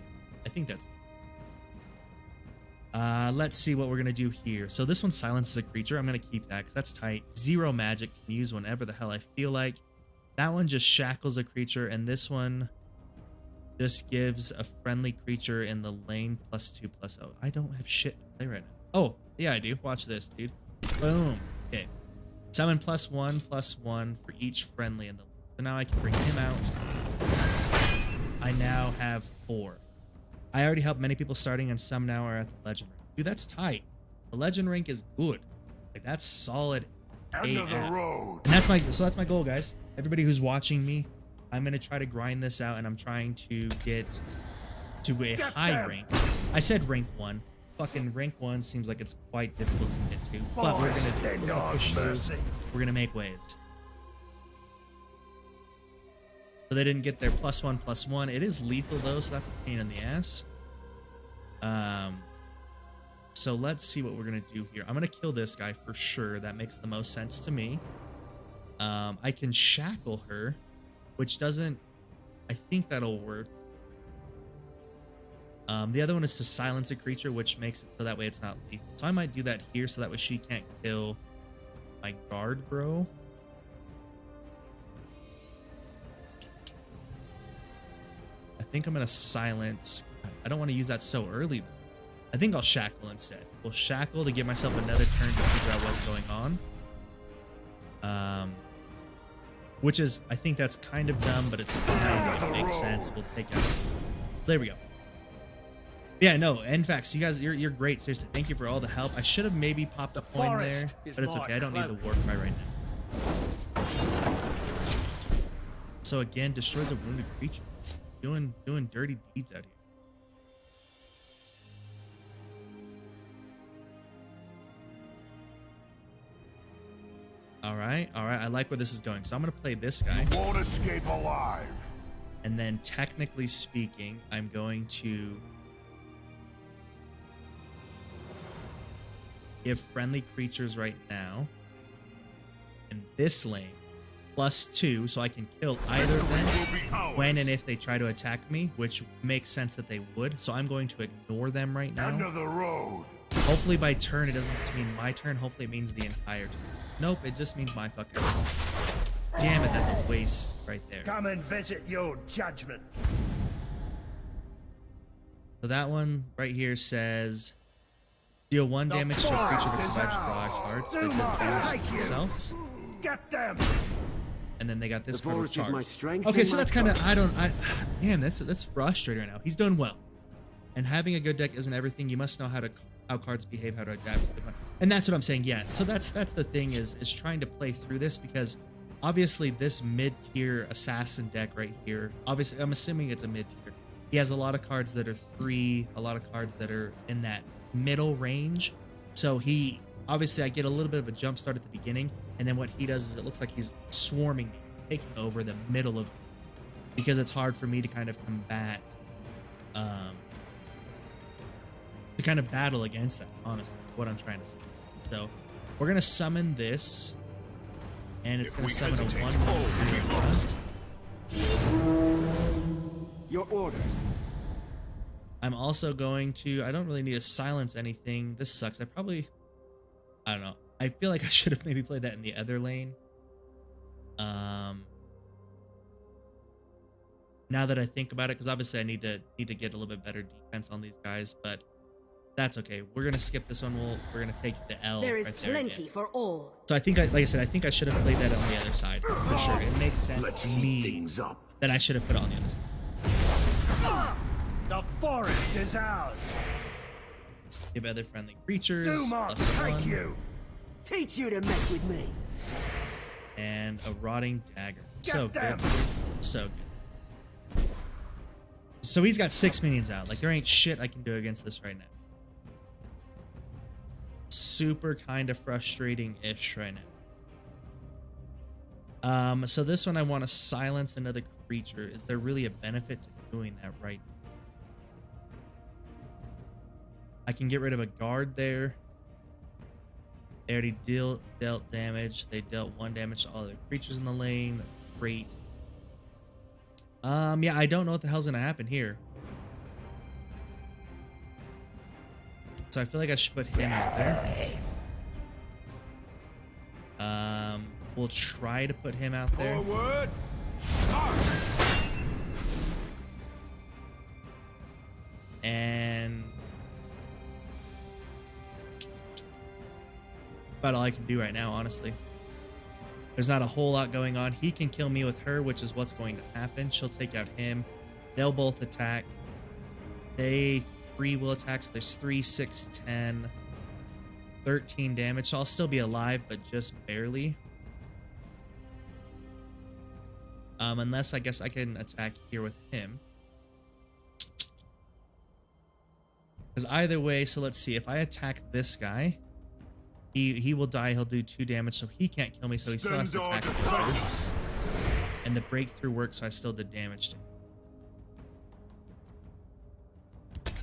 let's see what we're gonna do here. So this one silences a creature. I'm gonna keep that because that's tight. 0 magic, can use whenever the hell I feel like. That one just shackles a creature, and this one just gives a friendly creature in the lane +2/+0. I don't have shit to play right now. Oh, yeah, I do. Watch this, dude. Boom. Okay. Summon +1/+1 for each friendly in the lane. So now I can bring him out. I now have 4. I already helped many people starting, and some now are at the legend rank. Dude, that's tight. The legend rank is good. Like that's solid. End of the road. And that's my goal, guys. Everybody who's watching me, I'm gonna try to grind this out, and I'm trying to get to a high rank. I said rank 1. Fucking rank 1 seems like it's quite difficult to get to, but we're gonna push through. We're gonna make waves. So they didn't get their +1/+1. It is lethal though, so that's a pain in the ass. So let's see what we're gonna do here. I'm gonna kill this guy for sure. That makes the most sense to me. I can shackle her, which doesn't. I think that'll work. The other one is to silence a creature, which makes it so that way it's not lethal. So I might do that here, so that way she can't kill my guard, bro. I think I'm gonna silence. God, I don't want to use that so early though. I think I'll shackle instead. We'll shackle to give myself another turn to figure out what's going on. Which is, I think that's kind of dumb, but it's kind of makes sense. We'll take it. There we go. Yeah, no, in fact, you guys, you're great. Seriously, thank you for all the help. I should have maybe popped a coin there, but it's okay. I don't need the war cry right now. So again, destroys a wounded creature. Doing dirty deeds out here. All right. I like where this is going. So I'm gonna play this guy. You won't escape alive. And then, technically speaking, I'm going to give friendly creatures right now in this lane +2, so I can kill either of them when and if they try to attack me, which makes sense that they would. So I'm going to ignore them right now. End of the road. Hopefully by turn it doesn't mean my turn. Hopefully it means the entire turn. Nope, it just means my fucking turn. Damn it, that's a waste right there. Come and visit your judgment. So that one right here says deal 1 damage to a creature that survives draw a card, so they do damage to themselves. Get them! And then they got this The card with forest is my charge. strength Okay, and so my that's kind of focus. damn, that's frustrating right now. He's doing well, and having a good deck isn't everything. You must know how cards behave, how to adapt to them. And that's what I'm saying. Yeah. So that's the thing is trying to play through this, because obviously this mid-tier assassin deck right here, obviously I'm assuming it's a mid-tier. He has a lot of cards that are 3, a lot of cards that are in that middle range. So he obviously, I get a little bit of a jump start at the beginning, and then what he does is it looks like he's swarming me, taking over the middle of, because it's hard for me to kind of combat, to kind of battle against that, honestly, what I'm trying to say. So we're going to summon this, and it's going to summon a 1/1. Your orders. I'm also going to, I don't really need to silence anything. This sucks. I don't know. I feel like I should have maybe played that in the other lane. Now that I think about it, because obviously I need to get a little bit better defense on these guys, but that's okay. We're gonna skip this one. We're gonna take the L. There is right there plenty again. for all. So I think, like I said, I think I should have played that on the other side for sure. It makes sense Let's to heat me things up. that I should have put it on the other side. The forest is ours. Give other friendly creatures Dumont, +1, take you. Teach you to mess with me. and a rotting dagger. Get So them. good, so good. So he's got 6 minions out. Like, there ain't shit I can do against this right now. Super kind of frustrating-ish right now. So this one I want to silence another creature. Is there really a benefit to doing that right now? I can get rid of a guard there. They already dealt damage. They dealt 1 damage to all other creatures in the lane. That's great. Yeah, I don't know what the hell's gonna happen here. So I feel like I should put him out there. We'll try to put him out there. Forward! And about all I can do right now, honestly. There's not a whole lot going on. He can kill me with her, which is what's going to happen. She'll take out him. They'll both attack. They 3 will attack, so there's 3, 6, 10, 13 damage. So I'll still be alive, but just barely. Unless I guess I can attack here with him. Because either way, so let's see. If I attack this guy, he will die. He'll do 2 damage, so he can't kill me. So he still has to attack me. And the breakthrough works, so I still did damage to him.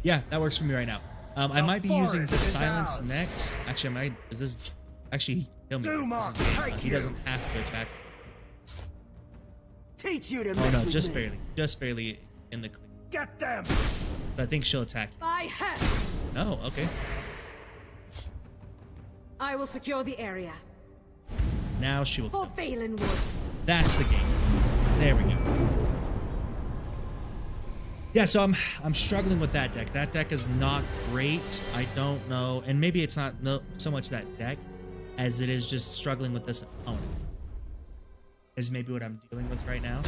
Yeah, that works for me right now. I might be using the silence next. Actually, I might. Is this actually he can kill me? Dumont, take He you. doesn't have to attack. Teach you to Oh mess no, with just me. barely in the clear. Get them. But I think she'll attack. I have. No, okay. I will secure the area. Now she will. For Phelan Wood. That's the game. There we go. Yeah, so I'm struggling with that deck. That deck is not great. I don't know, and maybe it's not so much that deck as it is just struggling with this opponent. Is maybe what I'm dealing with right now.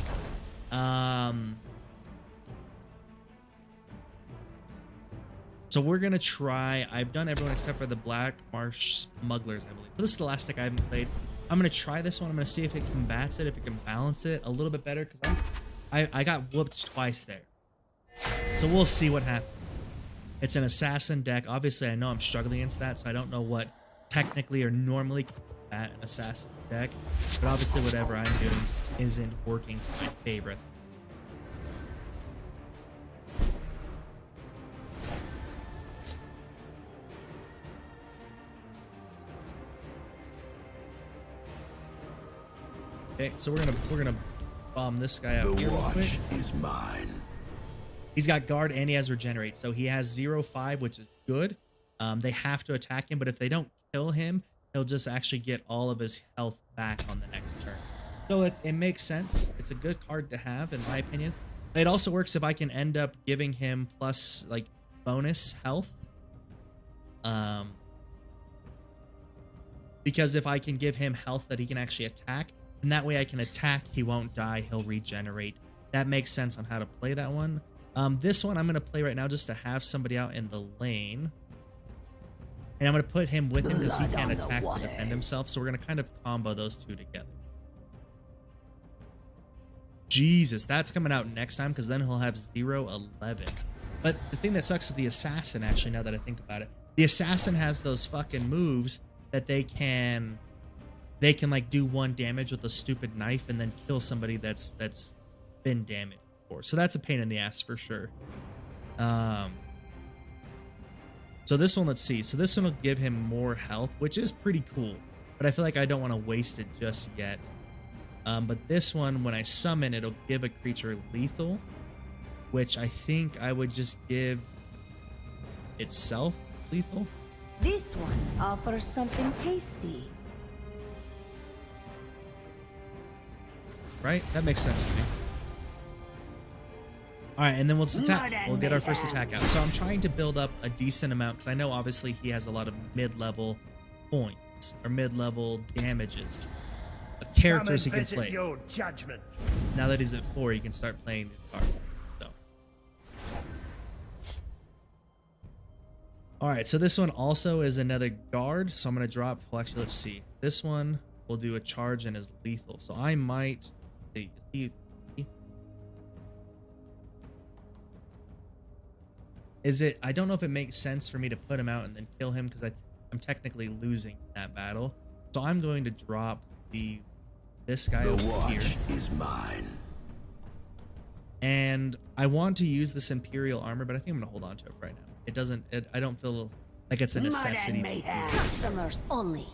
So we're gonna try. I've done everyone except for the Black Marsh Smugglers, I believe. So this is the last deck I haven't played. I'm gonna try this one. I'm gonna see if it combats it, if it can balance it a little bit better, because I got whooped twice there. So we'll see what happens. It's an assassin deck. Obviously, I know I'm struggling against that, so I don't know what technically or normally can combat an assassin deck. But obviously, whatever I'm doing just isn't working to my favorite. Okay, so we're gonna bomb this guy out The here real quick. watch is mine. He's got guard and he has regenerate, so he has 0-5, which is good. They have to attack him, but if they don't kill him, he'll just actually get all of his health back on the next turn. So it makes sense. It's a good card to have, in my opinion. It also works if I can end up giving him plus like bonus health. because if I can give him health that he can actually attack, and that way I can attack, he won't die, he'll regenerate. That makes sense on how to play that one. This one I'm going to play right now just to have somebody out in the lane. And I'm going to put him with him because he can't attack or defend himself. So we're going to kind of combo those two together. Jesus, that's coming out next time because then he'll have 0-11. But the thing that sucks with the assassin, actually, now that I think about it, the assassin has those fucking moves that they can like do 1 damage with a stupid knife and then kill somebody that's been damaged before. So that's a pain in the ass for sure. So this one, let's see. So this one will give him more health, which is pretty cool. But I feel like I don't want to waste it just yet. But this one, when I summon, it'll give a creature lethal, which I think I would just give itself lethal. This one offers something tasty. Right? That makes sense to me. All right, and then we'll attack. We'll get our first attack out. So I'm trying to build up a decent amount because I know obviously he has a lot of mid-level points or mid-level damages, characters he can play. Your judgment. Now that he's at 4, he can start playing these cards. So, all right. So this one also is another guard. So I'm gonna drop. Well, actually, let's see. This one will do a charge and is lethal. So I might. Is it? I don't know if it makes sense for me to put him out and then kill him because I'm technically losing that battle. So I'm going to drop this guy over here. The watch is mine. And I want to use this Imperial armor, but I think I'm gonna hold on to it right now. It doesn't. I don't feel like it's a necessity to do it. Customers only.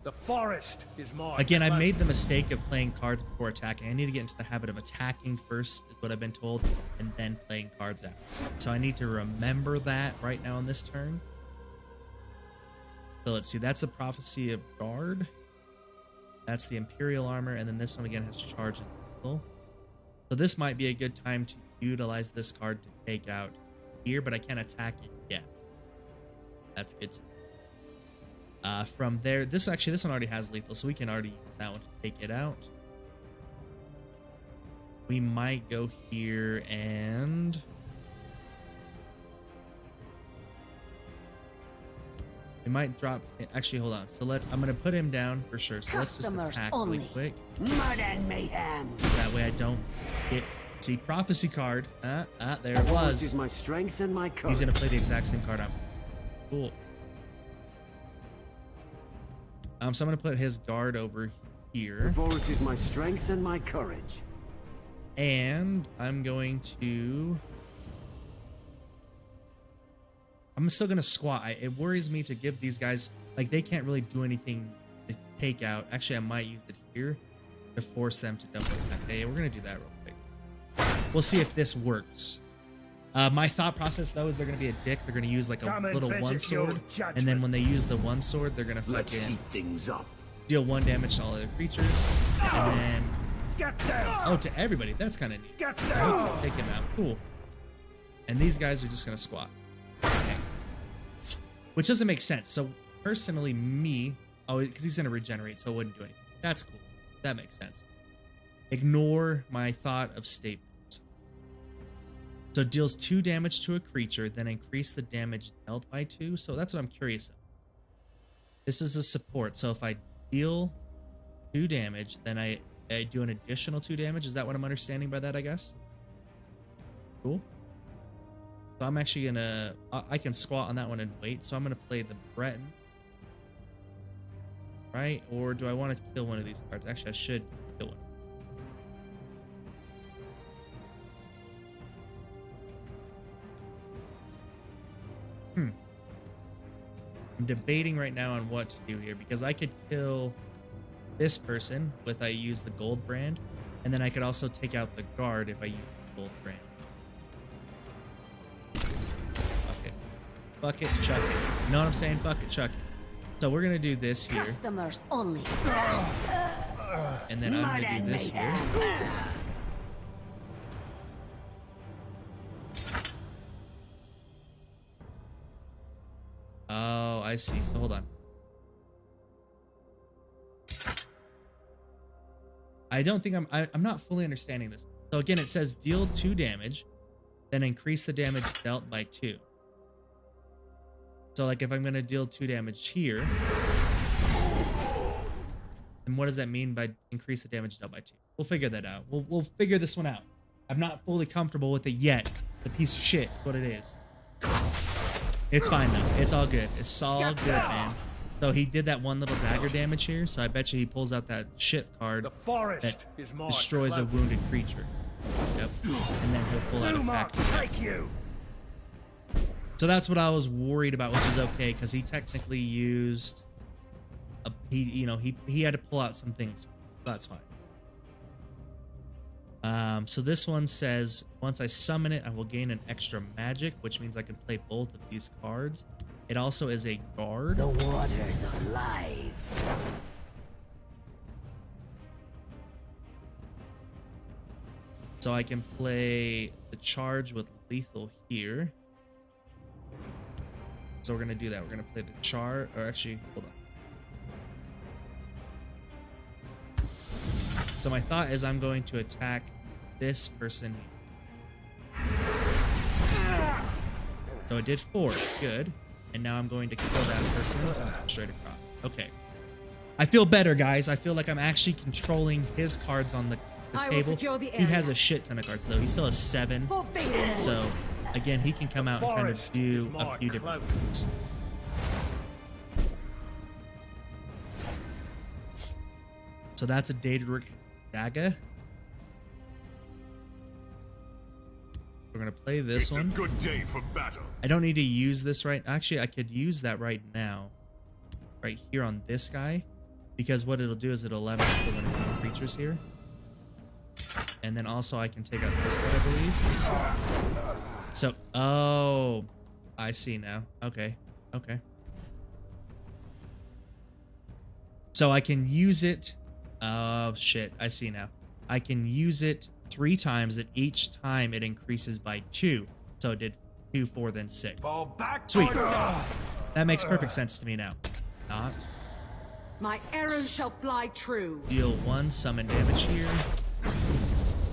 The forest is mine. Again, I made the mistake of playing cards before attacking. I need to get into the habit of attacking first, is what I've been told, and then playing cards after. So I need to remember that right now on this turn. So let's see. That's the Prophecy of Guard. That's the Imperial armor, and then this one again has charge and lethal. So this might be a good time to utilize this card to take out here, but I can't attack it yet. That's good to know. From there, this one already has lethal, so we can already use that one to take it out. We might go here and we might drop. Actually, hold on. So I'm gonna put him down for sure. So let's just attack really quick. Mud and mayhem. That way I don't get. See, prophecy card. There it was. This is my strength and my courage. He's gonna play the exact same card. Cool. So I'm gonna put his guard over here. The forest is my strength and my courage. And I'm going to. I'm still gonna squat. It worries me to give these guys, like, they can't really do anything to take out. Actually, I might use it here to force them to double attack. Hey, we're gonna do that real quick. We'll see if this works. My thought process though is they're gonna be a dick. They're gonna use like a little one sword, and then when they use the one sword, they're gonna fucking things up. Deal 1 damage to all other creatures, and then Get down. to everybody. That's kind of neat. Get down. Take him out. Cool. And these guys are just gonna squat. Okay. Which doesn't make sense. So personally, because he's gonna regenerate, so it wouldn't do anything. That's cool. That makes sense. Ignore my thought of statements. So it deals 2 damage to a creature, then increase the damage dealt by 2. So that's what I'm curious of. This is a support. So if I deal 2 damage, then I do an additional 2 damage. Is that what I'm understanding by that, I guess? Cool. So I'm actually gonna, I can squat on that one and wait. So I'm gonna play the Breton. Right? Or do I want to kill one of these cards? Actually, I should kill one. I'm debating right now on what to do here because I could kill this person if I use the gold brand, and then I could also take out the guard if I use the gold brand. Fuck it, chuck it. You know what I'm saying? Fuck it, chuck it. So we're gonna do this here, Customers only. and then I'm gonna do this here. Oh, I see. So hold on. I don't think I'm not fully understanding this. So again, it says deal 2 damage, then increase the damage dealt by 2. So like if I'm gonna deal 2 damage here, then what does that mean by increase the damage dealt by 2? We'll figure that out. We'll figure this one out. I'm not fully comfortable with it yet. The piece of shit is what it is. It's fine though. It's all good. It's all good, man. So he did that one little dagger damage here. So I bet you he pulls out that shit card The forest that is mine. destroys a wounded creature. Yep. And then he'll full out attack. Take you. So that's what I was worried about, which is okay because he technically used he had to pull out some things. That's fine. So this one says once I summon it, I will gain an extra magic, which means I can play both of these cards. It also is a guard. The waters of life. So I can play the charge with lethal here. So we're gonna do that. We're gonna play the charge, or actually, hold on. So my thought is I'm going to attack this person here. So I did 4, good. And now I'm going to kill that person straight across. Okay. I feel better, guys. I feel like I'm actually controlling his cards on the table. He has a shit ton of cards, though. He still has 7. So, again, he can come out and kind of do a few different things. So that's a Daedric Dagger. We're gonna play this one. It's a good day for battle. I don't need to use this right. Actually, I could use that right now, right here on this guy, because what it'll do is it'll level equivalent of creatures here, and then also I can take out this guy, I believe. So, oh, I see now. Okay, okay. So I can use it. Oh shit! I see now. I can use it 3 times, and each time it increases by 2. So it did 2, 4, then 6. Fall back. Sweet. That makes perfect sense to me now. Not. My arrows shall fly true. Deal 1 summon damage here.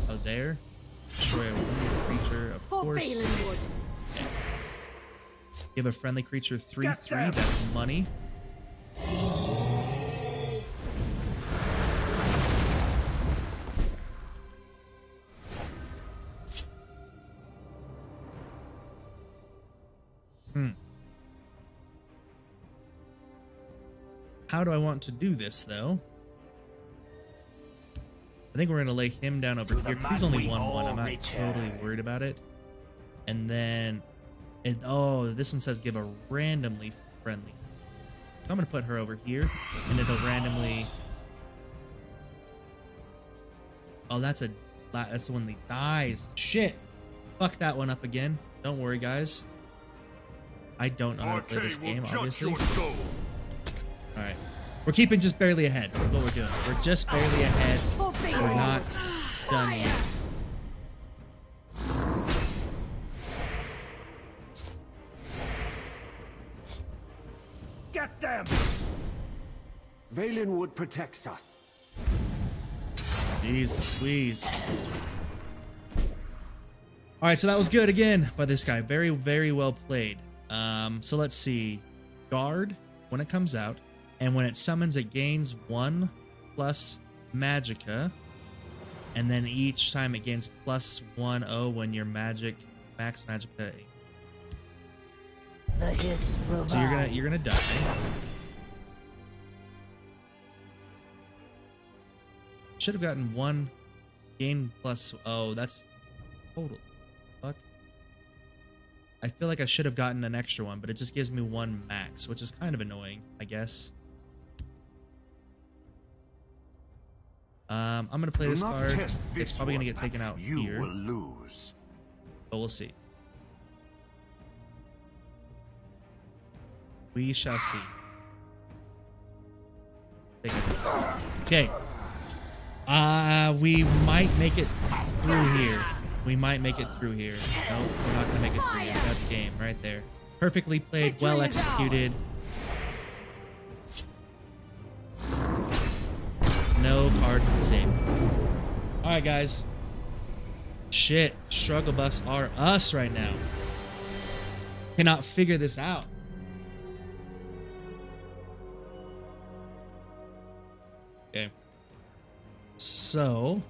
Oh, there. Destroy a wounded creature, of course. Okay. Give a friendly creature 3/3. That's money. How do I want to do this, though? I think we're going to lay him down over here, because he's only 1/1. I'm not totally worried about it. And then... oh, this one says give a randomly friendly. So I'm going to put her over here, and it'll randomly... Oh, that's the one that dies. Shit! Fuck that one up again. Don't worry, guys. I don't know how to play this game, obviously. Alright. We're keeping just barely ahead. That's what we're doing. We're just barely ahead. We're not done yet. Get them! Valenwood protects us. Jeez, squeeze. Alright, so that was good again by this guy. Very, very well played. So let's see. Guard, when it comes out, and when it summons, it gains 1 plus magicka, and then each time it gains +1/0 when your max magicka. The hist So you're gonna die. Should have gotten 1 gain plus. Oh, that's total. Fuck. I feel like I should have gotten an extra one, but it just gives me 1 max, which is kind of annoying, I guess. I'm gonna play this card. It's probably gonna get taken out You here, will lose. but we'll see. We shall see. Okay. We might make it through here. We might make it through here. No, we're not gonna make it through here. That's game right there. Perfectly played, well executed. card and save. All right, guys. Shit, struggle bus are us right now. Cannot figure this out. Okay. So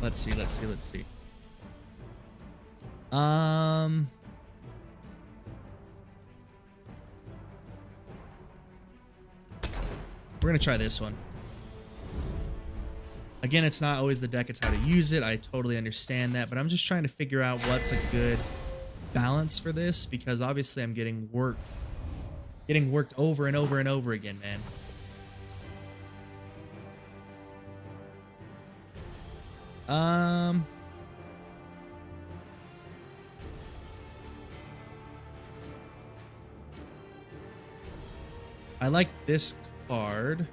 let's see. We're gonna try this one. Again, it's not always the deck, it's how to use it. I totally understand that, but I'm just trying to figure out what's a good balance for this, because obviously I'm getting worked over and over and over again, man. I like this card.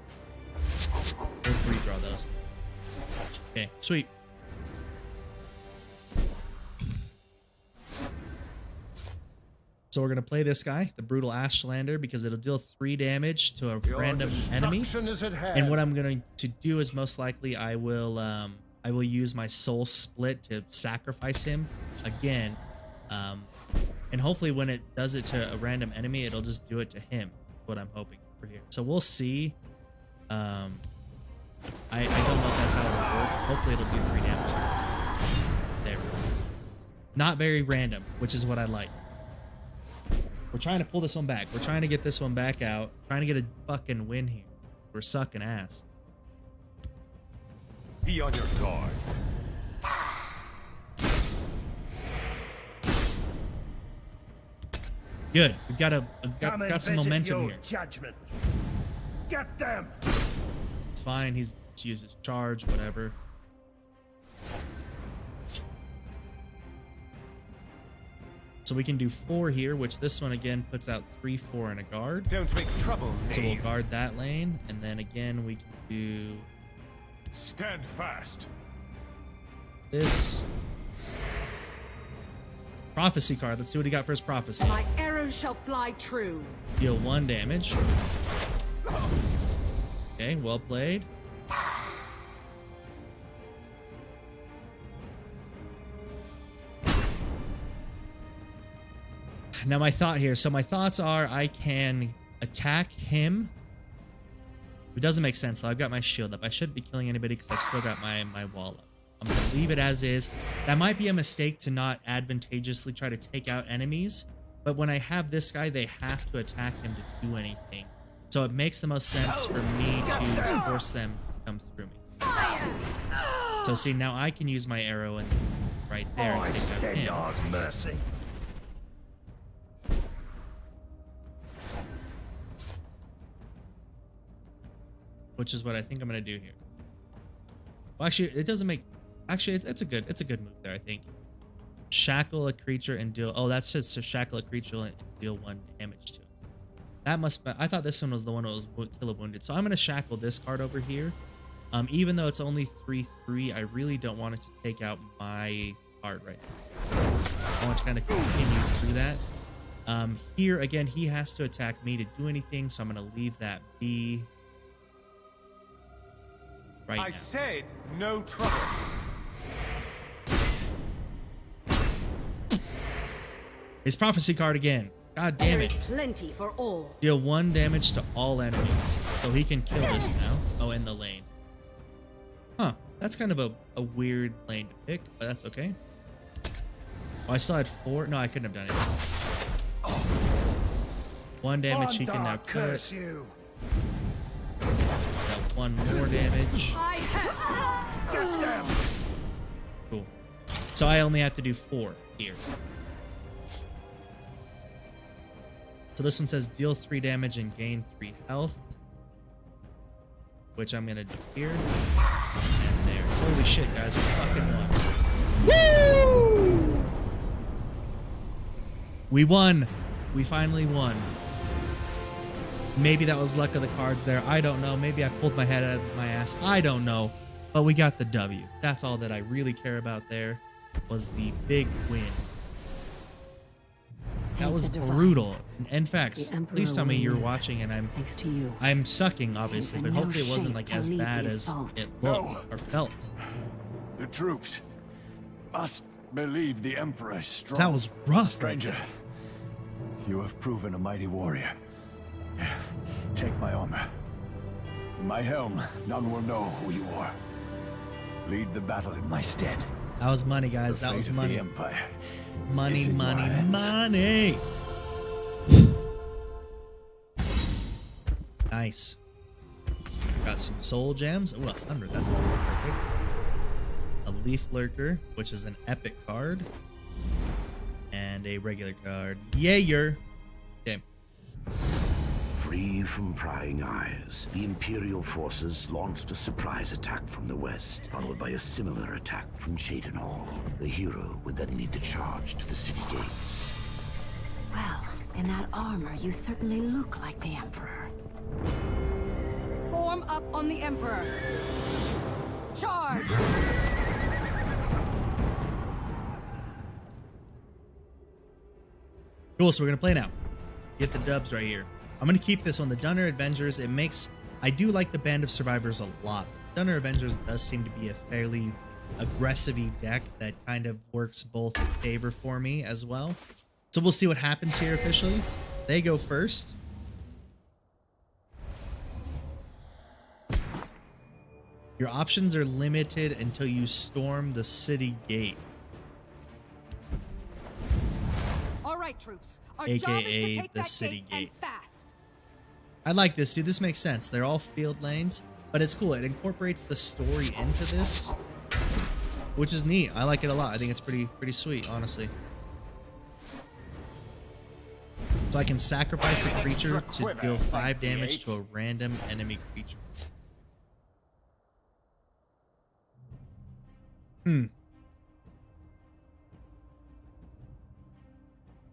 Let's redraw those. Okay, sweet. So we're going to play this guy, the Brutal Ashlander, because it'll deal 3 damage to a random enemy. And what I'm going to do is most likely I will use my Soul Split to sacrifice him again. And hopefully when it does it to a random enemy, it'll just do it to him. What I'm hoping for here. So we'll see. I don't know if that's how it'll work. Hopefully it'll do 3 damage. There we go. Not very random, which is what I like. We're trying to pull this one back. We're trying to get this one back out. Trying to get a fucking win here. We're sucking ass. Be on your guard. Good. We've got some momentum here. Judgment. Get them. It's fine. He's used his charge, whatever. So we can do 4 here, which this one again puts out 3, 4, and a guard. Don't make trouble, knave. So we'll guard that lane, and then again we can do. Stand fast. This prophecy card. Let's see what he got for his prophecy. My arrows shall fly true. Deal 1 damage. Okay, well played. Now my thought here. So my thoughts are I can attack him. It doesn't make sense though. I've got my shield up. I shouldn't be killing anybody because I've still got my wall up. I'm going to leave it as is. That might be a mistake to not advantageously try to take out enemies. But when I have this guy, they have to attack him to do anything. So it makes the most sense for me to force them to come through me. So see, now I can use my arrow and right there and take out him. Mercy. Which is what I think I'm going to do here. Well, actually, it doesn't make... Actually, it's a good move there, I think. Shackle a creature and deal... Oh, that's just to shackle a creature and deal 1 damage to it. That must be... I thought this one was the one that was kill a wounded. So I'm going to shackle this card over here. Even though it's only 3/3, I really don't want it to take out my card right now. I want to kind of continue through that. Here, again, he has to attack me to do anything, so I'm going to leave that be... right now. I said no trouble. His prophecy card again. God damn There it. is plenty for all. Deal 1 damage to all enemies. So he can kill this now. Oh, in the lane. Huh. That's kind of a weird lane to pick, but that's okay. Oh, I still had 4. No, I couldn't have done it. 1 damage he can now cut. You. Got 1 more damage. I have Get them. Cool. So I only have to do 4 here. So this one says deal 3 damage and gain 3 health. Which I'm going to do here. And there. Holy shit, guys. We fucking won. Woo! We won. We finally won. Maybe that was luck of the cards there. I don't know. Maybe I pulled my head out of my ass. I don't know. But we got the W. That's all that I really care about there. Was the big win. That Thank was the divines. brutal. In fact, The Emperor please tell me will you're live, watching and thanks to you. I'm sucking, obviously, He's but in no hopefully it wasn't shape like to as lead the bad as assault. it No. looked or felt. The troops must believe the Emperor is strong. That was rough, Stranger, right you have proven a mighty warrior. Take my armor. In my helm, none will know who you are. Lead the battle in my stead. That was money, guys. The That was fate of money. the Empire Money, is in your money, hands. money. Nice. Got some soul gems. Oh, 100. That's perfect. A leaf lurker, which is an epic card. And a regular card. Yayer. Okay. Free from prying eyes, the Imperial forces launched a surprise attack from the west, followed by a similar attack from Shaden Hall. The hero would then lead the charge to the city gates. Well, in that armor, you certainly look like the Emperor. Form up on the Emperor. Charge! Cool, so we're gonna play now. Get the dubs right here. I'm gonna keep this on the Dunner Avengers. I do like the Band of Survivors a lot. Dunner Avengers does seem to be a fairly aggressive-y deck that kind of works both in favor for me as well. So we'll see what happens here officially. They go first. Your options are limited until you storm the city gate. All right, troops. Our job is to AKA take the that city and gate. fast. I like this, dude. This makes sense. They're all field lanes, but it's cool. It incorporates the story into this, which is neat. I like it a lot. I think it's pretty sweet, honestly. So I can sacrifice a creature to deal 5 damage to a random enemy creature.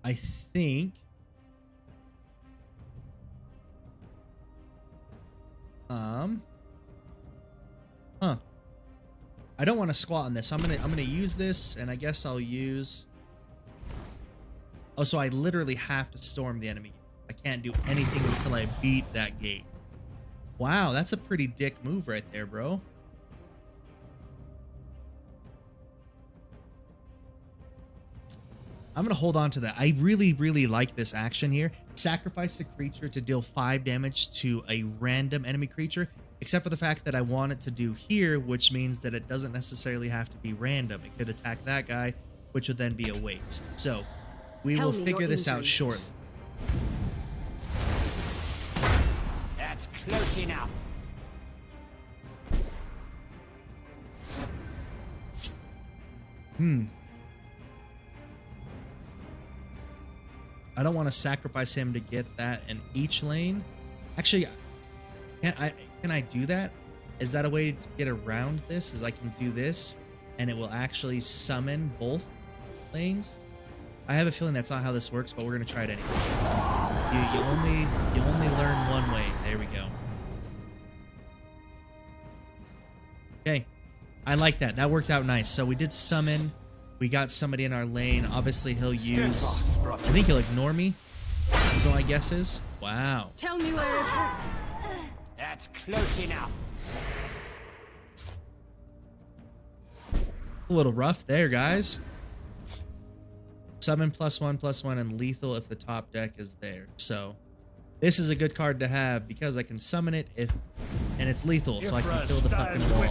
I think I don't want to squat on this. I'm gonna use this, and I guess I'll use. Oh, so I literally have to storm the enemy. I can't do anything until I beat that gate. Wow, that's a pretty dick move right there, bro. I'm going to hold on to that. I really, really like this action here. Sacrifice a creature to deal 5 damage to a random enemy creature, except for the fact that I want it to do here, which means that it doesn't necessarily have to be random. It could attack that guy, which would then be a waste. So we will figure this out shortly. That's close enough. I don't want to sacrifice him to get that in each lane. Actually, can I do that? Is that a way to get around this? Is I can do this and it will actually summon both lanes? I have a feeling that's not how this works, but we're gonna try it anyway. You only learn one way. There we go. Okay. I like that. That worked out nice. So we did summon. We got somebody in our lane. Obviously, he'll use... I think he'll ignore me. That's what my guess is. Wow. Tell me where it hurts. That's close enough. A little rough there, guys. Summon +1/+1 and lethal if the top deck is there. So this is a good card to have because I can summon it and it's lethal, so I can kill the fucking wall.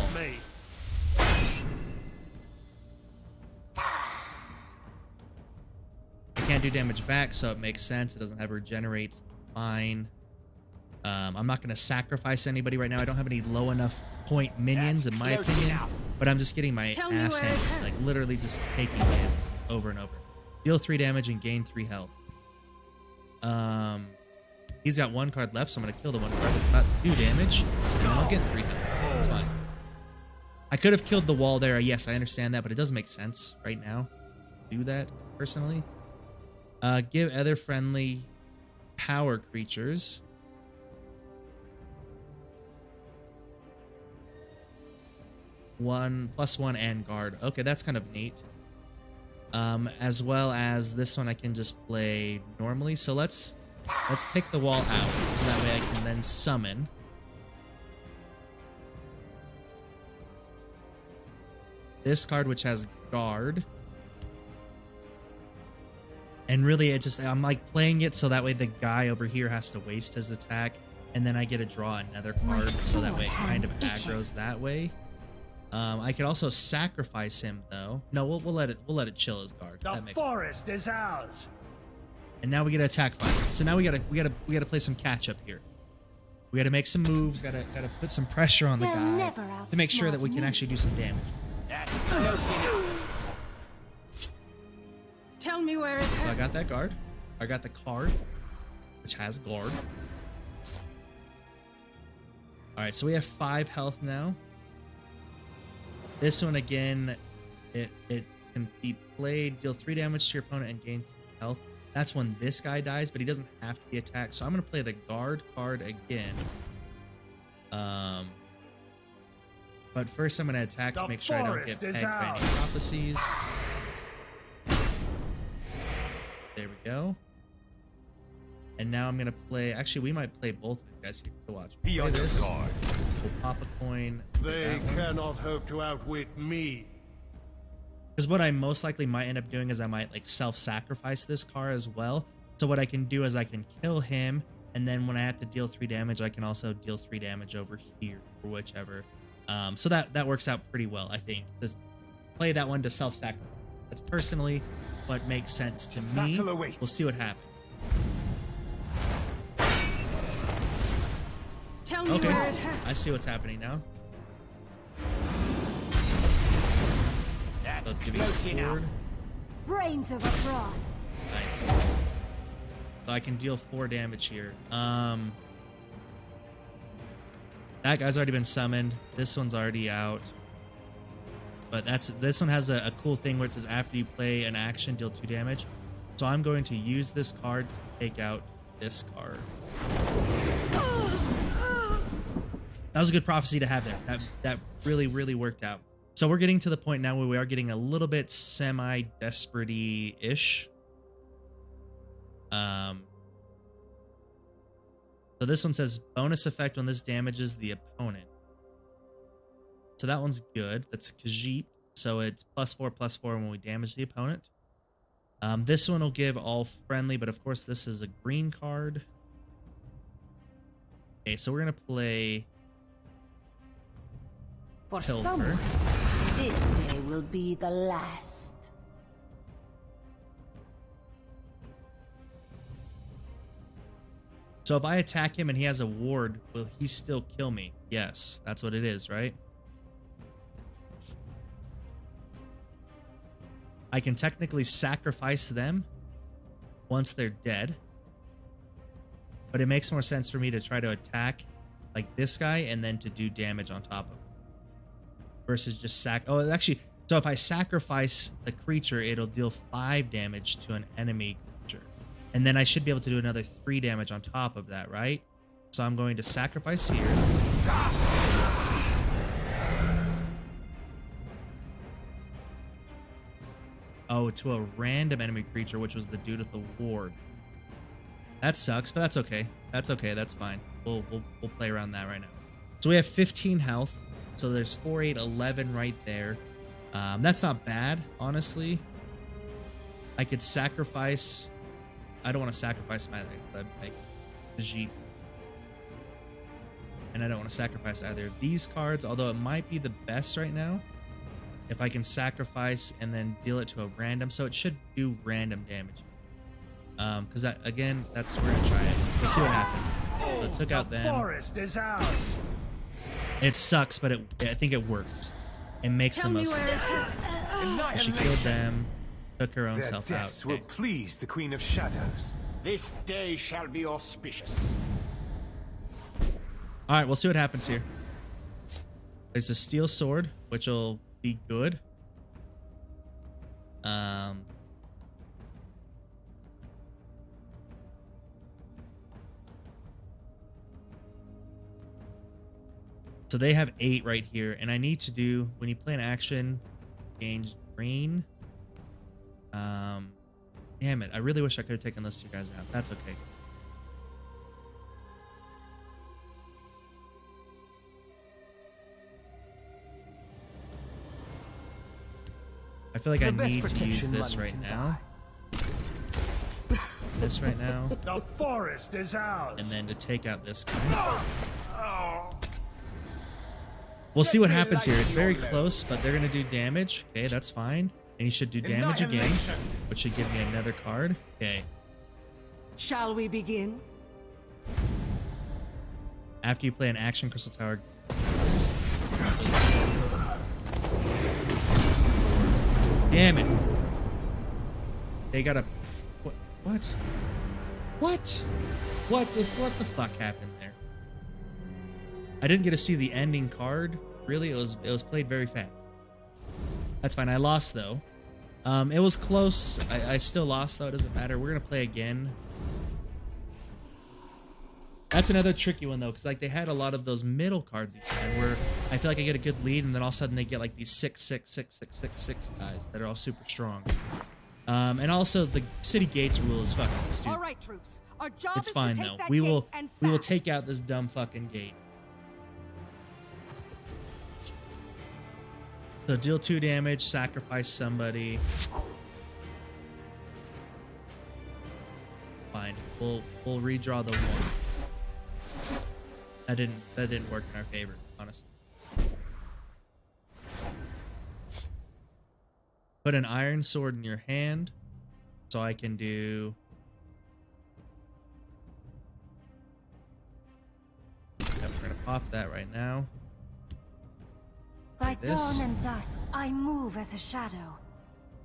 I can't do damage back, so it makes sense. It doesn't have regenerate. Fine. I'm not going to sacrifice anybody right now. I don't have any low enough point minions, in my opinion. But I'm just getting my ass handed. Like, literally just taking damage over and over. Deal 3 damage and gain 3 health. He's got 1 card left, so I'm going to kill the 1 card that's about to do damage. And I'll get 3 health. It's fine. I could have killed the wall there. Yes, I understand that, but it doesn't make sense right now to do that, personally. Give other friendly power creatures. +1 and guard. Okay, that's kind of neat. As well as this one I can just play normally. So let's take the wall out so that way I can then summon. This card, which has guard. And really, I'm like playing it so that way the guy over here has to waste his attack, and then I get to draw another card so that way it kind of aggroes that way. I could also sacrifice him though. No, we'll let it chill as guard. The forest is ours. And now we get to attack fight. So now we gotta play some catch up here. We gotta make some moves. Gotta put some pressure on the guy to make sure that we can actually do some damage. That's close enough. Tell me where it hurts. So I got that guard. I got the card, which has guard. All right, so we have 5 health now. This one again, it can be played, deal 3 damage to your opponent and gain 3 health. That's when this guy dies, but he doesn't have to be attacked. So I'm gonna play the guard card again. But first I'm gonna attack to make sure I don't get pegged by any prophecies. There we go. And now I'm gonna play. Actually, we might play both of you guys here to watch. Play this. We'll pop a coin. They cannot hope to outwit me. Because what I most likely might end up doing is I might like self-sacrifice this car as well. So what I can do is I can kill him, and then when I have to deal 3 damage, I can also deal 3 damage over here or whichever. So that works out pretty well, I think. Just play that one to self-sacrifice. That's personally what makes sense to me. We'll see what happens. Tell me Okay, where it hurts. I see what's happening now. That's Let's give you close a enough. sword. Brains of a fraud. Nice. So I can deal 4 damage here. That guy's already been summoned. This one's already out. But this one has a cool thing where it says after you play an action, deal 2 damage. So I'm going to use this card to take out this card. That was a good prophecy to have there. That really, really worked out. So we're getting to the point now where we are getting a little bit semi-desperate-ish. So this one says bonus effect when this damages the opponent. So that one's good. That's Khajiit. So it's +4/+4 when we damage the opponent. This one will give all friendly, but of course this is a green card. Okay, so we're gonna play For Pilfer. someone, this day will be the last. So if I attack him and he has a ward, will he still kill me? Yes, that's what it is, right? I can technically sacrifice them once they're dead. But it makes more sense for me to try to attack like this guy and then to do damage on top of him. Versus just oh, actually, so if I sacrifice the creature, it'll deal 5 damage to an enemy creature. And then I should be able to do another 3 damage on top of that, right? So I'm going to sacrifice here. Oh, to a random enemy creature, which was the dude with the ward. That sucks, but that's okay. That's okay. That's fine. We'll play around that right now. So we have 15 health. So there's 4, 8, 11 right there. That's not bad, honestly. I could sacrifice. I don't want to sacrifice my Khajiit. And I don't want to sacrifice either of these cards, although it might be the best right now if I can sacrifice and then deal it to a random. So it should do random damage. Because again, we're gonna try it. We'll see what happens. So it took out them. Forest is ours. It sucks, but I think it works. It makes the most sense. She killed them, took her own self out. Deaths will please the Queen of Shadows. This day shall be auspicious. All right, we'll see what happens here. There's a steel sword, which will be good. So they have 8 right here, and I need to do, when you play an action, gains green. Damn it. I really wish I could have taken those 2 guys out. That's okay. I feel like I need to use this right now. This right now. The forest is ours. And then to take out this guy. We'll see what happens here. It's very close, but they're going to do damage. Okay, that's fine. And he should do damage again, which should give me another card. Okay. Shall we begin? After you play an action Crystal Tower. Damn it. They got a... What? What? What the fuck happened there? I didn't get to see the ending card. Really, it was played very fast. That's fine. I lost though. It was close. I still lost though. It doesn't matter. We're gonna play again. That's another tricky one though, because like they had a lot of those middle cards where I feel like I get a good lead, and then all of a sudden they get like these 6 guys that are all super strong. And also the city gates rule is fucking stupid. All right, troops. Our job It's is fine to take though. that We gate will and take out this dumb fucking gate. So deal 2 damage, sacrifice somebody. Fine. We'll redraw the 1. That didn't work in our favor, honestly. Put an iron sword in your hand, so I can do. Yep, we're gonna pop that right now. By Like this. dawn and dusk, I move as a shadow.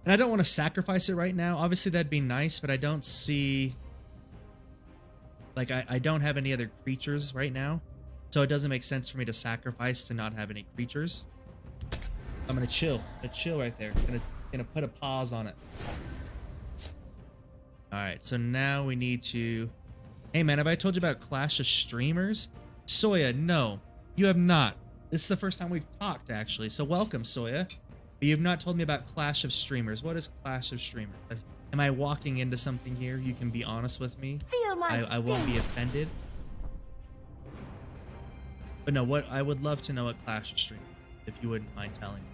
And I don't want to sacrifice it right now. Obviously, that'd be nice, but I don't see. Like, I don't have any other creatures right now, so it doesn't make sense for me to sacrifice to not have any creatures. I'm gonna chill. Chill right there. Gonna put a pause on it. All right, so now we need to. Hey man, have I told you about Clash of Streamers? Soya, no, you have not. This is the first time we've talked actually. So welcome, Soya. But you have not told me about Clash of Streamers. What is Clash of Streamers? Am I walking into something here? You can be honest with me. Feel my I won't be offended. But no, what I would love to know what Clash of Streamers, if you wouldn't mind telling me.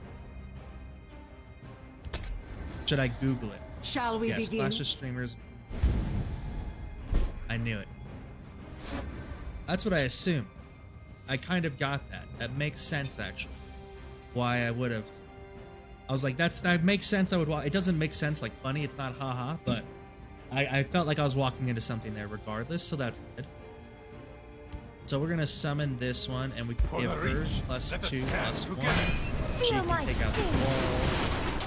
Should I Google it? Shall we yes, begin? Clash of Streamers. I knew it. That's what I assumed. I kind of got that. That makes sense, actually. Why I would have. I was like, that makes sense. I would. It doesn't make sense like funny. It's not haha, but I felt like I was walking into something there regardless. So that's good. So we're gonna summon this one, and we can give her +2/+1. She can take out the wall.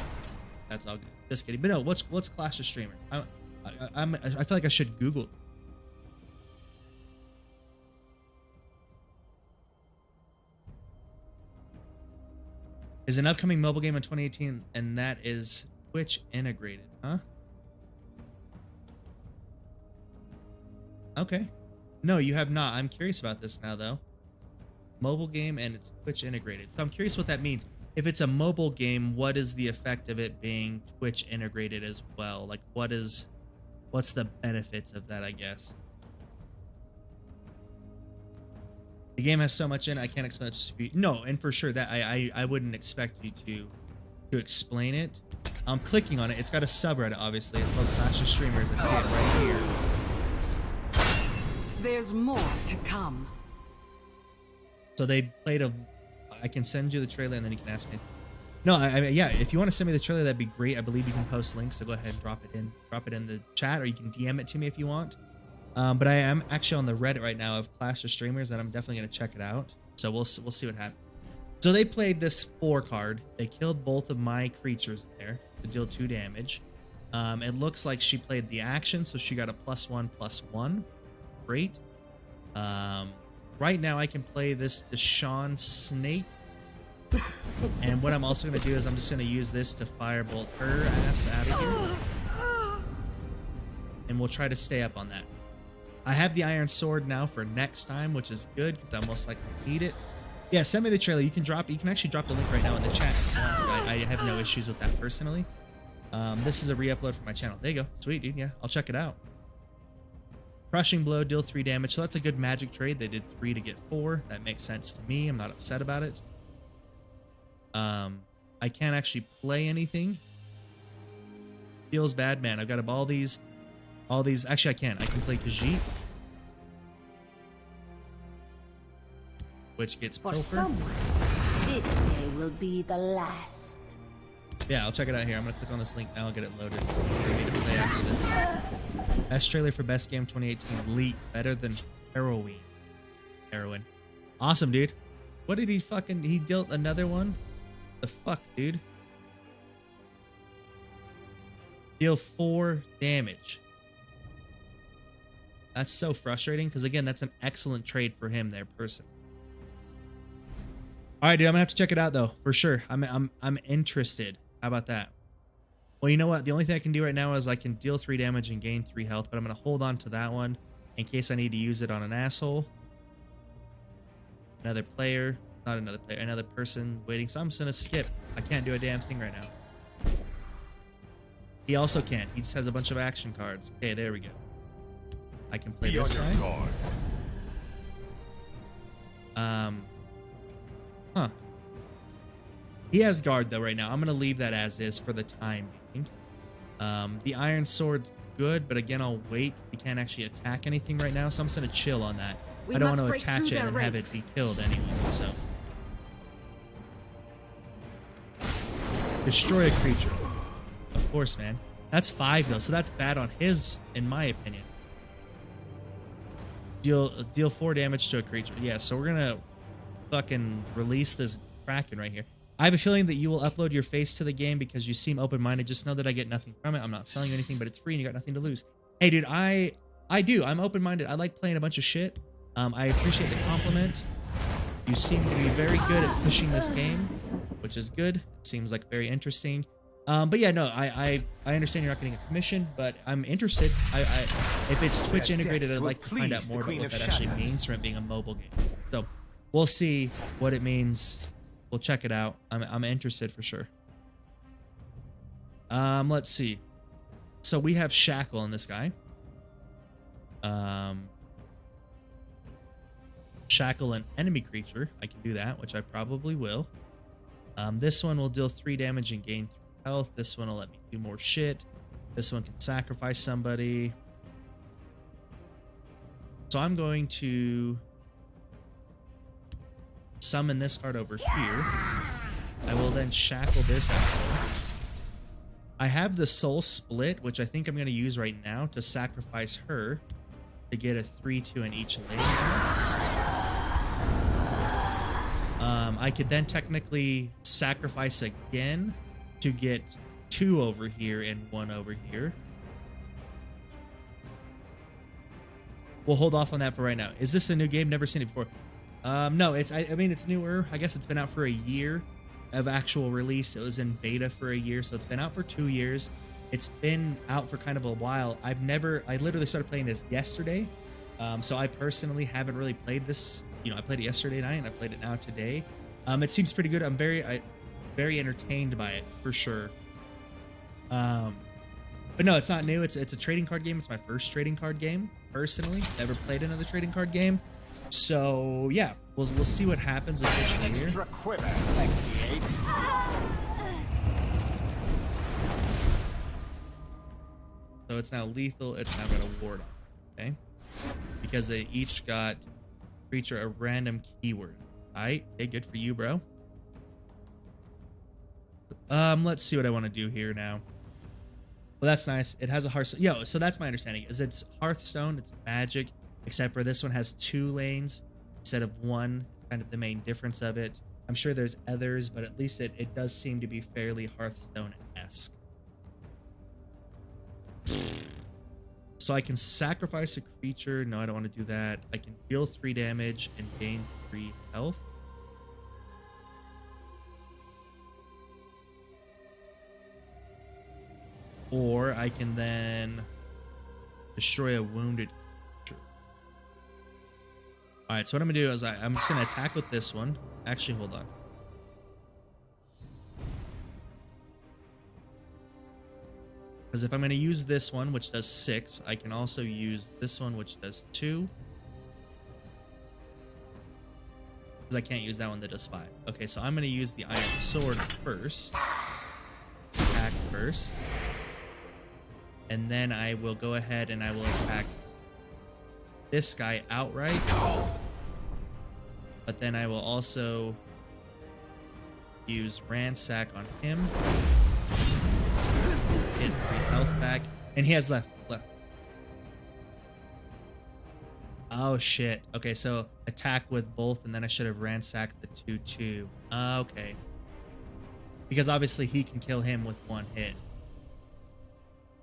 That's all good. Just kidding. But no, what's Clash of Streamers? I feel like I should Google it. Is an upcoming mobile game in 2018, and that is Twitch integrated, huh? Okay. No, you have not. I'm curious about this now, though. Mobile game and it's Twitch integrated. So I'm curious what that means. If it's a mobile game, what is the effect of it being Twitch integrated as well? Like, what's the benefits of that, I guess? The game has so much in it, I can't explain it to you. No, and for sure that I wouldn't expect you to explain it. I'm clicking on it. It's got a subreddit, obviously. It's called Clash of Streamers. I see it right here. There's more to come. So they played I can send you the trailer and then you can ask me. No, yeah, if you want to send me the trailer, that'd be great. I believe you can post links, so go ahead and drop it in the chat, or you can DM it to me if you want. But I am actually on the Reddit right now of Clash of Streamers, and I'm definitely going to check it out. So we'll see what happens. So they played this 4 card. They killed both of my creatures there to deal 2 damage. It looks like she played the action, so she got a +1/+1. Great. Right now I can play this Deshaun Snake. And what I'm also going to do is I'm just going to use this to firebolt her ass out of here. And we'll try to stay up on that. I have the iron sword now for next time, which is good because I most likely need it. Yeah, send me the trailer. You can actually drop the link right now in the chat if you want to. I have no issues with that personally. This is a re-upload from my channel. There you go. Sweet, dude. Yeah, I'll check it out. Crushing Blow, deal 3 damage. So that's a good magic trade. They did 3 to get 4. That makes sense to me. I'm not upset about it. I can't actually play anything. Feels bad, man. I've got all these. Actually, I can. I can play Khajiit, which gets For Pilfer. someone, this day will be the last. Yeah, I'll check it out here. I'm gonna click on this link now and get it loaded for me to play after this. Best trailer for best game 2018. Leak better than Heroin. Awesome, dude. What did he fucking? He dealt another one. The fuck, dude. Deal 4 damage. That's so frustrating because again, that's an excellent trade for him there, person. All right, dude. I'm gonna have to check it out though, for sure. I'm interested. How about that? Well, you know what? The only thing I can do right now is I can deal 3 damage and gain 3 health, but I'm gonna hold on to that one in case I need to use it on an asshole. Another player, not another player, another person waiting. So I'm just gonna skip. I can't do a damn thing right now. He also can't. He just has a bunch of action cards. Okay, there we go. I can play this guy. Huh. He has guard though right now. I'm gonna leave that as is for the time being. The Iron Sword's good, but again, I'll wait. He can't actually attack anything right now, so I'm just gonna chill on that. I don't want to attach it and have it be killed anyway. So destroy a creature. Of course, man. That's 5 though, so that's bad on his, in my opinion. Deal 4 damage to a creature. Yeah, so we're gonna fucking release this Kraken right here. I have a feeling that you will upload your face to the game because you seem open-minded. Just know that I get nothing from it. I'm not selling you anything, but it's free and you got nothing to lose. Hey, dude, I do. I'm open-minded. I like playing a bunch of shit. I appreciate the compliment. You seem to be very good at pushing this game, which is good. It seems like very interesting. But yeah, no, I understand you're not getting a commission, but I'm interested. If it's Twitch integrated, I'd like to find out more about what that actually means from it being a mobile game. So we'll see what it means. We'll check it out. I'm interested for sure. Let's see. So we have Shackle on this guy. Shackle an enemy creature. I can do that, which I probably will. This one will deal 3 damage and gain 3 health. This one will let me do more shit. This one can sacrifice somebody. So I'm going to summon this card over here. I will then shackle this asshole. I have the Soul Split, which I think I'm going to use right now to sacrifice her to get a 3/2 in each lane. I could then technically sacrifice again to get 2 over here and 1 over here. We'll hold off on that for right now. Is this a new game? Never seen it before. No, I mean, it's newer. I guess it's been out for a year of actual release. It was in beta for a year, so it's been out for 2 years. It's been out for kind of a while. I literally started playing this yesterday. So I personally haven't really played this. You know, I played it yesterday night and I played it now today. It seems pretty good. I'm very entertained by it for sure. But no, it's not new. It's a trading card game. It's my first trading card game personally. Never played another trading card game. So yeah, we'll see what happens officially here. So it's now lethal. It's now got a ward on. Okay, because they each got creature a random keyword. Alright, okay, good for you, bro. Let's see what I want to do here now. Well, that's nice. It has a Hearthstone. Yo, so that's my understanding. Is it's Hearthstone, it's magic, except for this one has 2 lanes instead of 1. Kind of the main difference of it. I'm sure there's others, but at least it does seem to be fairly Hearthstone-esque. So I can sacrifice a creature. No, I don't want to do that. I can deal 3 damage and gain 3 health. Or I can then destroy a wounded creature. Alright, so what I'm going to do is I'm just going to attack with this one. Actually, hold on. Because if I'm going to use this one, which does 6, I can also use this one, which does 2. Because I can't use that one that does 5. Okay, so I'm going to use the iron sword first. Attack first. And then I will go ahead and I will attack this guy outright. But then I will also use ransack on him. Get 3 health back. And he has left. Oh shit. Okay, so attack with both, and then I should have ransacked the 2-2. Okay. Because obviously he can kill him with 1 hit.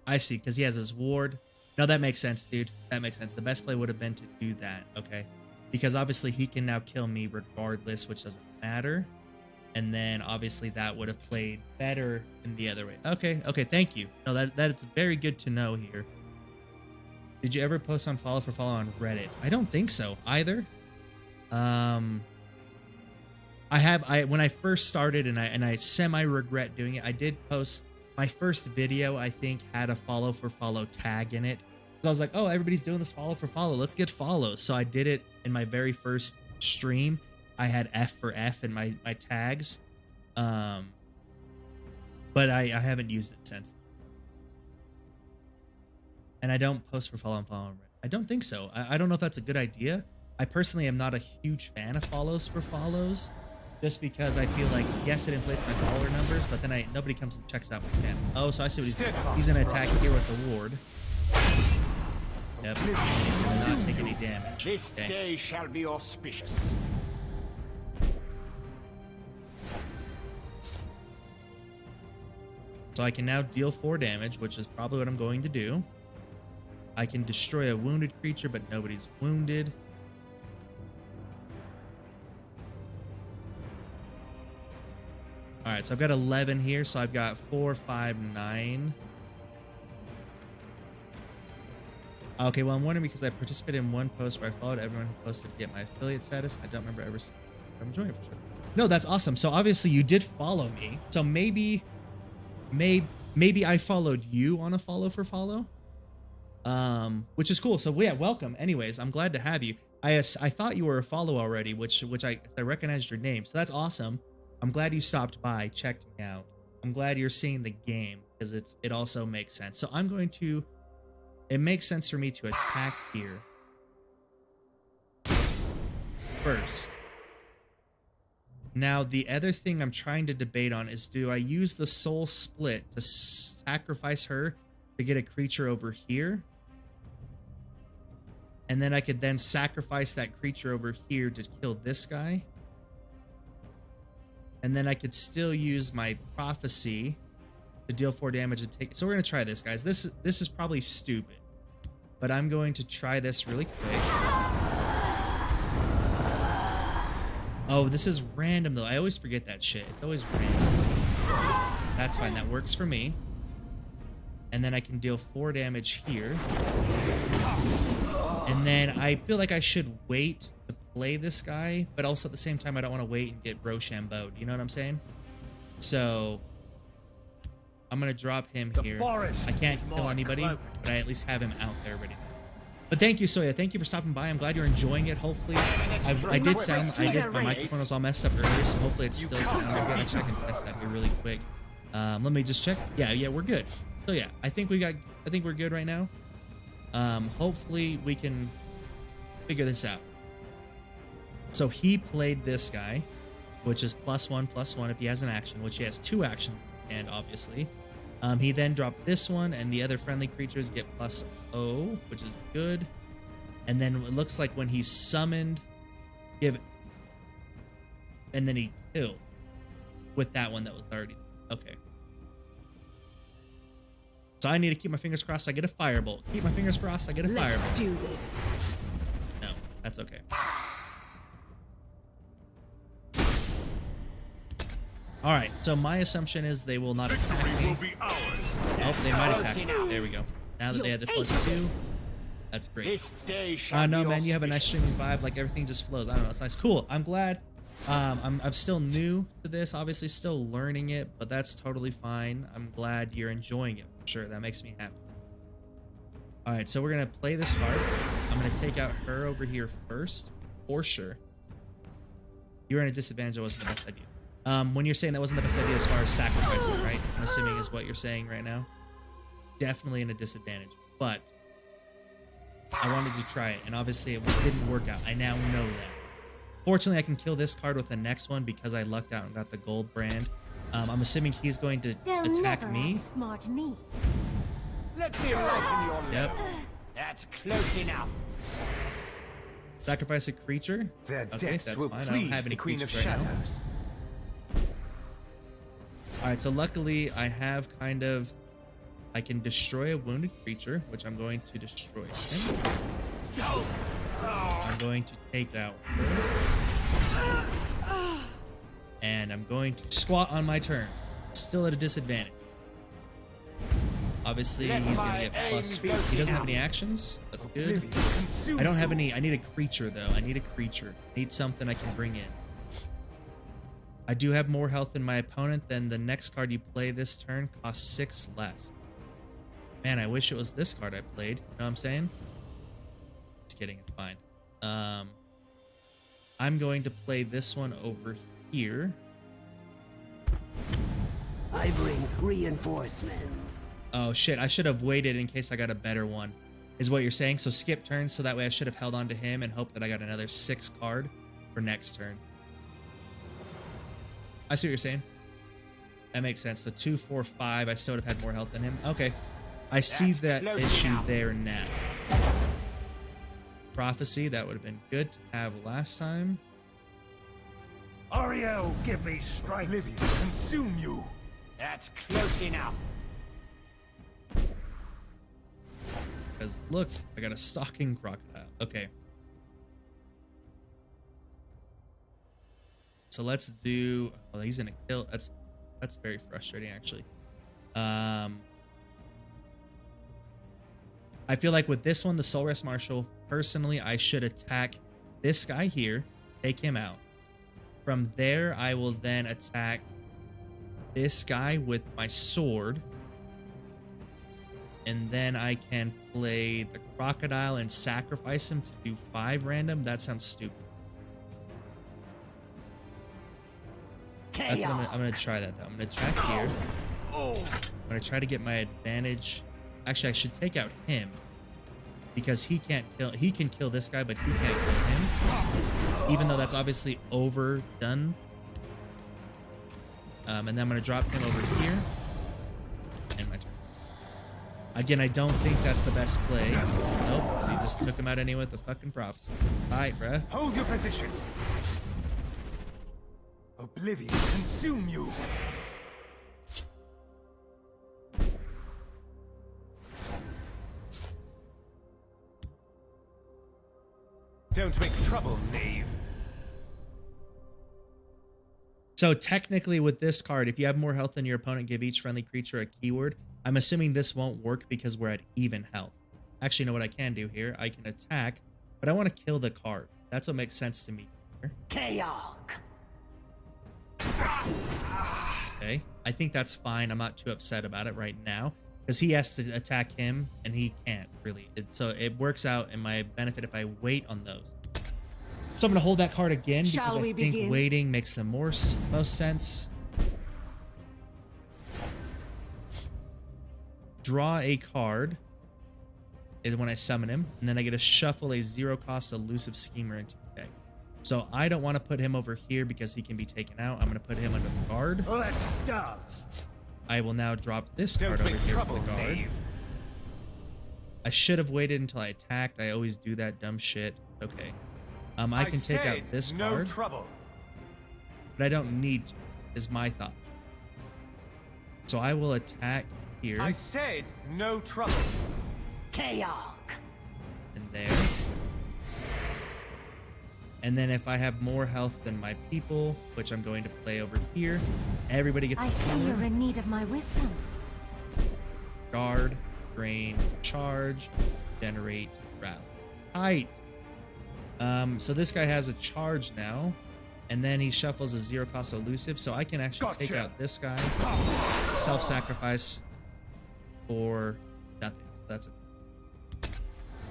I see, because he has his ward. No, that makes sense, dude. That makes sense. The best play would have been to do that, okay? Because obviously he can now kill me regardless, which doesn't matter. And then obviously that would have played better in the other way. Okay, thank you. No, that's very good to know here. Did you ever post on follow for follow on Reddit? I don't think so either. When I first started and I semi regret doing it, I did post my first video, I think, had a follow for follow tag in it. So I was like, oh, everybody's doing this follow for follow. Let's get follows. So I did it in my very first stream. I had F for F in my tags. But I haven't used it since. And I don't post for follow and follow on Reddit. I don't think so. I don't know if that's a good idea. I personally am not a huge fan of follows for follows. Just because I feel like, yes, it inflates my follower numbers, but then nobody comes and checks out my channel. Oh, so I see what he's doing. He's going to attack here with the ward. Yep. He's going to not take any damage. This day shall be auspicious. So I can now deal 4 damage, which is probably what I'm going to do. I can destroy a wounded creature, but nobody's wounded. All right, so I've got 11 here, so I've got 4, 5, 9. Okay, well, I'm wondering because I participated in one post where I followed everyone who posted to get my affiliate status. I don't remember ever. I'm enjoying it for sure. No, that's awesome. So obviously you did follow me. So maybe I followed you on a follow for follow, which is cool. So yeah, welcome. Anyways, I'm glad to have you. I thought you were a follow already, which I recognized your name. So that's awesome. I'm glad you stopped by, checked me out. I'm glad you're seeing the game because it also makes sense. So I'm going to. It makes sense for me to attack here first. Now, the other thing I'm trying to debate on is, do I use the soul split to sacrifice her to get a creature over here? And then I could then sacrifice that creature over here to kill this guy. And then I could still use my prophecy to deal 4 damage and take. So we're going to try this, guys. This is probably stupid, but I'm going to try this really quick. Oh, this is random though. I always forget that shit. It's always random. That's fine. That works for me. And then I can deal 4 damage here. And then I feel like I should wait to play this guy, but also at the same time, I don't want to wait and get Rochambeau'd. You know what I'm saying? So I'm going to drop him here. I can't kill anybody, but I at least have him out there ready. But thank you, Soya. Thank you for stopping by. I'm glad you're enjoying it. Hopefully, my microphone was all messed up earlier, so hopefully it's still sounding good. Actually, I can test that here really quick. Let me just check. Yeah, we're good. So yeah, I think we're good right now. Hopefully we can figure this out. So he played this guy, which is +1/+1 if he has an action, which he has 2 action, and obviously. He then dropped this one, and the other friendly creatures get +0, which is good. And then it looks like when he summoned, and then he killed with that one that was already there. Okay. So I need to keep my fingers crossed I get a firebolt. Keep my fingers crossed I get a firebolt. Let's do this. No, that's okay. All right, so my assumption is they will not attack me. Oh, they might attack me. There we go. Now that they had the +2, that's great. No, man, you have a nice streaming vibe. Like everything just flows. I don't know. It's nice. Cool. I'm glad. I'm still new to this. Obviously, still learning it, but that's totally fine. I'm glad you're enjoying it. Sure, that makes me happy. All right, so we're gonna play this card. I'm gonna take out her over here first, for sure. You're in a disadvantage. That wasn't the best idea. When you're saying that wasn't the best idea as far as sacrificing, right? I'm assuming is what you're saying right now. Definitely in a disadvantage, but I wanted to try it, and obviously it didn't work out. I now know that. Fortunately, I can kill this card with the next one because I lucked out and got the gold brand. I'm assuming he's going to attack me. Smart me. Let me lighten your Yep. load. That's close enough. Sacrifice a creature. Their Okay, deaths that's will fine. I don't please have any the Queen of creatures right now. Shadows. All right, so luckily I have kind of, I can destroy a wounded creature, which I'm going to destroy him. I'm going to take out her. And I'm going to squat on my turn. Still at a disadvantage. Obviously, he's going to get plus. He doesn't have any actions. That's good. I don't have any. I need a creature, though. I need a creature. I need something I can bring in. I do have more health than my opponent. Then the next card you play this turn costs 6 less. Man, I wish it was this card I played. You know what I'm saying? Just kidding. It's fine. I'm going to play this one over here. I bring reinforcements. Oh shit, I should have waited in case I got a better one, is what you're saying. So skip turns, so that way I should have held on to him and hoped that I got another 6 card for next turn. I see what you're saying. That makes sense. So 2, 4, 5, I still would have had more health than him. Okay. I see that issue there now. Prophecy, that would have been good to have last time. Ariel, give me strength. Olivia, consume you. That's close enough. Because look, I got a stalking crocodile. Okay. So let's do. Oh, he's gonna kill. That's very frustrating, actually. I feel like with this one, the Soul Rest Marshal, personally, I should attack this guy here, take him out. From there, I will then attack this guy with my sword. And then I can play the crocodile and sacrifice him to do 5 random. That sounds stupid. That's what I'm gonna try that though. I'm gonna attack here. I'm gonna try to get my advantage. Actually, I should take out him because he can't kill. He can kill this guy, but he can't kill him. Even though that's obviously overdone. And then I'm gonna drop him over here. And my turn. Again, I don't think that's the best play. Nope, because he just took him out anyway with the fucking prophecy. Alright, bruh. Hold your positions. Oblivion, consume you. Don't make trouble, knave. So technically with this card, if you have more health than your opponent, give each friendly creature a keyword. I'm assuming this won't work because we're at even health. Actually, you know what I can do here? I can attack, but I want to kill the card. That's what makes sense to me here. Chaos. Okay, I think that's fine. I'm not too upset about it right now because he has to attack him and he can't really. So it works out in my benefit if I wait on those. So I'm going to hold that card again because I think waiting makes the most sense. Draw a card is when I summon him, and then I get to shuffle a 0-cost elusive schemer into the deck. So I don't want to put him over here because he can be taken out. I'm going to put him under the guard. Let's dance. I will now drop this card over here for the guard. Knave. I should have waited until I attacked. I always do that dumb shit. Okay. I can take out this card, but I don't need to, is my thought. So I will attack here. I said no trouble. Chaos. And there. And then if I have more health than my people, which I'm going to play over here, everybody gets a I see you're keyword. in need of my wisdom. Guard, drain, charge, generate, rattle. Height. So this guy has a charge now, and then he shuffles a 0-cost elusive, so I can actually take out this guy, self-sacrifice, for nothing. That's it.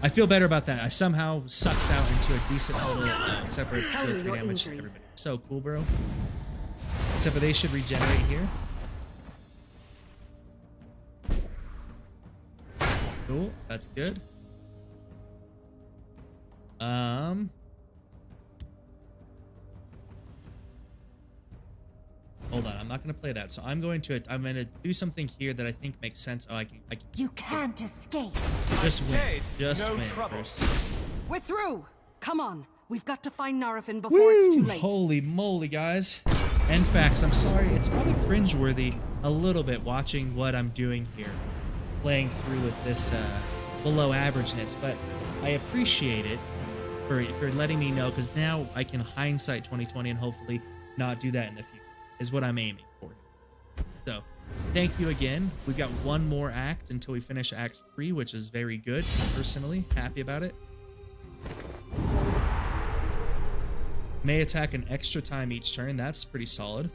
I feel better about that. I somehow sucked out into a decent little, except for it's Tell me deal 3 your damage to injuries. everybody. So cool, bro. Except for they should regenerate here. Cool, that's good. Hold on, I'm not gonna play that. So I'm gonna do something here that I think makes sense. Oh, I can You can't escape. just win. Hey, Just no win trouble. first. We're through. Come on. We've got to find Narafin before it's too Woo! late. Holy moly, guys. And facts, I'm sorry, it's probably cringeworthy a little bit watching what I'm doing here. Playing through with this below averageness, but I appreciate it for letting me know, because now I can hindsight 2020 and hopefully not do that in the future, is what I'm aiming for. So, thank you again. We've got one more act until we finish Act 3, which is very good, personally. Happy about it. May attack an extra time each turn. That's pretty solid.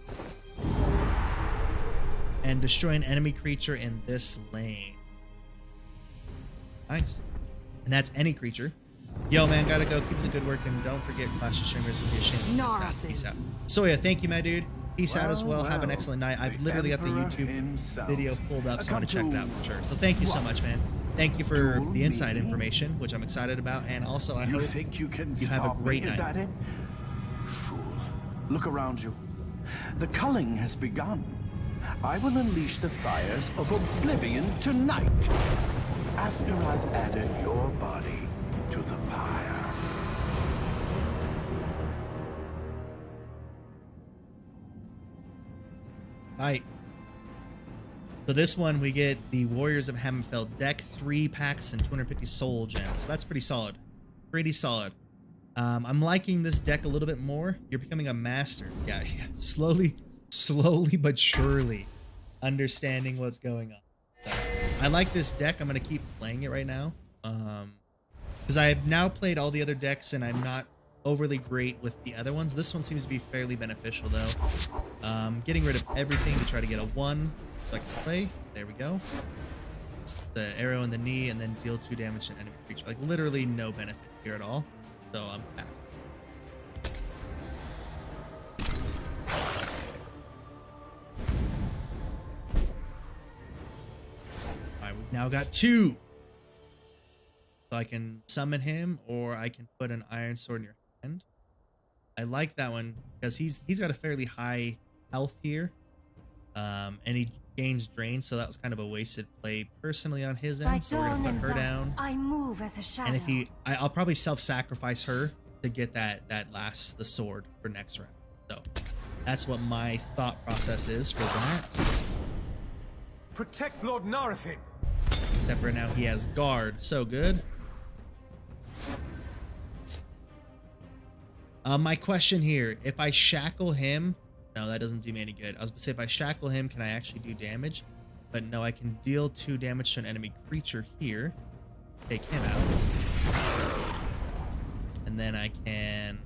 And destroy an enemy creature in this lane. Nice. And that's any creature. Yo, man, gotta go. Keep up the good work, and don't forget Clash of Streamers would be a shame to miss that. Peace out. Soya, thank you, my dude. Peace out as well. Have an excellent night. I've literally got the YouTube video pulled up, so I want to check it out for sure. So thank you so much, man. Thank you for the inside information, which I'm excited about, and also I hope you have a great night. Is that it? Fool. Look around you. The culling has begun. I will unleash the fires of oblivion tonight, after I've added your body to the pyre. Night. So this one, we get the Warriors of Hammerfell deck, 3 packs and 250 soul gems. So that's pretty solid. Pretty solid. I'm liking this deck a little bit more. You're becoming a master. Yeah. Slowly but surely understanding what's going on. So, I like this deck. I'm going to keep playing it right now. Because I've now played all the other decks and I'm not overly great with the other ones. This one seems to be fairly beneficial though. Getting rid of everything to try to get a 1 so I can play. There we go. The arrow in the knee and then deal 2 damage to an enemy creature. Like literally no benefit here at all. So I'm fast. Alright, we've now got 2. So I can summon him or I can put an iron sword in your hand. I like that one because he's got a fairly high health here. And he gains drain, so that was kind of a wasted play personally on his end. So we're gonna put her down. I move as a shadow. And if I'll probably self-sacrifice her to get the sword for next round. So that's what my thought process is for that. Protect Lord Narafin. Except for now he has guard. So good. My question here, if I shackle him, no, that doesn't do me any good. I was gonna say if I shackle him, can I actually do damage? But no, I can deal 2 damage to an enemy creature here. Take him out. And then I can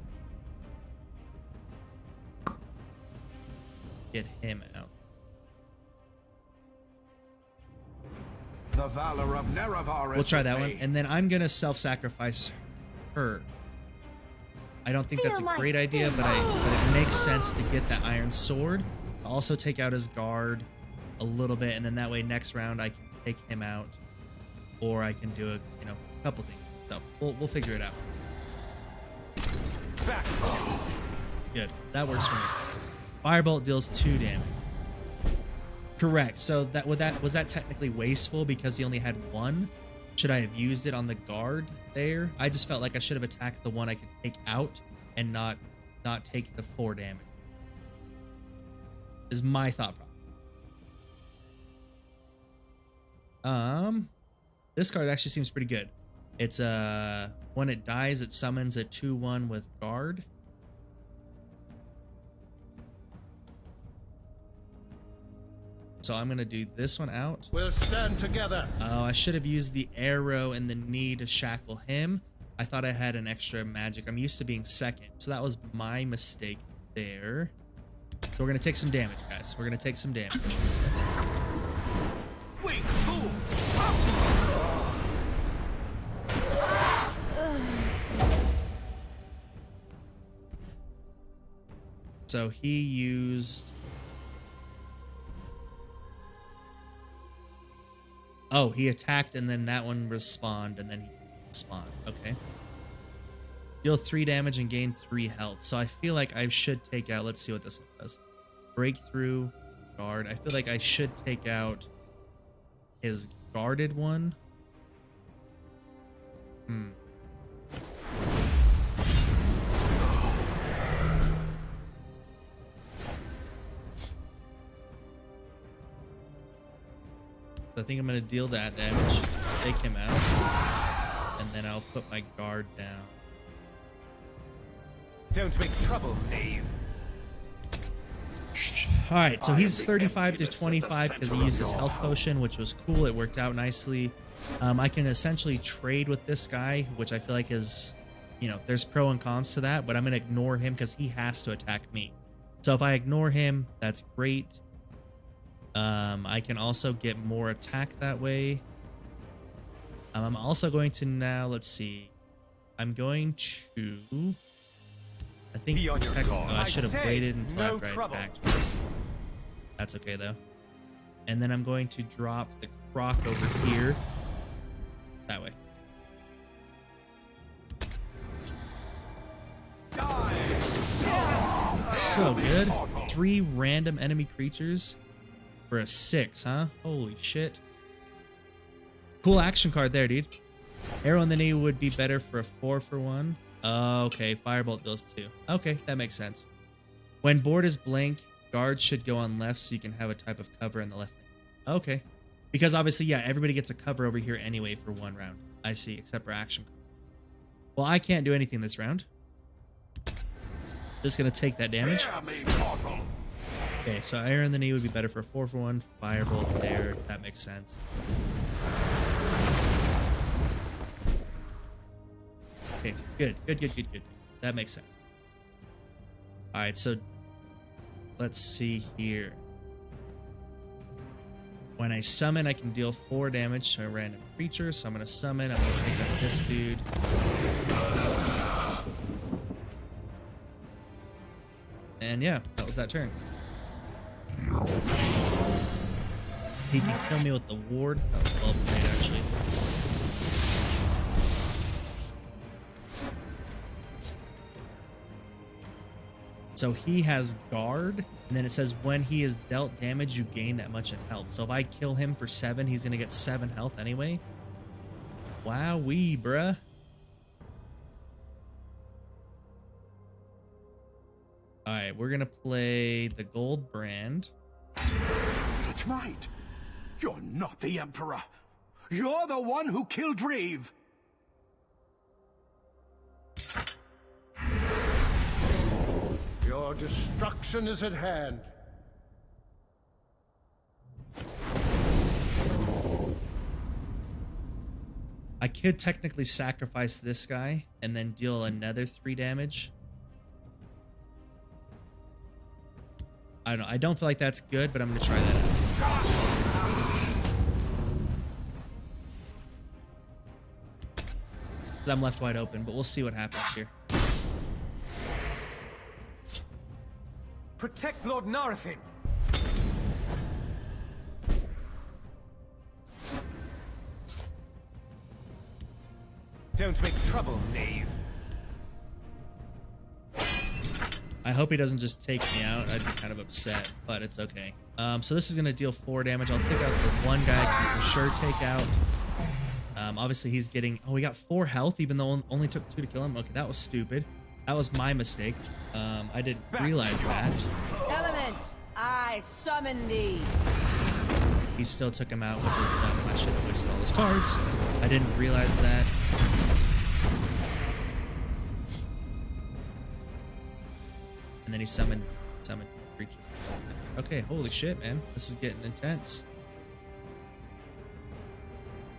get him out. The valor of Nerevar. We'll try that one. And then I'm gonna self-sacrifice her. I don't think that's a great idea, but it makes sense to get that iron sword. Also take out his guard a little bit, and then that way next round I can take him out, or I can do a couple things. So we'll figure it out. Back. Good, that works for me. Firebolt deals 2 damage. Correct. So was that technically wasteful because he only had 1? Should I have used it on the guard there? I just felt like I should have attacked the one I could take out and not take the 4 damage. Is my thought process. This card actually seems pretty good. It's when it dies, it summons a 2/1 with guard. So I'm gonna do this one out. We'll stand together. Oh, I should have used the arrow and the knee to shackle him. I thought I had an extra magic. I'm used to being second, so that was my mistake there. So we're gonna take some damage, guys. We're gonna take some damage. Wait, fool! So he used... Oh, he attacked and then that one respawned and then he spawned. Okay. Deal 3 damage and gain 3 health. So I feel like I should take out... Let's see what this one does. Breakthrough, guard. I feel like I should take out his guarded one. I think I'm going to deal that damage, take him out, and then I'll put my guard down. Don't make trouble, knave. Alright, so he's 35 to 25 because he used his health potion, which was cool. It worked out nicely. I can essentially trade with this guy, which I feel like is, you know, there's pro and cons to that, but I'm going to ignore him because he has to attack me. So if I ignore him, that's great. I can also get more attack that way. I'm also going to now, let's see. I'm going to... I think protect, I should have waited until after I attacked first. That's okay though. And then I'm going to drop the croc over here. That way. So good. 3 random enemy creatures for a 6, huh? Holy shit. Cool action card there, dude. Arrow in the knee would be better for a 4 for 1. Okay, firebolt those 2. Okay, that makes sense. When board is blank, guards should go on left so you can have a type of cover in the left lane. Okay. Because obviously, yeah, everybody gets a cover over here anyway for 1 round. I see, except for action. Well, I can't do anything this round. Just gonna take that damage. Okay, so arrow in the knee would be better for a 4 for 1. Firebolt there. That makes sense. Okay, good. That makes sense. Alright, so let's see here. When I summon, I can deal 4 damage to a random creature. So I'm going to summon. I'm going to take out this dude. And yeah, that was that turn. He can kill me with the ward. That was well played, actually. So he has guard, and then it says when he is dealt damage, you gain that much in health. So if I kill him for 7, he's going to get 7 health anyway. Wowee, bruh. All right, we're going to play the gold brand. That's right. You're not the Emperor. You're the one who killed Reeve. Your destruction is at hand. I could technically sacrifice this guy and then deal another 3 damage. I don't know. I don't feel like that's good, but I'm going to try that out. I'm left wide open, but we'll see what happens here. Protect Lord Narafin. Don't make trouble, knave. I hope he doesn't just take me out. I'd be kind of upset, but it's okay. So this is going to deal 4 damage. I'll take out the one guy I can for sure take out. Obviously, he's getting... Oh, he got 4 health, even though it only took 2 to kill him. Okay, that was stupid. That was my mistake. I didn't realize that. Elements, I summon thee. He still took him out, which was dumb. I should have wasted all his cards. I didn't realize that. And then he summoned creatures. Okay, holy shit, man. This is getting intense.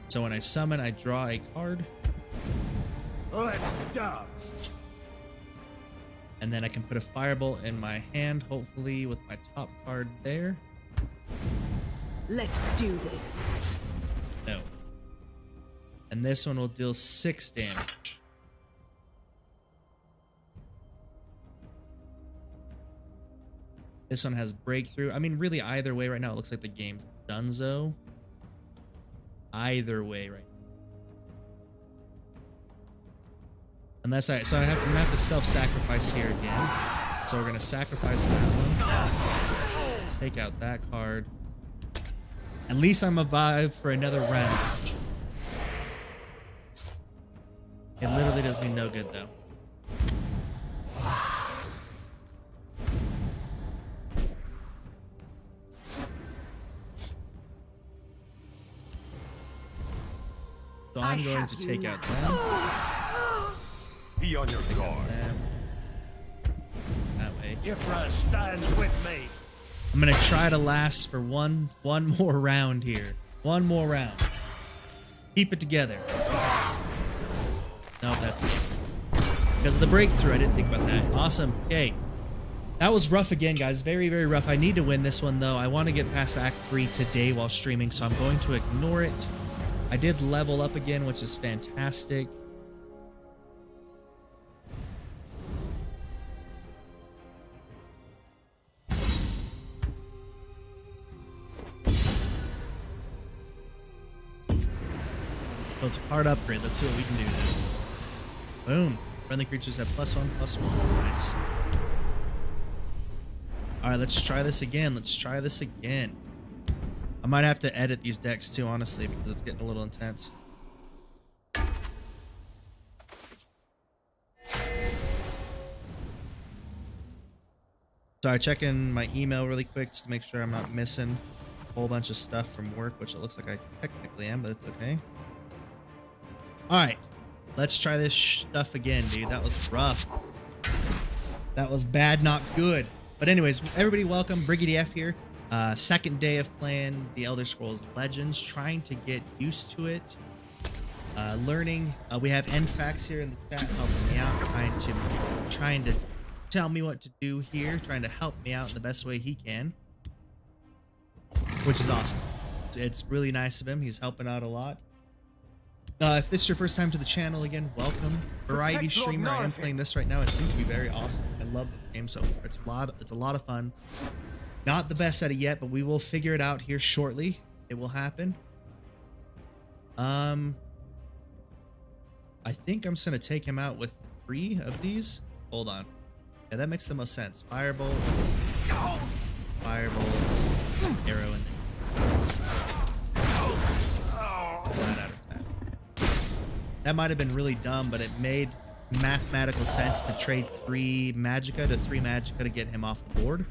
So when I summon, I draw a card. Let's dance. And then I can put a firebolt in my hand, hopefully with my top card there. Let's do this. No. And this one will deal 6 damage. This one has breakthrough. I mean, really, either way right now, it looks like the game's donezo. Either way right now. Unless I'm gonna have to self-sacrifice here again. So we're gonna sacrifice that one. Take out that card. At least I'm alive for another round. It literally does me no good though. So I'm going to take out them. Be on your guard. That way. Ifra stands with me. I'm gonna try to last for one more round here. One more round. Keep it together. No, that's me. Because of the breakthrough, I didn't think about that. Awesome. Okay. That was rough again, guys. Very, very rough. I need to win this one, though. I want to get past Act 3 today while streaming, so I'm going to ignore it. I did level up again, which is fantastic. So it's a card upgrade. Let's see what we can do now. Boom. Friendly creatures have +1/+1. Nice. Alright, let's try this again. Let's try this again. I might have to edit these decks too, honestly, because it's getting a little intense. Sorry, checking my email really quick just to make sure I'm not missing a whole bunch of stuff from work, which it looks like I technically am, but it's okay. Alright, let's try this stuff again, dude. That was rough. That was bad, not good. But anyways, everybody welcome. Brigady F here. Second day of playing the Elder Scrolls Legends, trying to get used to it. Learning. We have NFAX here in the chat helping me out, trying to tell me what to do here, trying to help me out in the best way he can. Which is awesome. It's really nice of him. He's helping out a lot. If this is your first time to the channel, again, welcome. Variety streamer. I am playing this right now. It seems to be very awesome. I love this game so far. It's a lot of fun. Not the best at it yet, but we will figure it out here shortly. It will happen. I think I'm just gonna take him out with 3 of these. Hold on. Yeah, that makes the most sense. Firebolt, Firebolt, arrow, and then flat out attack. That might have been really dumb, but it made mathematical sense to trade 3 Magicka to 3 Magicka to get him off the board.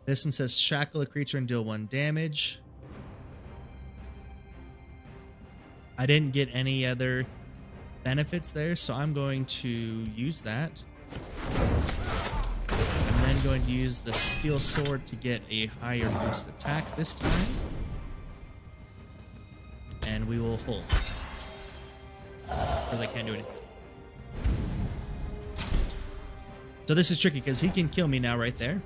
This one says shackle a creature and deal 1 damage. I didn't get any other benefits there, so I'm going to use that. I'm then going to use the steel sword to get a higher boost attack this time. And we will hold. Because I can't do anything. So this is tricky because he can kill me now right there.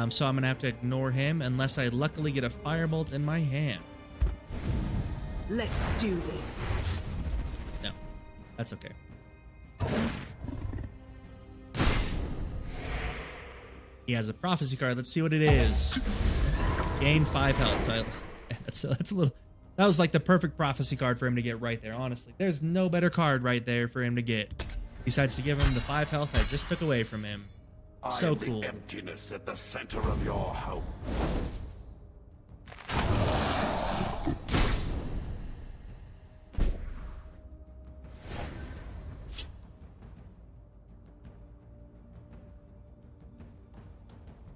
So I'm going to have to ignore him unless I luckily get a firebolt in my hand. Let's do this. No, that's okay. He has a prophecy card. Let's see what it is. Gain 5 health. So that's a little. That was like the perfect prophecy card for him to get right there. Honestly, there's no better card right there for him to get. Besides to give him the 5 health I just took away from him. So cool. The emptiness at the center of your hope.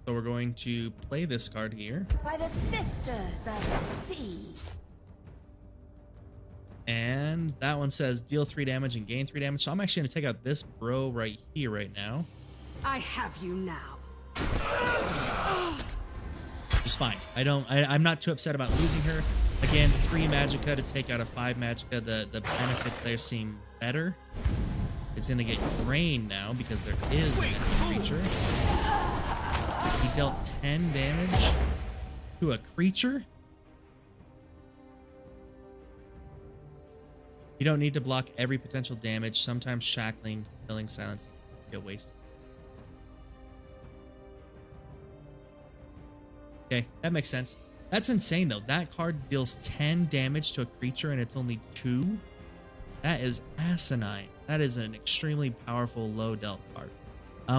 So we're going to play this card here. By the Sisters of the Sea. And that one says deal 3 damage and gain 3 damage. So I'm actually going to take out this bro right here right now. I have you now. It's fine. I'm not too upset about losing her. Again, 3 Magicka to take out a 5 Magicka. The benefits there seem better. It's going to get drained now because there is an enemy creature. He dealt 10 damage to a creature. You don't need to block every potential damage. Sometimes shackling, killing, silencing get wasted. Okay, that makes sense. That's insane though. That card deals 10 damage to a creature and it's only 2. That is asinine. That is an extremely powerful low dealt card.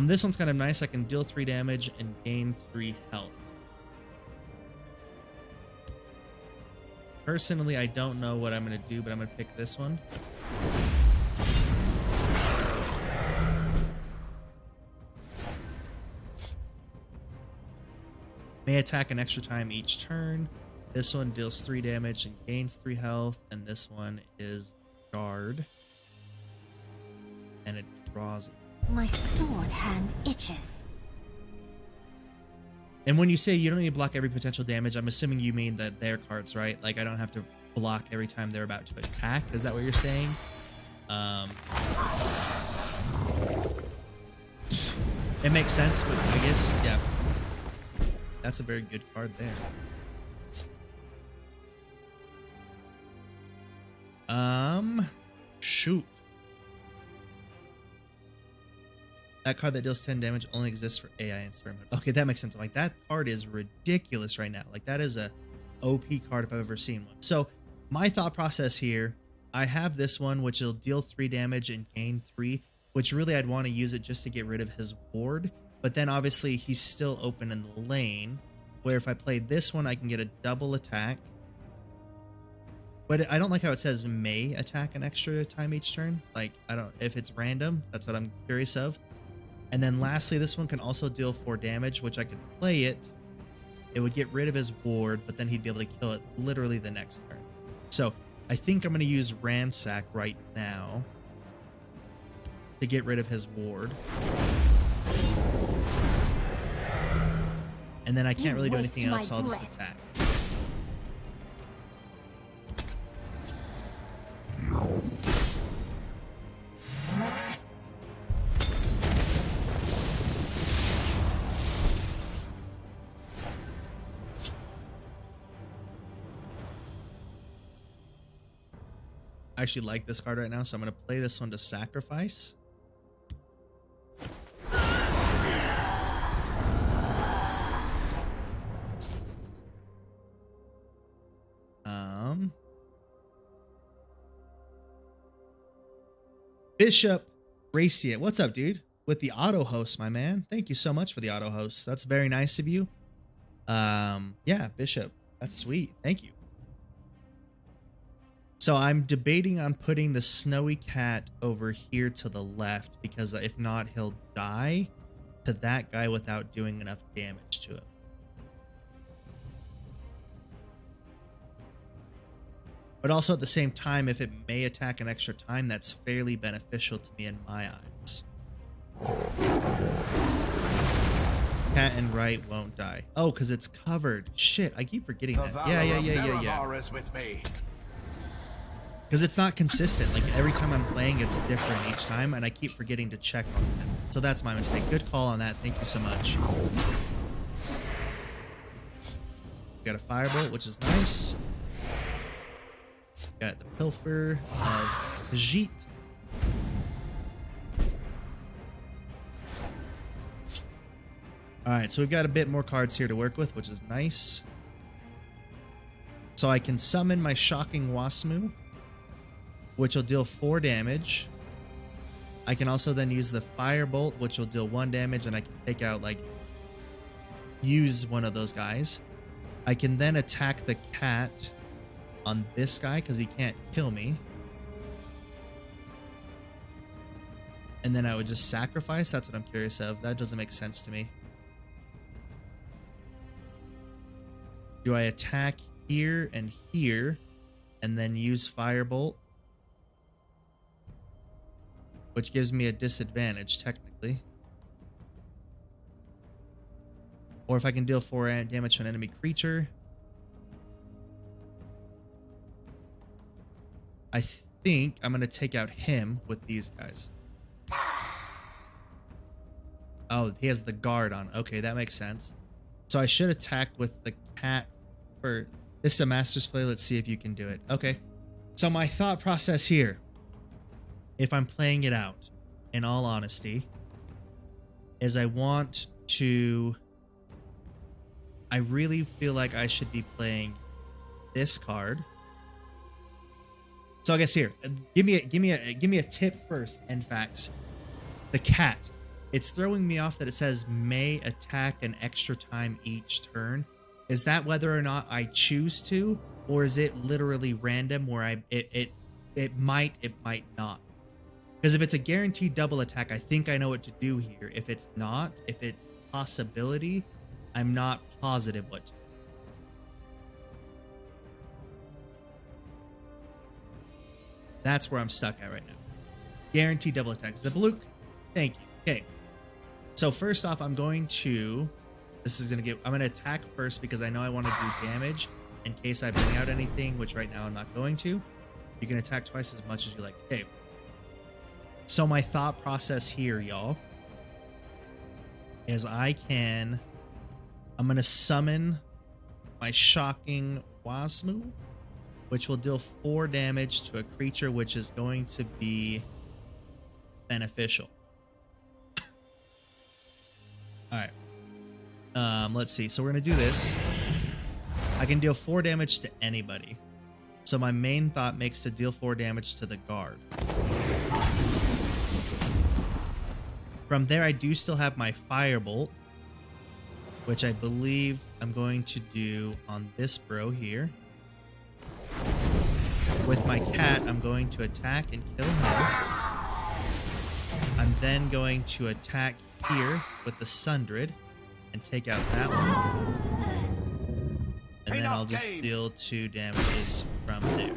This one's kind of nice. I can deal 3 damage and gain 3 health. Personally, I don't know what I'm going to do, but I'm going to pick this one. May attack an extra time each turn. This one deals 3 damage and gains 3 health. And this one is guard. And it draws it. My sword hand itches. And when you say you don't need to block every potential damage, I'm assuming you mean that their cards, right? Like I don't have to block every time they're about to attack. Is that what you're saying? It makes sense, but I guess, yeah. That's a very good card there. Shoot. That card that deals 10 damage only exists for AI and story mode. Okay, that makes sense. Like that card is ridiculous right now. Like that is a OP card if I've ever seen one. So my thought process here, I have this one which will deal 3 damage and gain 3, which really I'd want to use it just to get rid of his ward. But then obviously he's still open in the lane, where if I play this one, I can get a double attack. But I don't like how it says may attack an extra time each turn. Like, I don't, if it's random, that's what I'm curious of. And then lastly, this one can also deal 4 damage, which I could play it. It would get rid of his ward, but then he'd be able to kill it literally the next turn. So I think I'm going to use Ransack right now to get rid of his ward. And then I can't really do anything else, so I'll just attack. I actually like this card right now, so I'm going to play this one to sacrifice. Bishop Raciet, what's up, dude? With the auto host, my man. Thank you so much for the auto host. That's very nice of you. Yeah, Bishop, that's sweet. Thank you. So I'm debating on putting the snowy cat over here to the left, because if not, he'll die to that guy without doing enough damage to him. But also at the same time, if it may attack an extra time, that's fairly beneficial to me in my eyes. Cat and right won't die. Oh, because it's covered. Shit, I keep forgetting that. Yeah. Because it's not consistent. Like every time I'm playing, it's different each time, and I keep forgetting to check on that. So that's my mistake. Good call on that. Thank you so much. Got a firebolt, which is nice. Got the Pilfer of Jeet. Alright, so we've got a bit more cards here to work with, which is nice. So I can summon my Shocking Wasmu, which will deal 4 damage. I can also then use the Firebolt, which will deal 1 damage, and I can take out, like, use one of those guys. I can then attack the cat on this guy because he can't kill me. And then I would just sacrifice. That's what I'm curious of. That doesn't make sense to me. Do I attack here and then use Firebolt? Which gives me a disadvantage, technically. Or if I can deal 4 damage to an enemy creature. I think I'm going to take out him with these guys. Oh, he has the guard on. Okay, that makes sense. So I should attack with the cat for this is a master's play. Let's see if you can do it. Okay. So my thought process here, if I'm playing it out, in all honesty, is I really feel like I should be playing this card. So I guess here, give me a tip first. And facts, the cat. It's throwing me off that it says may attack an extra time each turn. Is that whether or not I choose to, or is it literally random where it might not? Because if it's a guaranteed double attack, I think I know what to do here. If it's not, if it's a possibility, I'm not positive what to do. That's where I'm stuck at right now. Guaranteed double attack. Zabaluk, thank you. Okay. So first off, I'm going to attack first because I know I want to do damage in case I bring out anything, which right now I'm not going to. You can attack twice as much as you like. Okay. So my thought process here, y'all, is I'm going to summon my Shocking Wasmu, which will deal 4 damage to a creature, which is going to be beneficial. All right. Let's see. So we're going to do this. I can deal 4 damage to anybody. So my main thought makes to deal 4 damage to the guard. From there, I do still have my Firebolt, which I believe I'm going to do on this bro here. With my cat, I'm going to attack and kill him. I'm then going to attack here with the Sundred and take out that one. And then I'll just deal 2 damages from there.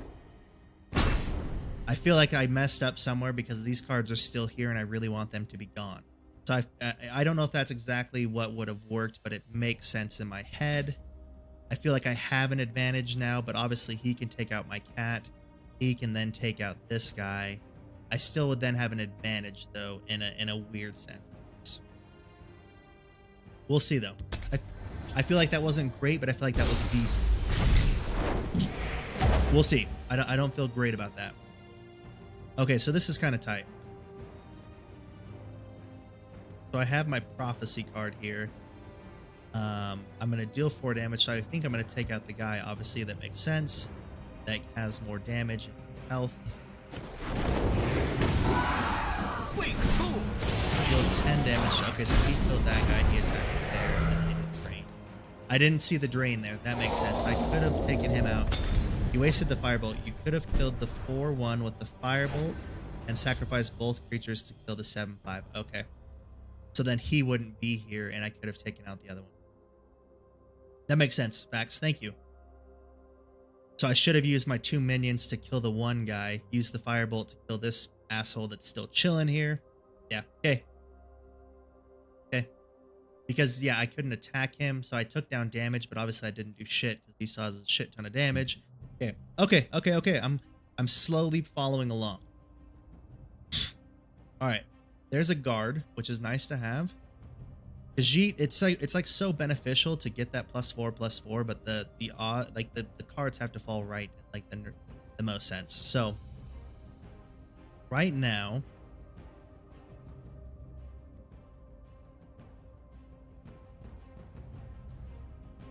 I feel like I messed up somewhere because these cards are still here and I really want them to be gone. So I don't know if that's exactly what would have worked, but it makes sense in my head. I feel like I have an advantage now, but obviously he can take out my cat. He can then take out this guy. I still would then have an advantage though in a weird sense. We'll see though. I feel like that wasn't great, but I feel like that was decent. We'll see. I don't feel great about that. Okay, so this is kind of tight. So I have my Prophecy card here. I'm going to deal 4 damage, so I think I'm going to take out the guy, obviously, that makes sense. That has more damage and health. Wait, fool! Deal 10 damage. Okay, so he killed that guy. He attacked there, and then he did drain. I didn't see the drain there. That makes sense. I could have taken him out. You wasted the Firebolt. You could have killed the 4-1 with the Firebolt and sacrificed both creatures to kill the 7-5. Okay. So then he wouldn't be here, and I could have taken out the other one. That makes sense. Facts. Thank you. So I should have used my 2 minions to kill the one guy, use the Firebolt to kill this asshole that's still chilling here. Yeah. Okay. Okay. Because, yeah, I couldn't attack him, so I took down damage, but obviously I didn't do shit because he saw a shit ton of damage. Okay. Okay. I'm slowly following along. All right. There's a guard, which is nice to have. Khajiit, it's like so beneficial to get that +4/+4, but the cards have to fall right like the most sense. So right now,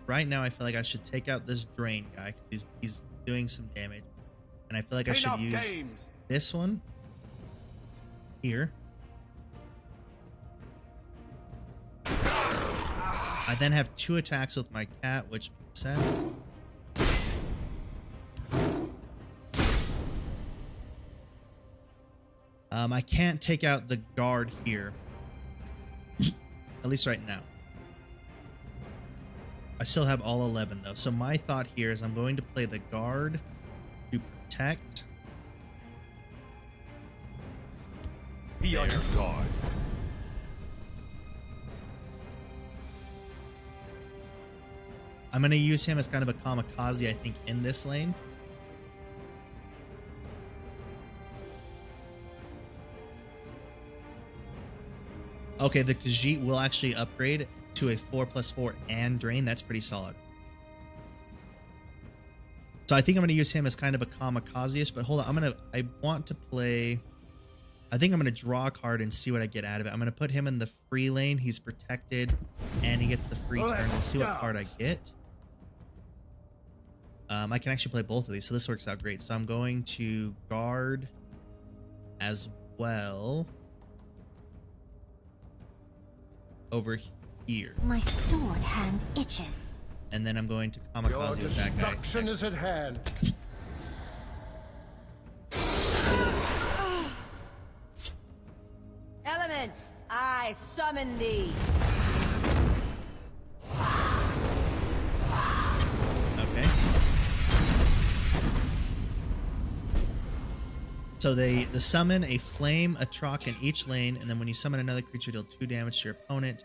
I feel like I should take out this drain guy because he's doing some damage, and I feel like I should use this one here. I then have 2 attacks with my cat, which makes sense. I can't take out the guard here. At least right now. I still have all 11 though. So my thought here is I'm going to play the guard to protect. Be on your guard. I'm going to use him as kind of a kamikaze, I think, in this lane. Okay, the Khajiit will actually upgrade to a 4/4 and drain. That's pretty solid. So I think I'm going to use him as kind of a kamikaze-ish, but hold on. I want to play... I think I'm going to draw a card and see what I get out of it. I'm going to put him in the free lane. He's protected, and he gets the free turn. We'll see what card I get. I can actually play both of these, so this works out great. So I'm going to guard as well over here. My sword hand itches. And then I'm going to kamikaze with that guy. Destruction is at hand. Elements, I summon thee. Okay. So they summon a flame, a troc in each lane, and then when you summon another creature, deal 2 damage to your opponent.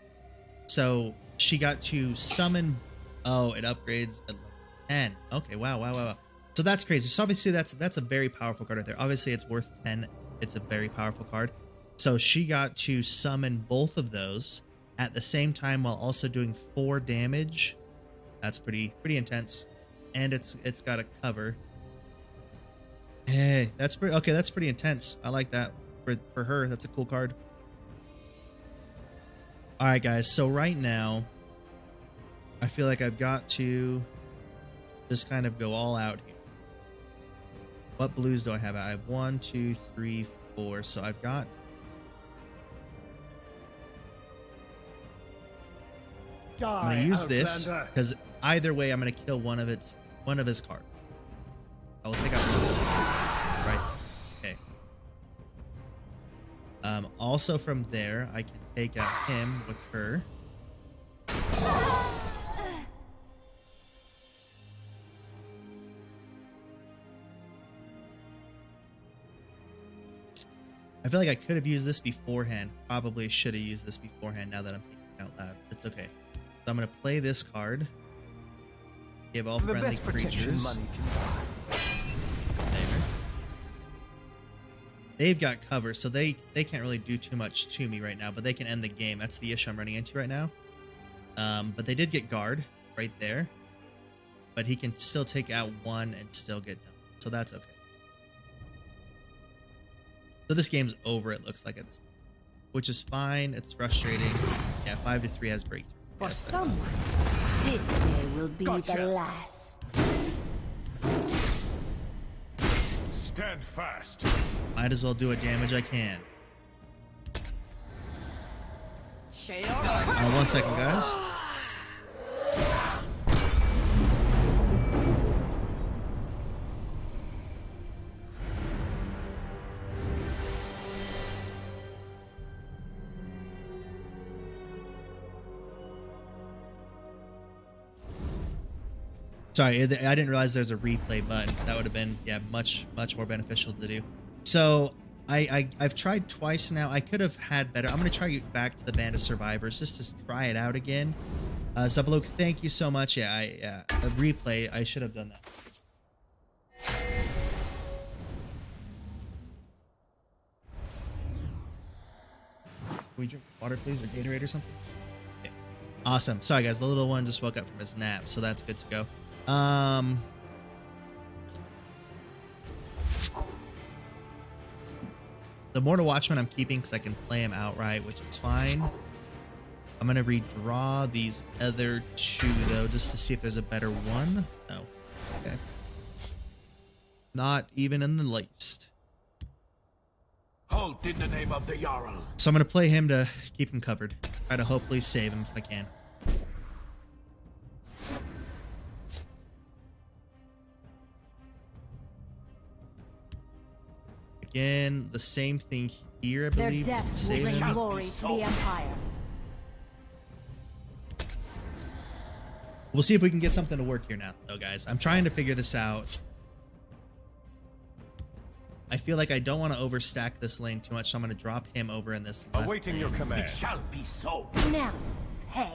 So she got to summon. Oh, it upgrades at level 10. Okay, wow. So that's crazy. So obviously that's a very powerful card right there. Obviously it's worth 10. It's a very powerful card. So she got to summon both of those at the same time while also doing 4 damage. That's pretty intense. And it's got a cover. Hey, that's pretty intense. I like that for her. That's a cool card. All right, guys. So right now, I feel like I've got to just kind of go all out here. What blues do I have? I have 1, 2, 3, 4. So I've got. I'm going to use this because either way, I'm going to kill one of his cards. I will take out one of his cards. Right. Okay. Also from there, I can take out him with her. I feel like I could have used this beforehand. Probably should have used this beforehand now that I'm thinking out loud. It's okay. So I'm going to play this card. Give all friendly creatures. Money can there. They've got cover, so they can't really do too much to me right now, but they can end the game. That's the issue I'm running into right now. But they did get guard right there. But he can still take out 1 and still get done. So that's okay. So this game's over, it looks like, at this point, which is fine. It's frustrating. Yeah, 5-3 has breakthrough. For someone, this day will be the last. Stand fast. Might as well do what damage I can. One second, guys. Sorry, I didn't realize there's a replay button. That would have been, yeah, much more beneficial to do. So I've tried twice now. I could have had better. I'm gonna try back to the Band of Survivors just to try it out again. Zabaluk, thank you so much. Yeah, a replay. I should have done that. Can we drink water, please, or Gatorade or something? Okay. Awesome. Sorry, guys. The little one just woke up from his nap, so that's good to go. The Mortal Watchman I'm keeping because I can play him outright, which is fine. I'm going to redraw these other 2, though, just to see if there's a better one. No. Okay. Not even in the least. Halt in the name of the Jarl. So I'm going to play him to keep him covered. Try to hopefully save him if I can. Again, the same thing here, I believe. Their death will bring glory to the Empire. We'll see if we can get something to work here now, though, guys. I'm trying to figure this out. I feel like I don't want to overstack this lane too much, so I'm going to drop him over in this left Awaiting lane. your command. It shall be so. Now, hey.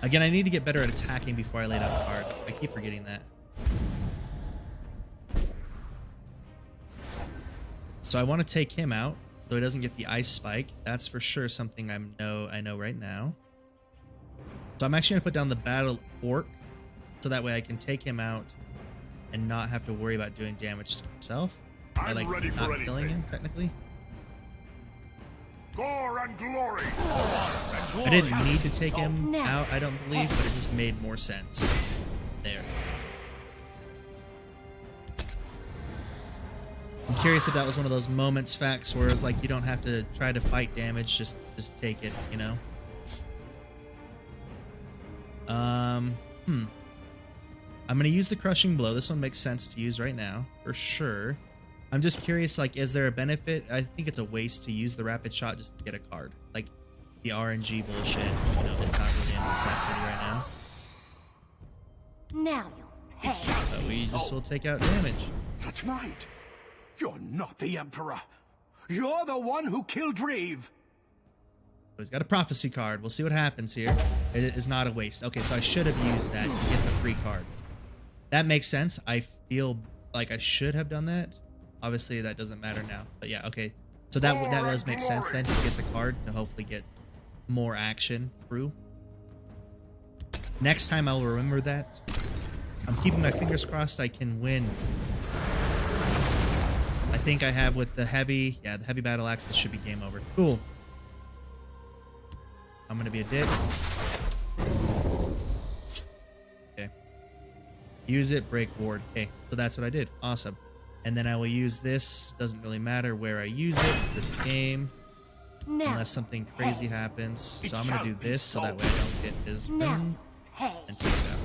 Again, I need to get better at attacking before I lay down cards. I keep forgetting that. So I want to take him out so he doesn't get the ice spike. That's for sure something I know right now. So I'm actually going to put down the battle orc so that way I can take him out and not have to worry about doing damage to himself. By, like, ready for not killing him, technically. Gore and glory. I didn't need to take him out, I don't believe, but it just made more sense. There. I'm curious if that was one of those moments facts where it's like you don't have to try to fight damage, just take it, you know? I'm gonna use the crushing blow. This one makes sense to use right now, for sure. I'm just curious, like, is there a benefit? I think it's a waste to use the rapid shot just to get a card. Like, the RNG bullshit, you know, it's not really a necessity right now. Now you'll pay. So we just will take out damage. Such might. You're not the Emperor. You're the one who killed Reeve. He's got a prophecy card. We'll see what happens here. It is not a waste. Okay, so I should have used that to get the free card. That makes sense. I feel like I should have done that. Obviously, that doesn't matter now. But yeah, okay. So that does make sense then to get the card to hopefully get more action through. Next time I'll remember that. I'm keeping my fingers crossed I can win. I think I have with the heavy, the heavy battle axe. This should be game over. Cool. I'm gonna be a dick. Okay. Use it, break ward. Okay, so that's what I did. Awesome. And then I will use this. Doesn't really matter where I use it. This game. Unless something crazy happens. So I'm gonna do this so that way I don't get his rune. And take it out.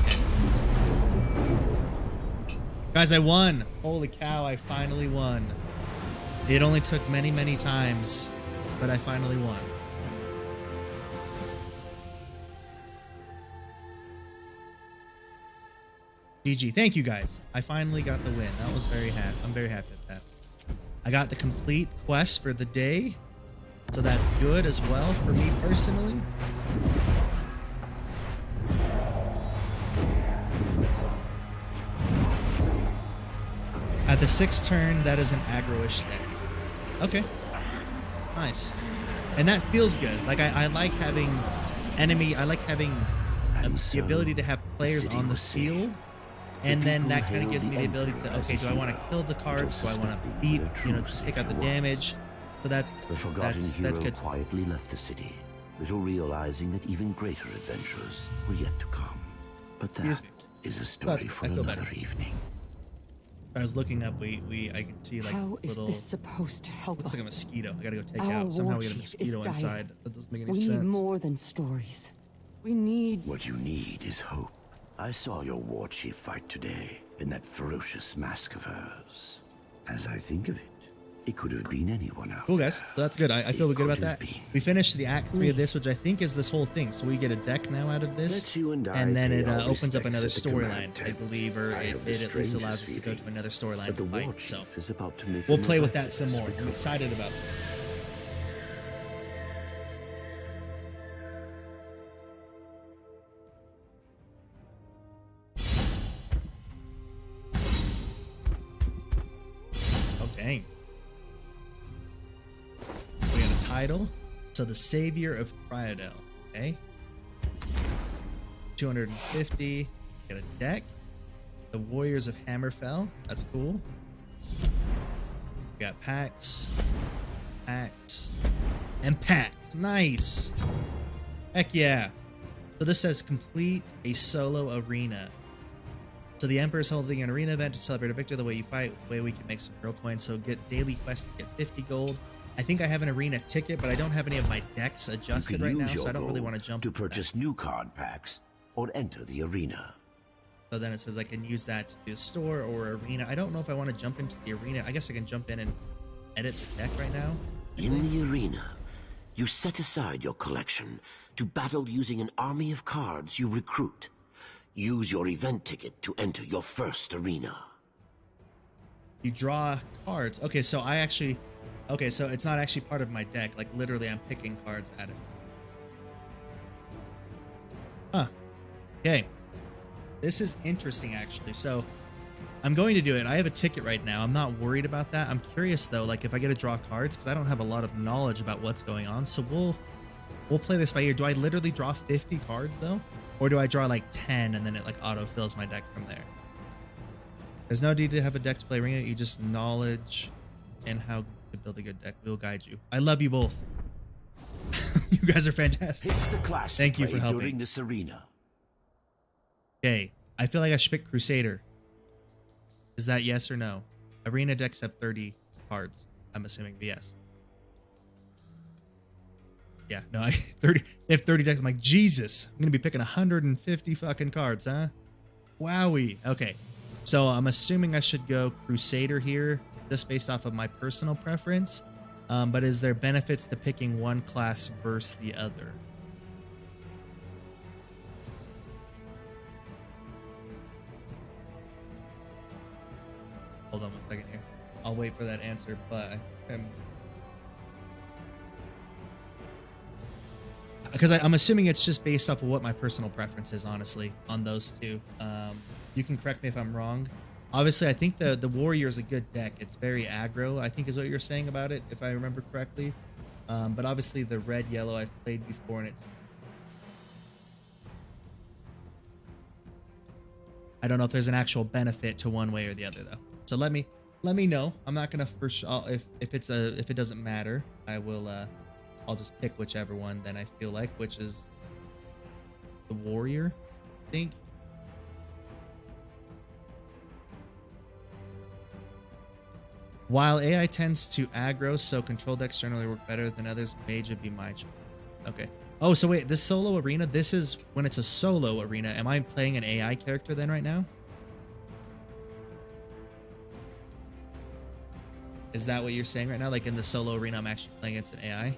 Okay. Guys, I won. Holy cow, I finally won. It only took many, many times, but I finally won. GG. Thank you guys. I finally got the win. That was very happy. I'm very happy with that. I got the complete quest for the day. So that's good as well for me personally. At the 6th turn, that is an aggro-ish thing. Okay. Nice. And that feels good. Like I like having I like having the ability to have players on the field. And then that kind of gives me the ability to, okay, do I want to kill the cards? Do I want to beat, just take out the damage? So that's good. Quietly left the city, little realizing that even greater adventures were yet to come. But that is a story for another evening. I was looking up. I can see like How little. Is this supposed to help looks us? like a mosquito. I gotta go take Our out. Somehow war we got a chief is mosquito dying. inside. That doesn't make any We sense. need more than stories. We need... What you need is hope. I saw your war chief fight today in that ferocious mask of hers. As I think of it, it could have been anyone else. Cool, guys. So that's good. I feel good about that. We finished the Act 3 of this, which I think is this whole thing. So we get a deck now out of this, and then it opens up another storyline, I believe, or it at least allows us to go to another storyline to fight. So we'll play with that some more. I'm excited about that. Oh, dang. We got a title. So the Savior of Cryodel. Okay. 250. Get a deck. The Warriors of Hammerfell. That's cool. We got packs. Packs. And packs. Nice. Heck yeah. So this says complete a solo arena. So the Emperor is holding an arena event to celebrate a victory. The way you fight, the way we can make some hero coins. So get daily quests to get 50 gold. I think I have an arena ticket, but I don't have any of my decks adjusted right now, so I don't really want to jump to purchase new card packs or enter the arena. So then it says I can use that to do a store or arena. I don't know if I want to jump into the arena. I guess I can jump in and edit the deck right now. In the arena, you set aside your collection to battle using an army of cards you recruit. Use your event ticket to enter your first arena. You draw cards. Okay, so I actually... Okay, so it's not actually part of my deck. Like, literally, I'm picking cards out of it. Huh. Okay. This is interesting, actually. So, I'm going to do it. I have a ticket right now. I'm not worried about that. I'm curious, though, like, if I get to draw cards, because I don't have a lot of knowledge about what's going on. So, we'll we'll play this by ear. Do I literally draw 50 cards though? Or do I draw like 10 and then it like auto fills my deck from there? There's no need to have a deck to play Arena. You just knowledge and how to build a good deck. We'll guide you. I love you both. You guys are fantastic. Pick the class Thank you play for helping. during this arena. Okay, I feel like I should pick Crusader. Is that yes or no? Arena decks have 30 cards. I'm assuming yes. Yeah, no, they have 30 decks. I'm like, Jesus, I'm gonna be picking 150 fucking cards, huh? Wowie. Okay, so I'm assuming I should go Crusader here, just based off of my personal preference. But is there benefits to picking one class versus the other? Hold on 1 second here. I'll wait for that answer, but because I'm assuming it's just based off of what my personal preference is, honestly, on those two. You can correct me if I'm wrong. Obviously, I think the Warrior is a good deck. It's very aggro, I think is what you're saying about it, if I remember correctly. But obviously the red-yellow I've played before, and it's... I don't know if there's an actual benefit to one way or the other, though. So let me know. I'm not gonna if it doesn't matter, I will I'll just pick whichever one then I feel like, which is the Warrior, I think. While AI tends to aggro, so control decks generally work better than others, Mage would be my choice. Okay. Oh, so wait, this solo arena, this is when it's a solo arena. Am I playing an AI character then right now? Is that what you're saying right now? Like in the solo arena, I'm actually playing against an AI?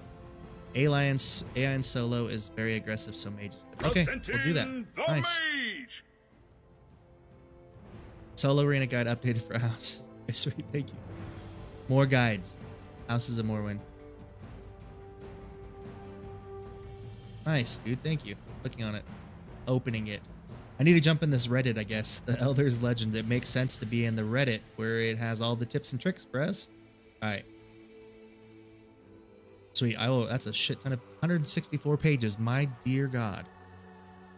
AI in solo is very aggressive, so Mage is good. Okay, we'll do that. Nice. Mage. Solo arena guide updated for houses. Okay, sweet, thank you. More guides. Houses of Morrowind. Nice, dude. Thank you. Clicking on it. Opening it. I need to jump in this Reddit, I guess. The Elder's Legend. It makes sense to be in the Reddit where it has all the tips and tricks for us. Alright. Sweet. That's a shit ton of 164 pages. My dear God.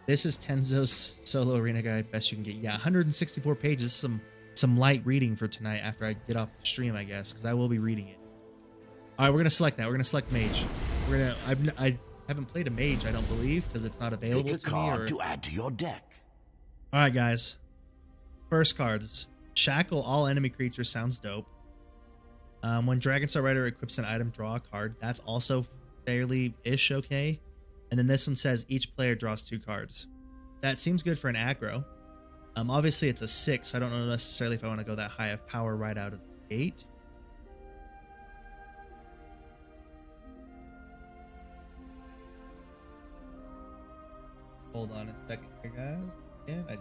This is Tenzo's solo arena guide. Best you can get. Yeah, 164 pages. Some light reading for tonight after I get off the stream, I guess, because I will be reading it. All right, we're gonna select that. We're gonna select Mage. I haven't played a Mage, I don't believe, because it's not available Pick a to me. card to add to your deck. All right, guys. First cards. Shackle all enemy creatures sounds dope. When Dragonstar Rider equips an item, draw a card. That's also fairly-ish okay. And then this one says each player draws 2 cards. That seems good for an aggro. Obviously it's a 6, so I don't know necessarily if I want to go that high of power right out of the gate. Hold on a second here, guys. Yeah, I do.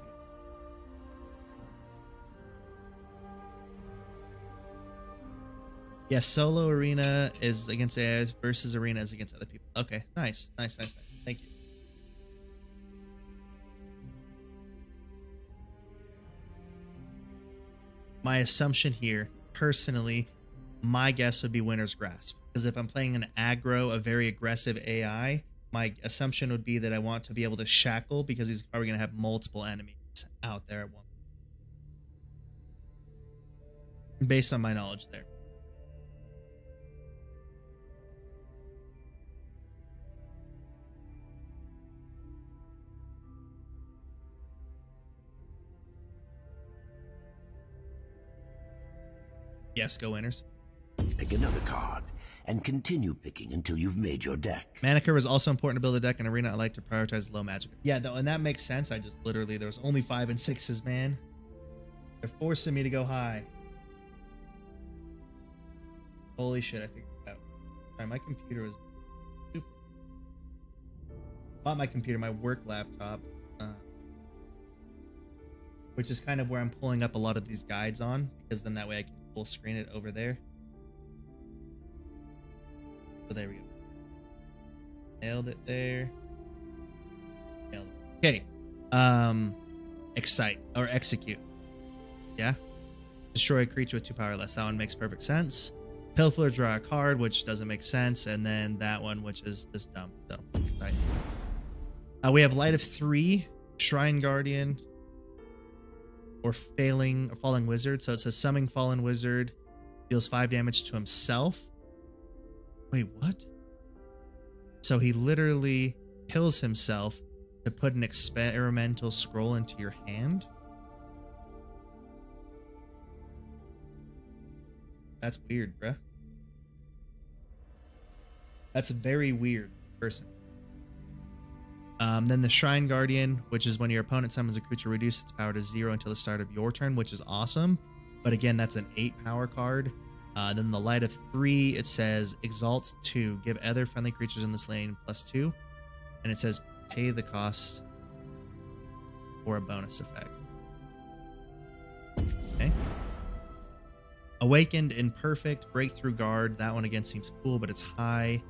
Yeah, solo arena is against AIs versus arena is against other people. Okay, nice. Thank you. My assumption here, personally, my guess would be Winter's Grasp. Because if I'm playing an aggro, a very aggressive AI, my assumption would be that I want to be able to shackle because he's probably going to have multiple enemies out there at once. Based on my knowledge there. Yes, go winners. Pick another card and continue picking until you've made your deck. Mana curve is also important to build a deck in Arena. I like to prioritize low magic. Yeah, no, and that makes sense. I just literally, there's only 5 and 6s, man. They're forcing me to go high. Holy shit, I figured it out. Sorry, my computer was stupid. Not my computer, my work laptop. Which is kind of where I'm pulling up a lot of these guides on, because then that way I can full screen it over there. So there we go. Nailed it there. Nailed it. Okay. Excite or execute. Yeah. Destroy a creature with 2 power less. That one makes perfect sense. Pilfer, draw a card, which doesn't make sense, and then that one, which is just dumb. So We have Light of 3, Shrine Guardian, or Falling Wizard. So it says Summoning Fallen Wizard, deals 5 damage to himself. Wait, what? So he literally kills himself to put an experimental scroll into your hand? That's weird, bruh. That's a very weird person. Then the Shrine Guardian, which is when your opponent summons a creature, reduce its power to 0 until the start of your turn, which is awesome. But again, that's an 8 power card. Then the Light of 3, it says Exalt 2, give other friendly creatures in this lane +2. And it says pay the cost for a bonus effect. Okay. Awakened Imperfect, Breakthrough Guard. That one again seems cool, but it's high.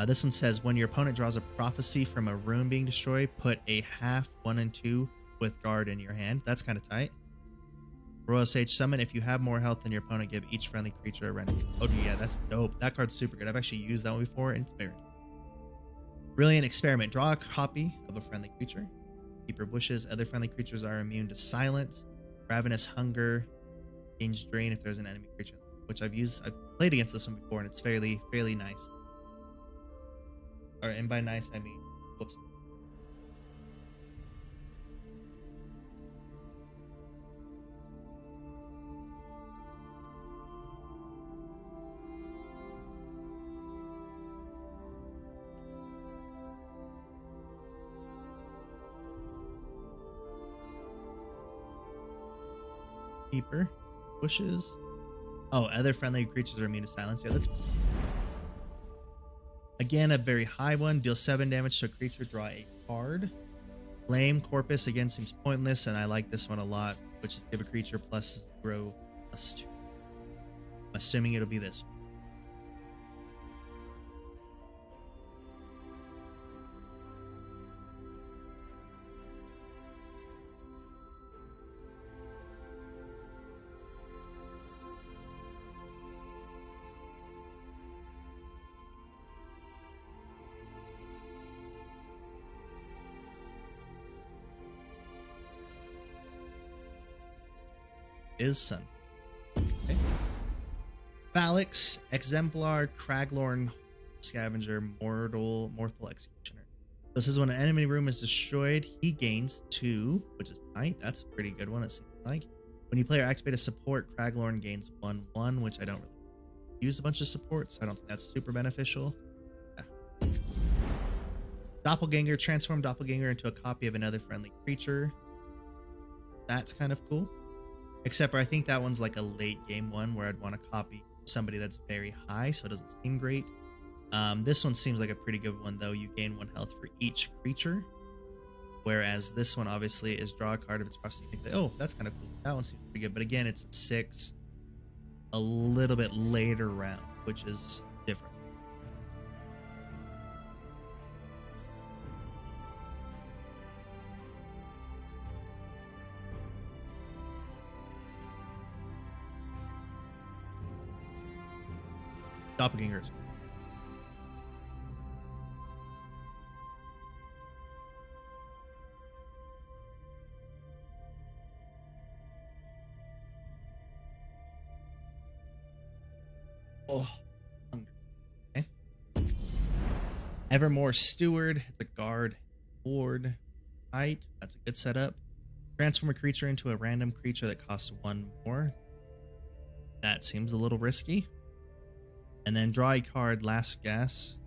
This one says when your opponent draws a prophecy from a rune being destroyed, put a half 1 and 2 with guard in your hand. That's kind of tight. Royal Sage Summon. If you have more health than your opponent, give each friendly creature a random. Oh yeah, that's dope. That card's super good. I've actually used that one before, and it's very nice. Brilliant Experiment. Draw a copy of a friendly creature. Keeper Bushes. Other friendly creatures are immune to silence. Ravenous Hunger. Gains Drain if there's an enemy creature, which I've used. I've played against this one before, and it's fairly nice. Or, and by nice, I mean, whoops. Keeper Bushes. Oh, other friendly creatures are immune to silence. Yeah, that's again a very high one. Deal 7 damage to a creature. Draw a card. Flame Corpus again seems pointless, and I like this one a lot, which is give a creature +0/+2. I'm assuming it'll be this one. Is Sun. Okay. Phalix, Exemplar, Craglorn, Scavenger, Mortal Executioner. This is when an enemy room is destroyed, he gains 2, which is tight. That's a pretty good one, it seems like. When you play or activate a support, Craglorn gains 1/1, which I don't really use a bunch of supports. I don't think that's super beneficial. Yeah. Doppelganger, transform Doppelganger into a copy of another friendly creature. That's kind of cool. Except for I think that one's like a late game one where I'd want to copy somebody that's very high, so it doesn't seem great. This one seems like a pretty good one, though. You gain 1 health for each creature. Whereas this one obviously is draw a card if it's possible. Oh, that's kind of cool. That one seems pretty good. But again, it's 6 a little bit later round, which is different. Doppelgangers. Oh, okay. Evermore Steward. It's a guard. Ward. Height. That's a good setup. Transform a creature into a random creature that costs 1 more. That seems a little risky. And then draw a card, Last Gas.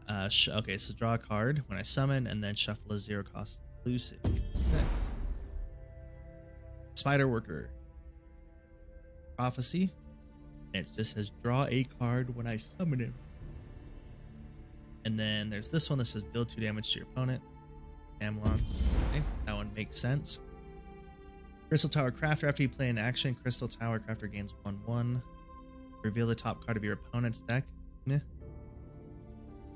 Okay, so draw a card when I summon, and then shuffle a 0-cost exclusive. Okay. Spider Worker. Prophecy. And it just says draw a card when I summon him. And then there's this one that says deal 2 damage to your opponent. Amlon. Okay, that one makes sense. Crystal Tower Crafter. After you play an action, Crystal Tower Crafter gains 1/1. Reveal the top card of your opponent's deck. Meh.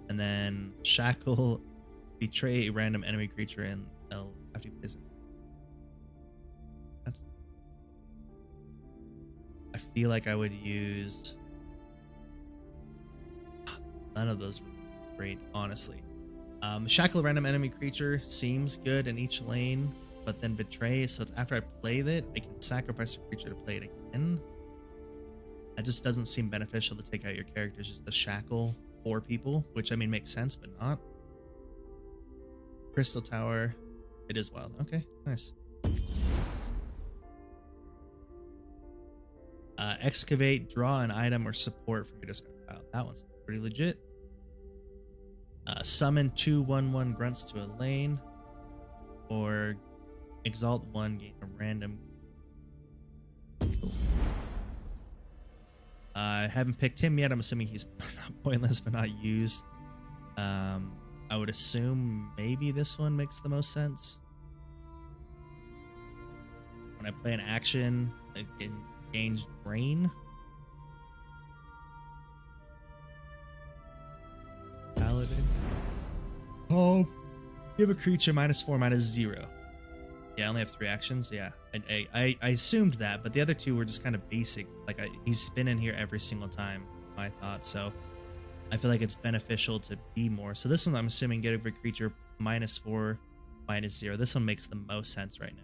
And then Shackle. Betray a random enemy creature and they'll have to visit. I feel like I would use none of those would be great, honestly. Shackle random enemy creature seems good in each lane, but then betray. So it's after I play it, I can sacrifice a creature to play it again. That just doesn't seem beneficial to take out your characters just to shackle 4 people, which I mean makes sense, but not. Crystal Tower, it is wild. Okay, nice. Excavate, draw an item or support from your discard pile. That one's pretty legit. Summon 2/1/1 grunts to a lane, or exalt 1, gain a random. I haven't picked him yet. I'm assuming he's not pointless but not used. I would assume maybe this one makes the most sense. When I play an action, it gains drain. Paladin. Oh, give a creature -4/-0. Yeah, I only have 3 actions. Yeah, I assumed that, but the other 2 were just kind of basic. Like he's been in here every single time, I thought. So I feel like it's beneficial to be more. So this one, I'm assuming, get every creature -4/-0. This one makes the most sense right now.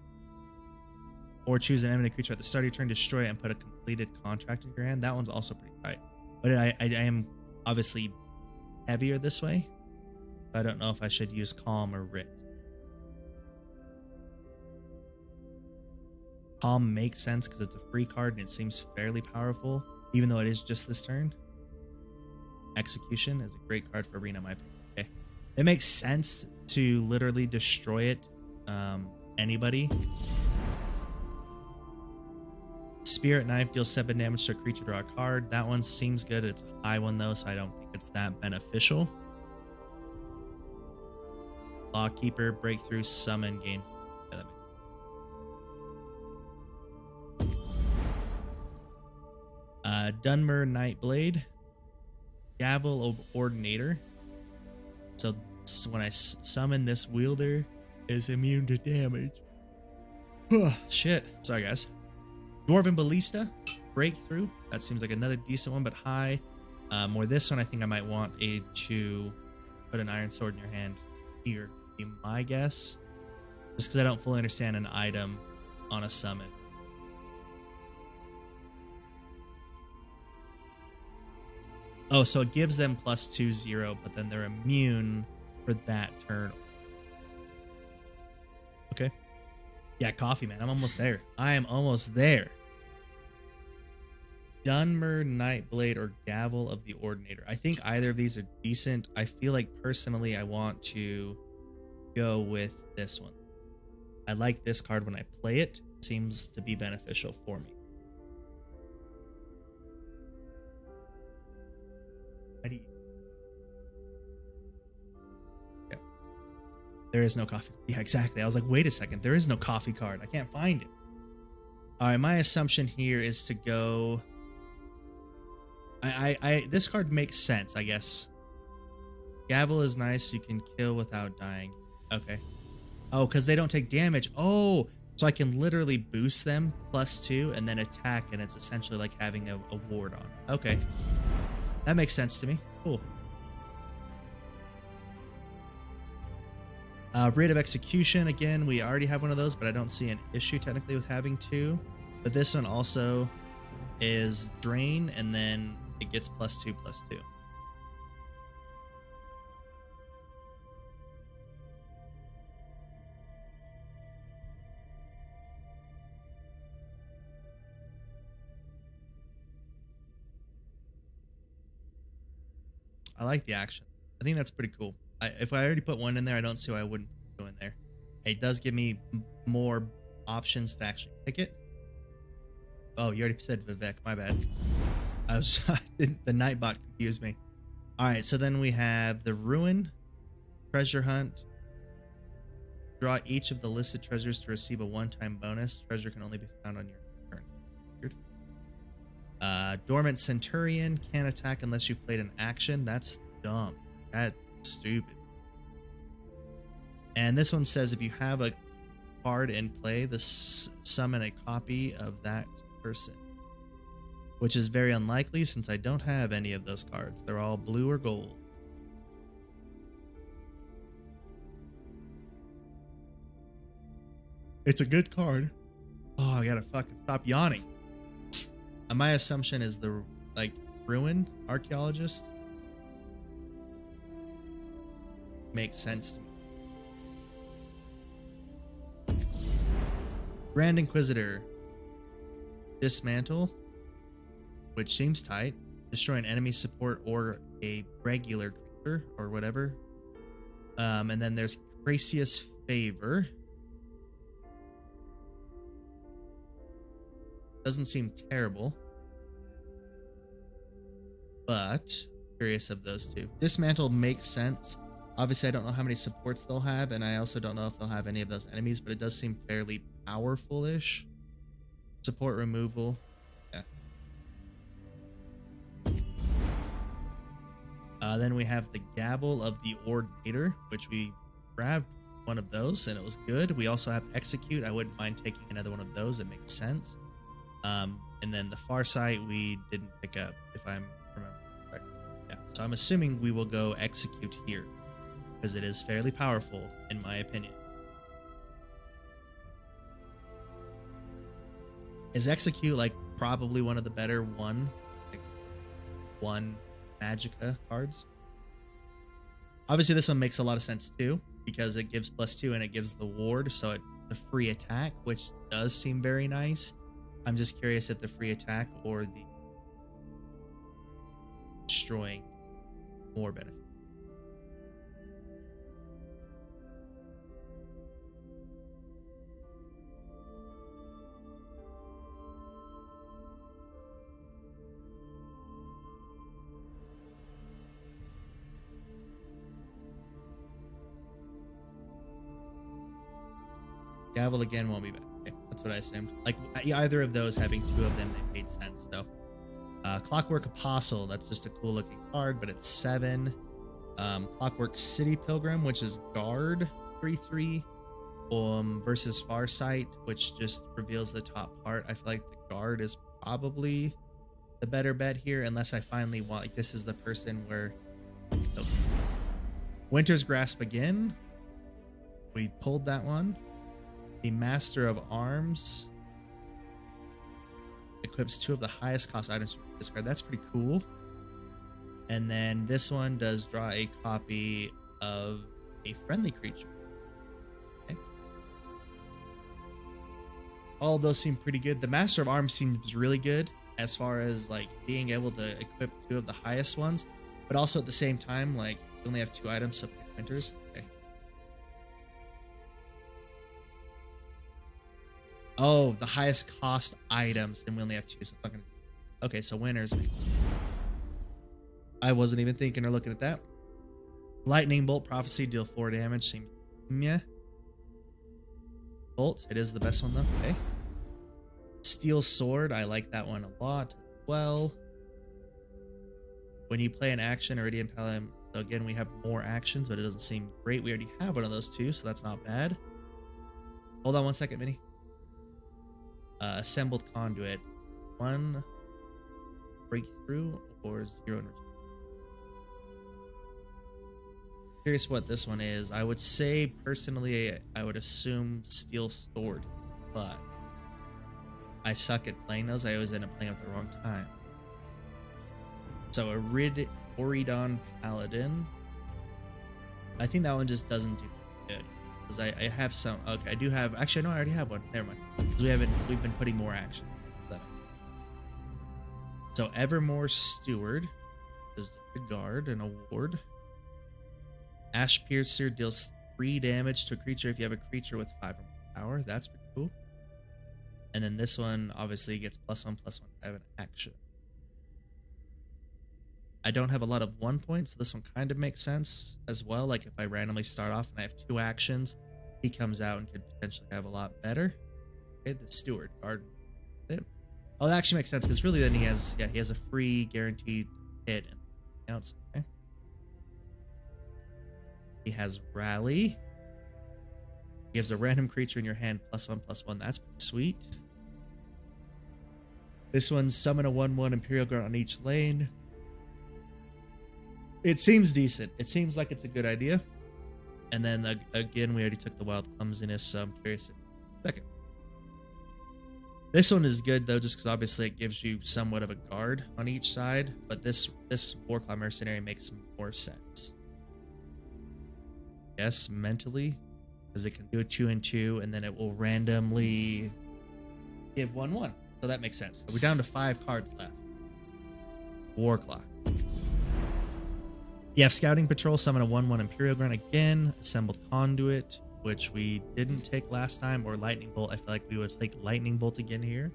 Or choose an enemy creature at the start of your turn, destroy it, and put a completed contract in your hand. That one's also pretty tight. But I am obviously heavier this way. I don't know if I should use Calm or Writ. Calm makes sense because it's a free card and it seems fairly powerful, even though it is just this turn. Execution is a great card for Arena, in my opinion. Okay. It makes sense to literally destroy it. Anybody. Spirit Knife deals 7 damage to a creature, draw a card. That one seems good. It's a high one though, so I don't think it's that beneficial. Lawkeeper, Breakthrough, Summon, gain. Yeah, Dunmer, Nightblade, Gavel of Ordinator. So when I summon this wielder, is immune to damage. Shit. Sorry, guys. Dwarven Ballista, Breakthrough. That seems like another decent one, but high. More this one, I think I might want to put an Iron Sword in your hand here. Be my guess. Just because I don't fully understand an item on a summon. Oh, so it gives them +2/0, but then they're immune for that turn. Okay. Yeah, coffee, man. I'm almost there. I am almost there. Dunmer, Nightblade, or Gavel of the Ordinator. I think either of these are decent. I feel like personally I want to go with this one. I like this card when I play it. It seems to be beneficial for me. Yeah. There is no coffee. Yeah, exactly. I was like, wait a second. There is no coffee card. I can't find it. All right, my assumption here is to go. This card makes sense, I guess. Gavel is nice. You can kill without dying. Okay. Oh, because they don't take damage. Oh, so I can literally boost them +2 and then attack, and it's essentially like having a ward on. Okay. That makes sense to me. Cool. Rate of Execution. Again, we already have one of those, but I don't see an issue technically with having 2. But this one also is Drain, and then it gets +2/+2. I like the action. I think that's pretty cool. If I already put one in there, I don't see why I wouldn't go in there. It does give me more options to actually pick it. Oh, you already said Vivek. My bad. The Nightbot confused me. All right, so then we have the Ruin, Treasure Hunt. Draw each of the listed treasures to receive a one-time bonus. Treasure can only be found on your turn. Weird. Dormant Centurion can't attack unless you played an action. That's dumb. That's stupid. And this one says if you have a card in play, summon a copy of that person, which is very unlikely since I don't have any of those cards. They're all blue or gold. It's a good card. Oh, I gotta fucking stop yawning. My assumption is the like ruin archaeologist makes sense to me. Grand Inquisitor. Dismantle, which seems tight. Destroy an enemy support or a regular creature or whatever. And then there's Gracious Favor. Doesn't seem terrible, but curious of those two. Dismantle makes sense. Obviously, I don't know how many supports they'll have, and I also don't know if they'll have any of those enemies, but it does seem fairly powerful-ish. Support removal. Yeah. Then we have the Gavel of the Ordinator, which we grabbed one of those, and it was good. We also have Execute. I wouldn't mind taking another one of those. It makes sense. And then the Farsight we didn't pick up, if I'm remembering correctly. Yeah. So I'm assuming we will go Execute here, because it is fairly powerful, in my opinion. Is Execute like probably one of the better one Magicka cards? Obviously, this one makes a lot of sense too, because it gives +2 and it gives the ward, so the free attack, which does seem very nice. I'm just curious if the free attack or the destroying more benefit. Gavel again won't be bad. Okay, that's what I assumed. Like either of those, having two of them, they made sense. So, Clockwork Apostle, that's just a cool looking card, but it's 7. Clockwork City Pilgrim, which is guard 3/3, versus Farsight, which just reveals the top part. I feel like the guard is probably the better bet here, unless I finally want, like, this is the person where. Okay. Winter's Grasp again. We pulled that one. The Master of Arms equips 2 of the highest cost items from this card. That's pretty cool. And then this one does draw a copy of a friendly creature. Okay. All of those seem pretty good. The Master of Arms seems really good as far as like being able to equip 2 of the highest ones, but also at the same time, like you only have 2 items, so pick Winters. Okay. Oh, the highest cost items, and we only have 2, so it's not gonna. Okay, so winners. I wasn't even thinking or looking at that. Lightning Bolt Prophecy, deal 4 damage. Seems meh. Bolt, it is the best one though. Okay. Steel Sword, I like that one a lot. Well, when you play an action, Iridium Palm. So again, we have more actions, but it doesn't seem great. We already have one of those 2, so that's not bad. Hold on one second, Minnie. Assembled Conduit. 1 breakthrough or 0 energy. Curious what this one is. I would say personally, I would assume Steel Sword, but I suck at playing those. I always end up playing at the wrong time. So Oridon Paladin. I think that one just doesn't do good. Because I have some. Okay, I do have. Actually, no, I already have one. Never mind. Because we've been putting more action. So Evermore Steward is a guard and a ward. Ash Piercer deals 3 damage to a creature if you have a creature with 5 or more power. That's pretty cool. And then this one obviously gets +1/+1 to have an action. I don't have a lot of 1 points, so this one kind of makes sense as well. Like if I randomly start off and I have 2 actions, he comes out and could potentially have a lot better. Okay, the Steward card. Oh, that actually makes sense because really then he has a free guaranteed hit and counts. Okay. He has Rally. Gives a random creature in your hand +1/+1. That's pretty sweet. This one's summon a 1/1 Imperial Guard on each lane. It seems decent. It seems like it's a good idea. And then again, we already took the Wild Clumsiness, so I'm curious Second. This one is good though, just because obviously it gives you somewhat of a guard on each side, but this Warclaw Mercenary makes more sense. Yes, mentally, because it can do a 2-2, and then it will randomly give 1/1. So that makes sense. We're down to 5 cards left. Warclaw. You have Scouting Patrol, summon a 1/1 Imperial Grunt again, Assembled Conduit, which we didn't take last time, or Lightning Bolt. I feel like we would take Lightning Bolt again here.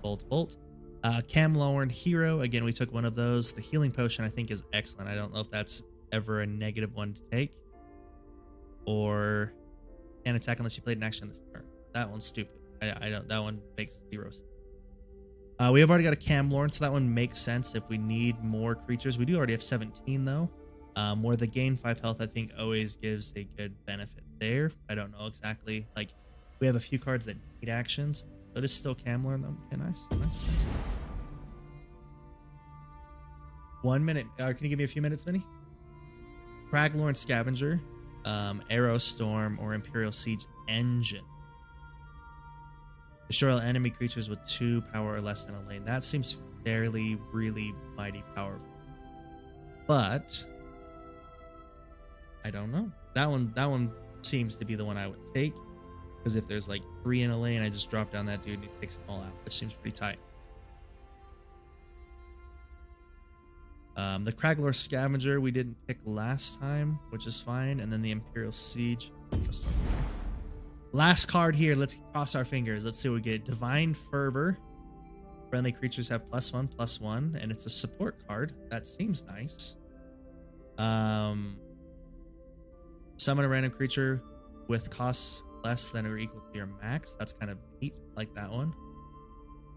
Bolt. Camlorn Hero. Again, we took one of those. The Healing Potion, I think, is excellent. I don't know if that's ever a negative one to take. Or can't attack unless you played an action this turn. That one's stupid. I don't. That one makes 0 sense. We have already got a Camlorn, so that one makes sense if we need more creatures. We do already have 17, though. Where the gain 5 health, I think, always gives a good benefit there. I don't know exactly. Like, we have a few cards that need actions, but it's still Camlorn, though. Okay, nice. 1 minute. Can you give me a few minutes, Minnie? Craglorn Scavenger, Arrow Storm, or Imperial Siege Engine. Destroy all enemy creatures with 2 power or less in a lane. That seems fairly, really mighty powerful. But I don't know. That one seems to be the one I would take. Because if there's like 3 in a lane, I just drop down that dude and he takes them all out, which seems pretty tight. The Craglor Scavenger we didn't pick last time, which is fine. And then the Imperial Siege. Last card here. Let's cross our fingers. Let's see what we get. Divine Fervor. Friendly creatures have +1/+1, and it's a support card. That seems nice. Summon a random creature with costs less than or equal to your max. That's kind of neat. Like that one.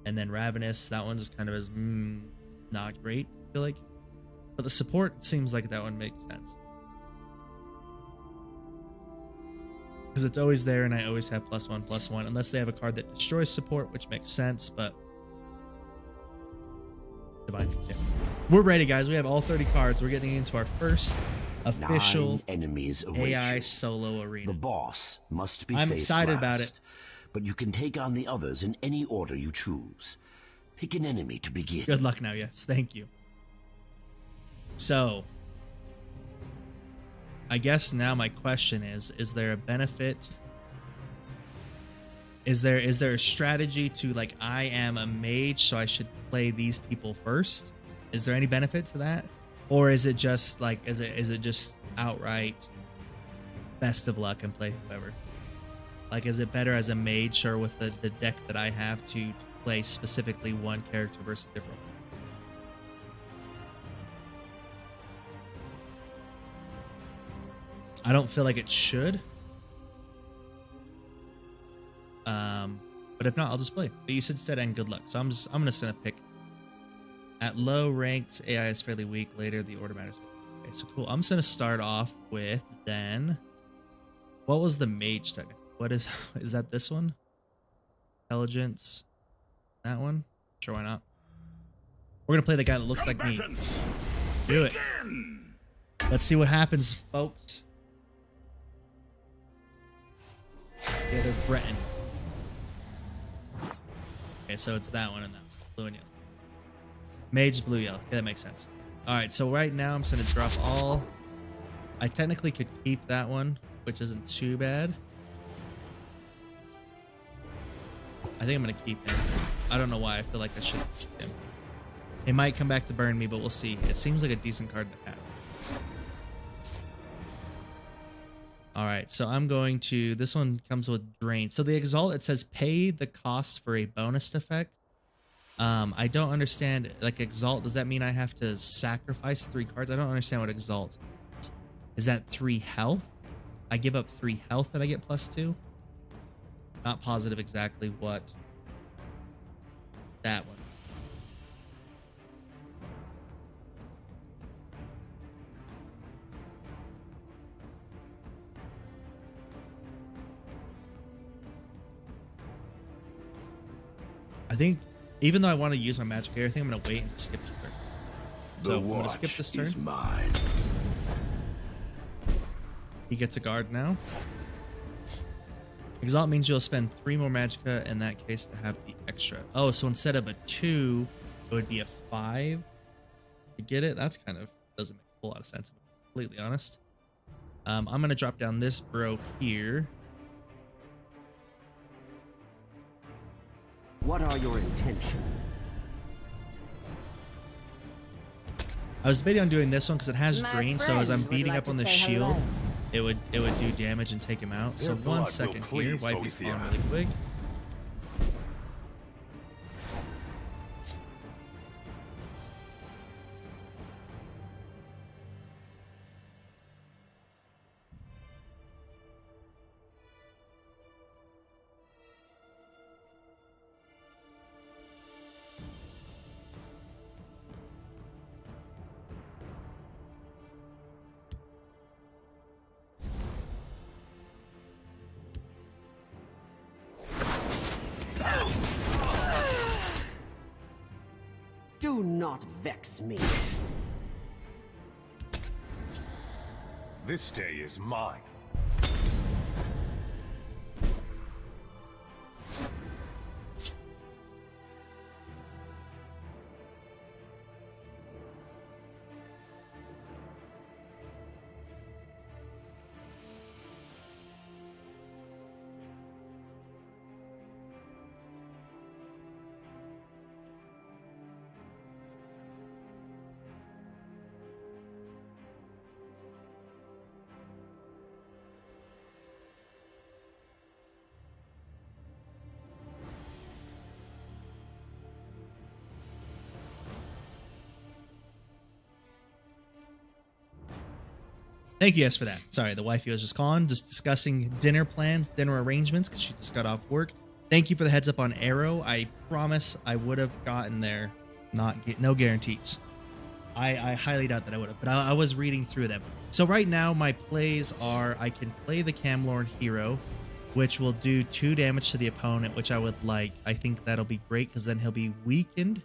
And then Ravenous. That one just kind of is not great, I feel like. But the support seems like that one makes sense. Because it's always there and I always have +1/+1. Unless they have a card that destroys support, which makes sense, but... Divine. Yeah. We're ready, guys. We have all 30 cards. We're getting into our first official 9 enemies AI you. solo arena. The boss must be I'm faced excited last, about it. But you can take on the others in any order you choose. Pick an enemy to begin. Good luck now, yes. Thank you. So, I guess now my question is there a benefit? Is there a strategy to, like, I am a mage, so I should play these people first? Is there any benefit to that? Or is it just like, is it just outright best of luck and play whoever? Like, is it better as a mage or with the deck that I have to play specifically one character versus a different one? I don't feel like it should. But if not, I'll just play. But you said and good luck. So I'm just gonna pick. At low ranks, AI is fairly weak. Later, the order matters. Okay, so cool. I'm just gonna start off with then. What was the mage technically? What is that this one? Intelligence. That one? Sure, why not? We're gonna play the guy that looks like me. Do it. Let's see what happens, folks. Yeah, they're Breton. Okay, so it's that one and that one. Blue and yellow. Mage, blue, yellow. Okay, that makes sense. Alright, so right now I'm just going to drop all. I technically could keep that one, which isn't too bad. I think I'm going to keep him. I don't know why. I feel like I should keep him. It might come back to burn me, but we'll see. It seems like a decent card to have. Alright, so I'm going to... This one comes with Drain. So the Exalt, it says pay the cost for a bonus effect. I don't understand, like, Exalt, does that mean I have to sacrifice 3 cards? I don't understand what Exalt is. Is that 3 health? I give up 3 health that I get +2? Not positive exactly what that one. I think, even though I want to use my magic here, I think I'm going to wait and just skip this turn. So I'm going to skip this turn. Mine. He gets a guard now. Exalt means you'll spend 3 more magicka in that case to have the extra. Oh, so instead of a 2, it would be a 5 to get it. That's kind of doesn't make a whole lot of sense, to be completely honest. I'm going to drop down this bro here. What are your intentions? I was debating on doing this one because it has My drain, so as I'm friends would beating like up on to the say shield, hello. it would do damage and take him out. So Their blood 1 will second here, please wipe his Boethia. spawn really quick. Do not vex me. This day is mine. Thank you guys for that. Sorry, the wifey was just calling, just discussing dinner plans, dinner arrangements, because she just got off work. Thank you for the heads up on Arrow. I promise I would have gotten there. No guarantees. I highly doubt that I would have, but I was reading through them. So right now my plays are I can play the Camlorn hero, which will do 2 damage to the opponent, which I would like. I think that'll be great because then he'll be weakened.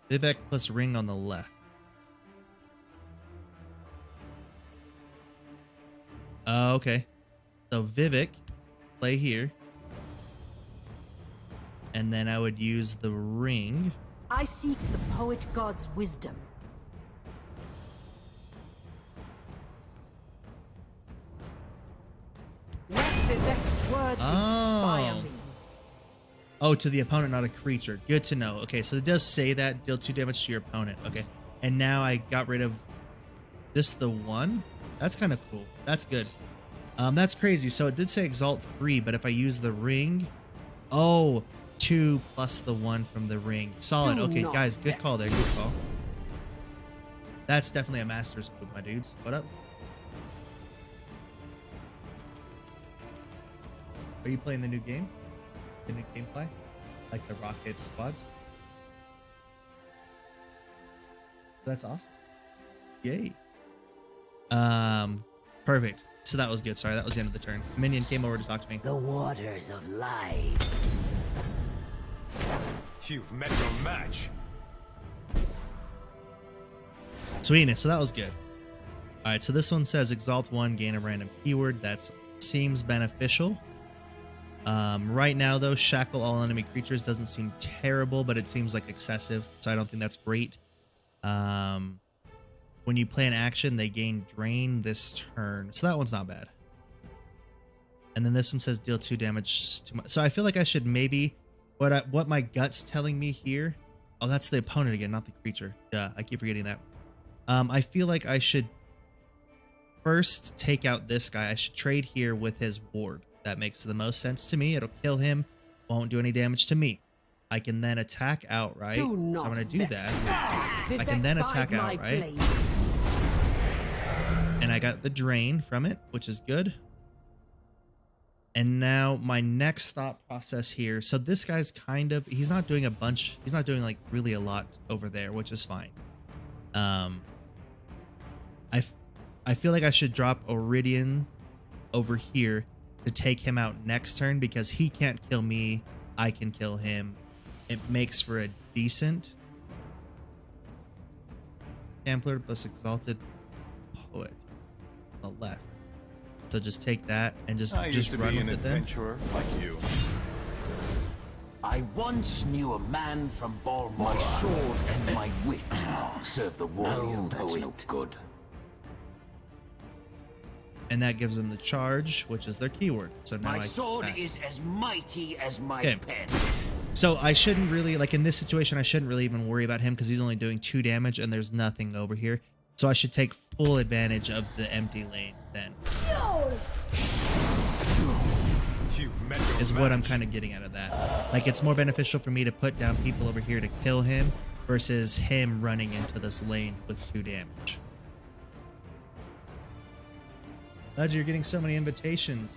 Vivek plus ring on the left. Okay. So Vivek, play here. And then I would use the ring. I seek the poet god's wisdom. Let Vivek's words inspire me. Oh, to the opponent, not a creature. Good to know. Okay, so it does say that. Deal 2 damage to your opponent. Okay. And now I got rid of just the 1. That's kind of cool. That's good. That's crazy. So it did say Exalt 3, but if I use the ring... Oh, 2 plus the 1 from the ring. Solid. Okay, guys, good call there. Good call. That's definitely a master's move, my dudes. What up? Are you playing the new game? The new gameplay? Like the Rocket squads? That's awesome. Yay. Perfect. So that was good. Sorry, that was the end of the turn. Minion came over to talk to me. The waters of life. You've met your match. Sweetness. So that was good. All right. So this one says Exalt 1, gain a random keyword. That seems beneficial. Right now, though, shackle all enemy creatures doesn't seem terrible, but it seems like excessive. So I don't think that's great. When you play an action, they gain drain this turn. So that one's not bad. And then this one says deal 2 damage to my... So I feel like I should maybe... What my gut's telling me here... Oh, that's the opponent again, not the creature. Duh, I keep forgetting that. I feel like I should first take out this guy. I should trade here with his ward. That makes the most sense to me. It'll kill him. Won't do any damage to me. I can then attack outright. So I'm going to do that. I can then attack outright. And I got the drain from it, which is good. And now my next thought process here. So this guy's kind of, he's not doing a bunch. He's not doing like really a lot over there, which is fine. I feel like I should drop Iridian over here to take him out next turn because he can't kill me. I can kill him. It makes for a decent Templar plus Exalted Poet. on the left. So just take that and just I used to run be with an it then. adventurer like you. I once knew a man from Balmora. My sword and my wit serve the warrior that's poet. no good. And that gives them the charge, which is their keyword. So now My sword is as mighty as my pen. So I shouldn't really, like in this situation, I shouldn't really even worry about him because he's only doing 2 damage and there's nothing over here. So I should take full advantage of the empty lane then. Is what I'm kind of getting out of that. Like it's more beneficial for me to put down people over here to kill him versus him running into this lane with 2 damage. Glad you're getting so many invitations.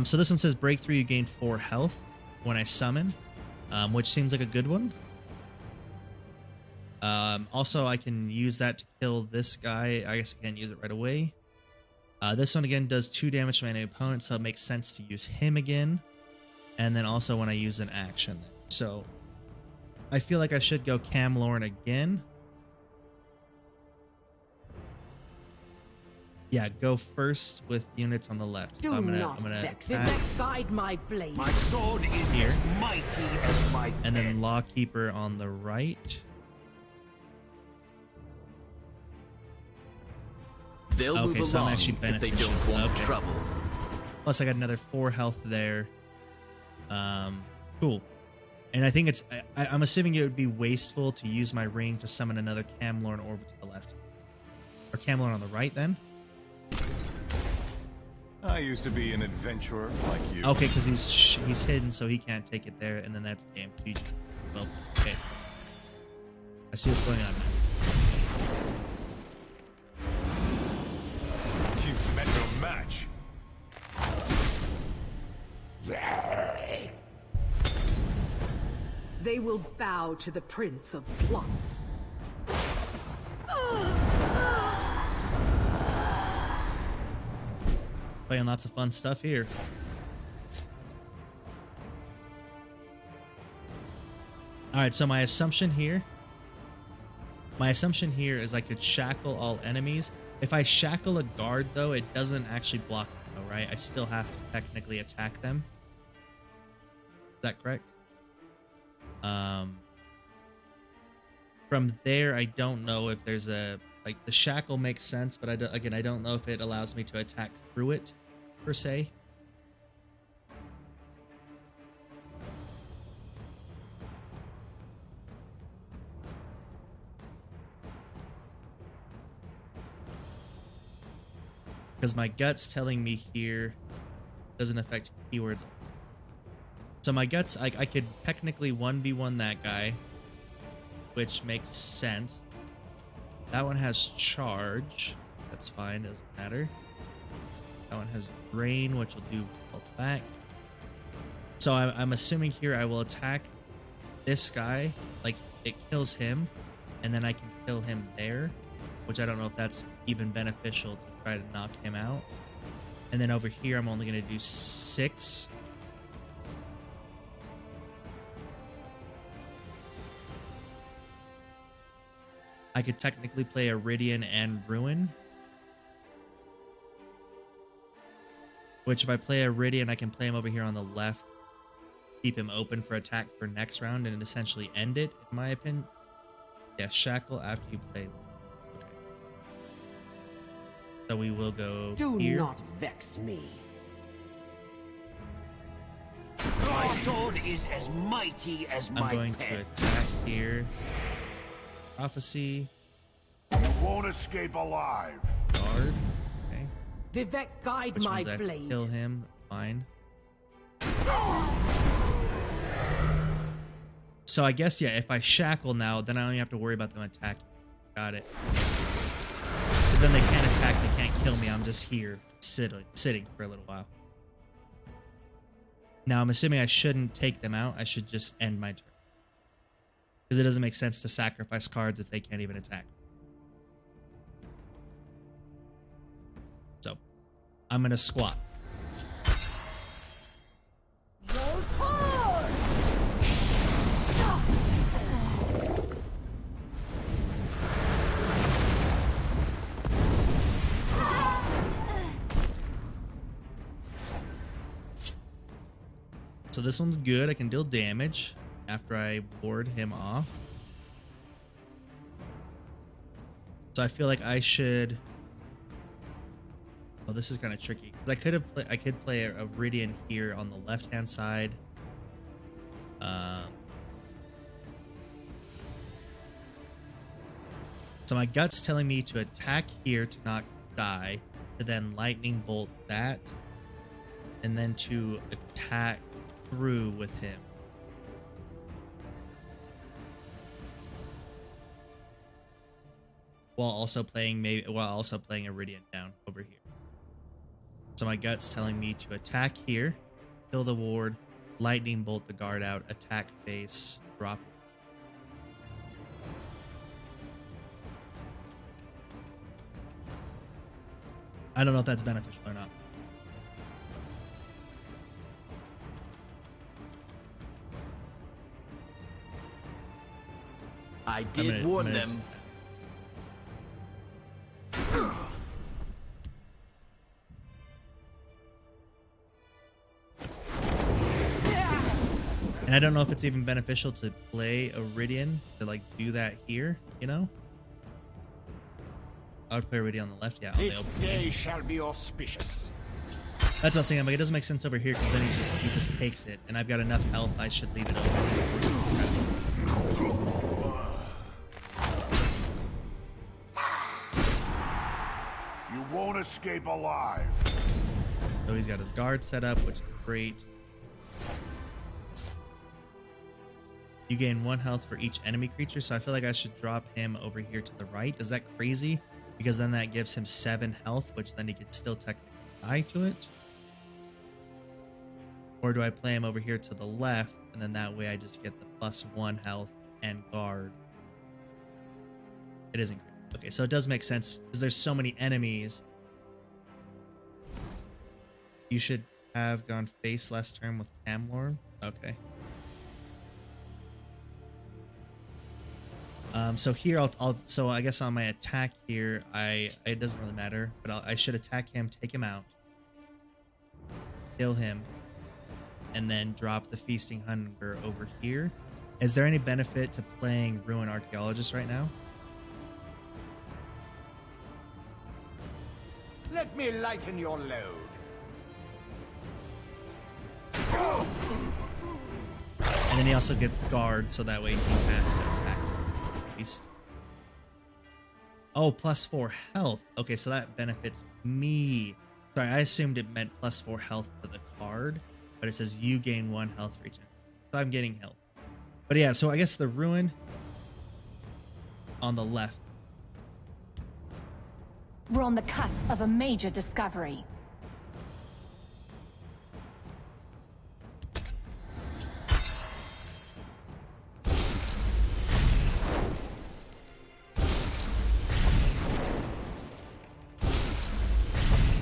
So this one says breakthrough, you gain 4 health when I summon, which seems like a good one. Also, I can use that to kill this guy. I guess I can't use it right away. This one again does 2 damage to my opponent, so it makes sense to use him again. And then also when I use an action. So I feel like I should go Camlorn again. Yeah, go first with units on the left. So I'm gonna attack. Guide my blade. My sword is Here. as mighty as my And then Lawkeeper on the right. They'll Okay, move so I'm along actually if they beneficial. don't want Okay. trouble. Plus I got another 4 health there. Cool. And I think it's, I'm assuming it would be wasteful to use my ring to summon another Camlorn over to the left. Or Camlorn on the right then? I used to be an adventurer like you. Okay, because he's hidden, so he can't take it there, and then that's game. Well, okay. I see what's going on now. You've met your match. They will bow to the Prince of Plots. Playing lots of fun stuff here. Alright, so my assumption here is I could shackle all enemies. If I shackle a guard, though, it doesn't actually block them, right? I still have to technically attack them. Is that correct? From there, I don't know if there's a... Like, the shackle makes sense, but I don't know if it allows me to attack through it, per se. Because my gut's telling me here doesn't affect keywords. So my guts, I could technically 1v1 that guy, which makes sense. That one has charge. That's fine, doesn't matter. That one has drain, which will do health back. So I'm assuming here I will attack this guy, like it kills him, and then I can kill him there, which I don't know if that's even beneficial to try to knock him out. And then over here, I'm only going to do 6. I could technically play Iridian and Ruin. Which if I play Iridian, I can play him over here on the left. Keep him open for attack for next round and essentially end it, in my opinion. Yeah, shackle after you play. Okay. So we will go Do here. not vex me. My sword is as mighty as my I'm going pen. to attack here. Prophecy. You won't escape alive. Guard. Okay. Vivek, guide Which my means I have to blade. kill him. Fine. So I guess, yeah, if I shackle now, then I only have to worry about them attacking. Got it. Because then they can't attack, they can't kill me. I'm just here, sitting for a little while. Now, I'm assuming I shouldn't take them out. I should just end my turn. Because it doesn't make sense to sacrifice cards if they can't even attack. So, I'm going to squat. So this one's good. I can deal damage after I ward him off. So I feel like I should. Oh, this is kind of tricky. I could play a Iridian here on the left-hand side. So my gut's telling me to attack here to not die, to then lightning bolt that, and then to attack through with him. While also playing Iridian down over here. So my gut's telling me to attack here, kill the ward, lightning bolt the guard out, attack face, drop. I don't know if that's beneficial or not. I did warn them. And I don't know if it's even beneficial to play Iridian to like do that here, you know? I would play Iridian on the left, yeah. This day shall be auspicious. That's what I'm saying. I'm like, it doesn't make sense over here because then he just takes it, and I've got enough health. I should leave it open. You won't escape alive. So he's got his guard set up, which is great. You gain 1 health for each enemy creature, so I feel like I should drop him over here to the right. Is that crazy? Because then that gives him 7 health, which then he could still technically die to it. Or do I play him over here to the left, and then that way I just get the +1 health and guard? It isn't great. Okay, so it does make sense because there's so many enemies. You should have gone face last turn with Camlorn. Okay. So here so I guess on my attack here, it doesn't really matter, but I should attack him, take him out, kill him, and then drop the Feasting Hunger over here. Is there any benefit to playing Ruin Archaeologist right now? Let me lighten your load. And then he also gets guard, so that way he has to attack at least. Oh, +4 health. Okay, so that benefits me. Sorry, I assumed it meant +4 health to the card, but it says you gain 1 health for each enemy. So I'm getting health. But yeah, so I guess the Ruin on the left. We're on the cusp of a major discovery.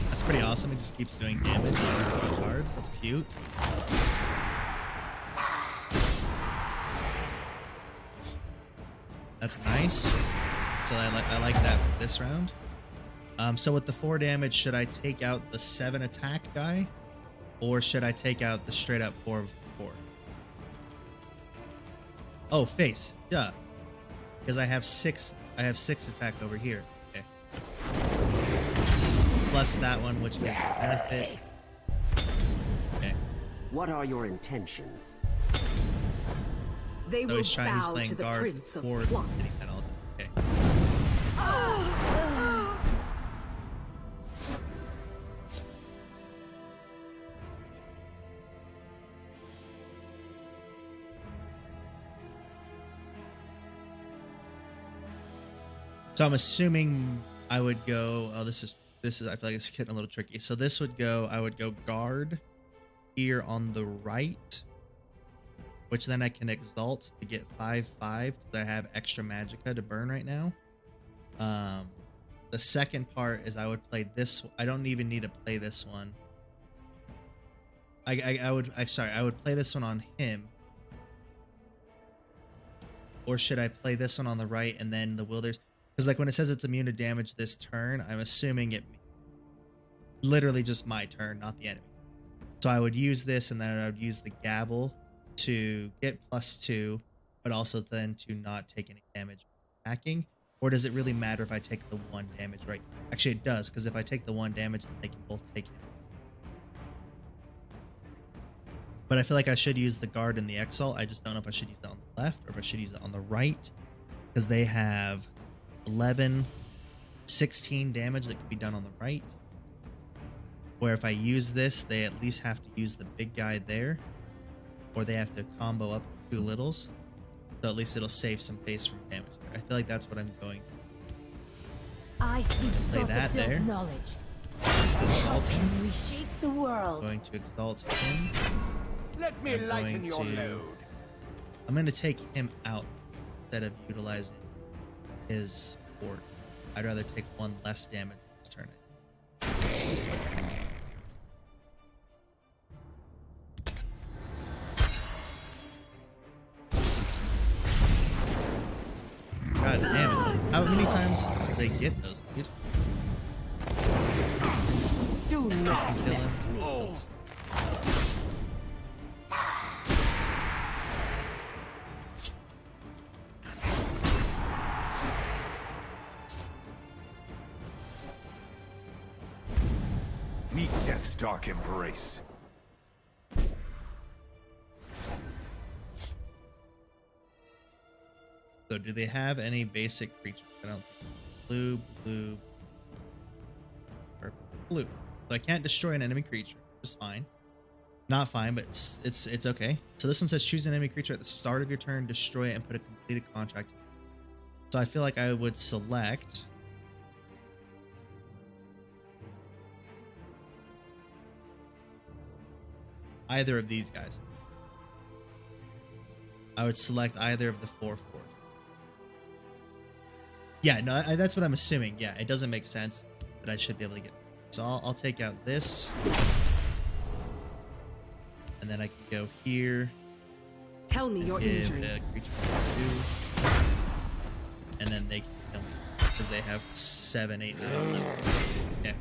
That's pretty awesome. It just keeps doing damage on cards. That's cute. That's nice. So I like that for this round. So with the 4 damage, should I take out the 7 attack guy, or should I take out the straight up 4? Oh, face. Yeah. Because I have 6 attack over here. Okay. Plus that one, which gives benefit. Okay. What are your intentions? They So will he's bow playing to the guards, Prince of wards, Plots. getting that all done. Okay. So I'm assuming I would go. Oh, this is. I feel like it's getting a little tricky. So this would go. I would go guard here on the right, which then I can exalt to get 5/5 because I have extra magicka to burn right now. The second part is I would play this. I don't even need to play this one. I would play this one on him. Or should I play this one on the right and then the Wilders? Because like when it says it's immune to damage this turn, I'm assuming it literally just my turn, not the enemy. So I would use this, and then I would use the gavel to get +2, but also then to not take any damage attacking. Or does it really matter if I take the 1 damage, right? Actually, it does, because if I take the 1 damage, then they can both take it. But I feel like I should use the guard and the exalt. I just don't know if I should use it on the left or if I should use it on the right, because they have 11, 16 damage that can be done on the right. Where if I use this, they at least have to use the big guy there, or they have to combo up 2 littles. So at least it'll save some base from damage there. I feel like that's what I'm going to I seek play that there. knowledge. Exalt him. And reshape the world. I'm going to exalt him. Let me lighten your load. I'm going to take him out instead of utilizing his fort. I'd rather take 1 less damage this turn. God damn it. How many times did they get those, dude? Do not Kill him. vex me. Oh. Meet death's dark embrace. So do they have any basic creatures? I don't think. Blue, purple, blue. So I can't destroy an enemy creature. Just fine. Not fine, but it's okay. So this one says choose an enemy creature at the start of your turn, destroy it, and put a completed contract. So I feel like I would select either of these guys. I would select either of the 4/4. Yeah, no, that's what I'm assuming. Yeah, it doesn't make sense, but I should be able to get. So I'll take out this, and then I can go here. Tell me your Give injuries. a creature 2, and then they can kill me because they have 7, 8, 9, 11. Yeah.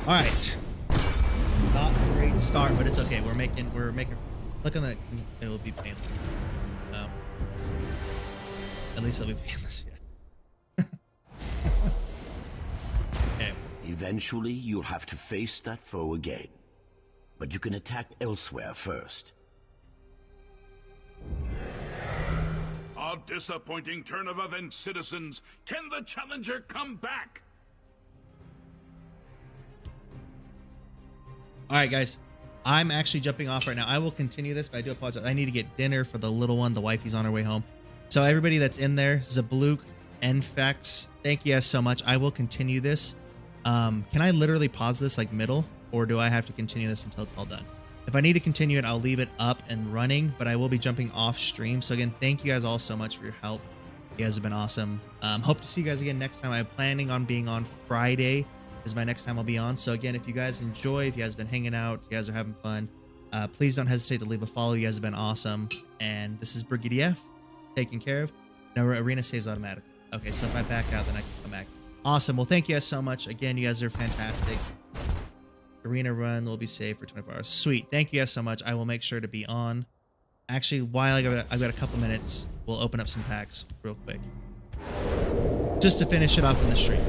All right. Not a great start, but it's okay. We're making. Look on that. It will be painless. At least it'll be painless. Yeah. Okay. Eventually, you'll have to face that foe again. But you can attack elsewhere first. A disappointing turn of events, citizens. Can the challenger come back? All right, guys. I'm actually jumping off right now. I will continue this, but I do apologize. I need to get dinner for the little one. The wifey's on her way home. So everybody that's in there, Zabluk, Enfex, thank you guys so much. I will continue this. Can I literally pause this like middle, or do I have to continue this until it's all done? If I need to continue it, I'll leave it up and running, but I will be jumping off stream. So again, thank you guys all so much for your help. You guys have been awesome. Hope to see you guys again next time. I'm planning on being on Friday is my next time I'll be on. So again, if you guys enjoy, if you guys have been hanging out, you guys are having fun, please don't hesitate to leave a follow. You guys have been awesome. And this is Brigadier F, taken care of. Now arena saves automatically. Okay, so if I back out, then I can come back. Awesome. Well, thank you guys so much. Again, you guys are fantastic. Arena run will be saved for 24 hours. Sweet. Thank you guys so much. I will make sure to be on. Actually, while I've got a couple minutes, we'll open up some packs real quick. Just to finish it off in the stream.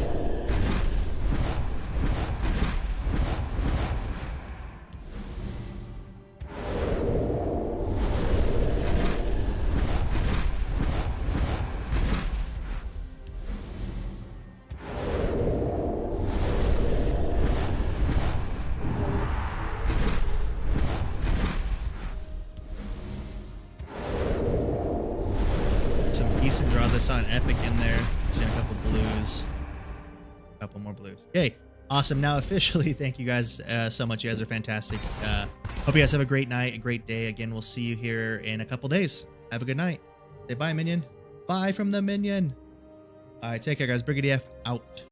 Decent draws. I saw an epic in there. Seen a couple blues. A couple more blues. Okay. Awesome. Now officially, thank you guys so much. You guys are fantastic. Hope you guys have a great night, a great day. Again, we'll see you here in a couple days. Have a good night. Say bye, minion. Bye from the minion. All right. Take care, guys. Brigadier F out.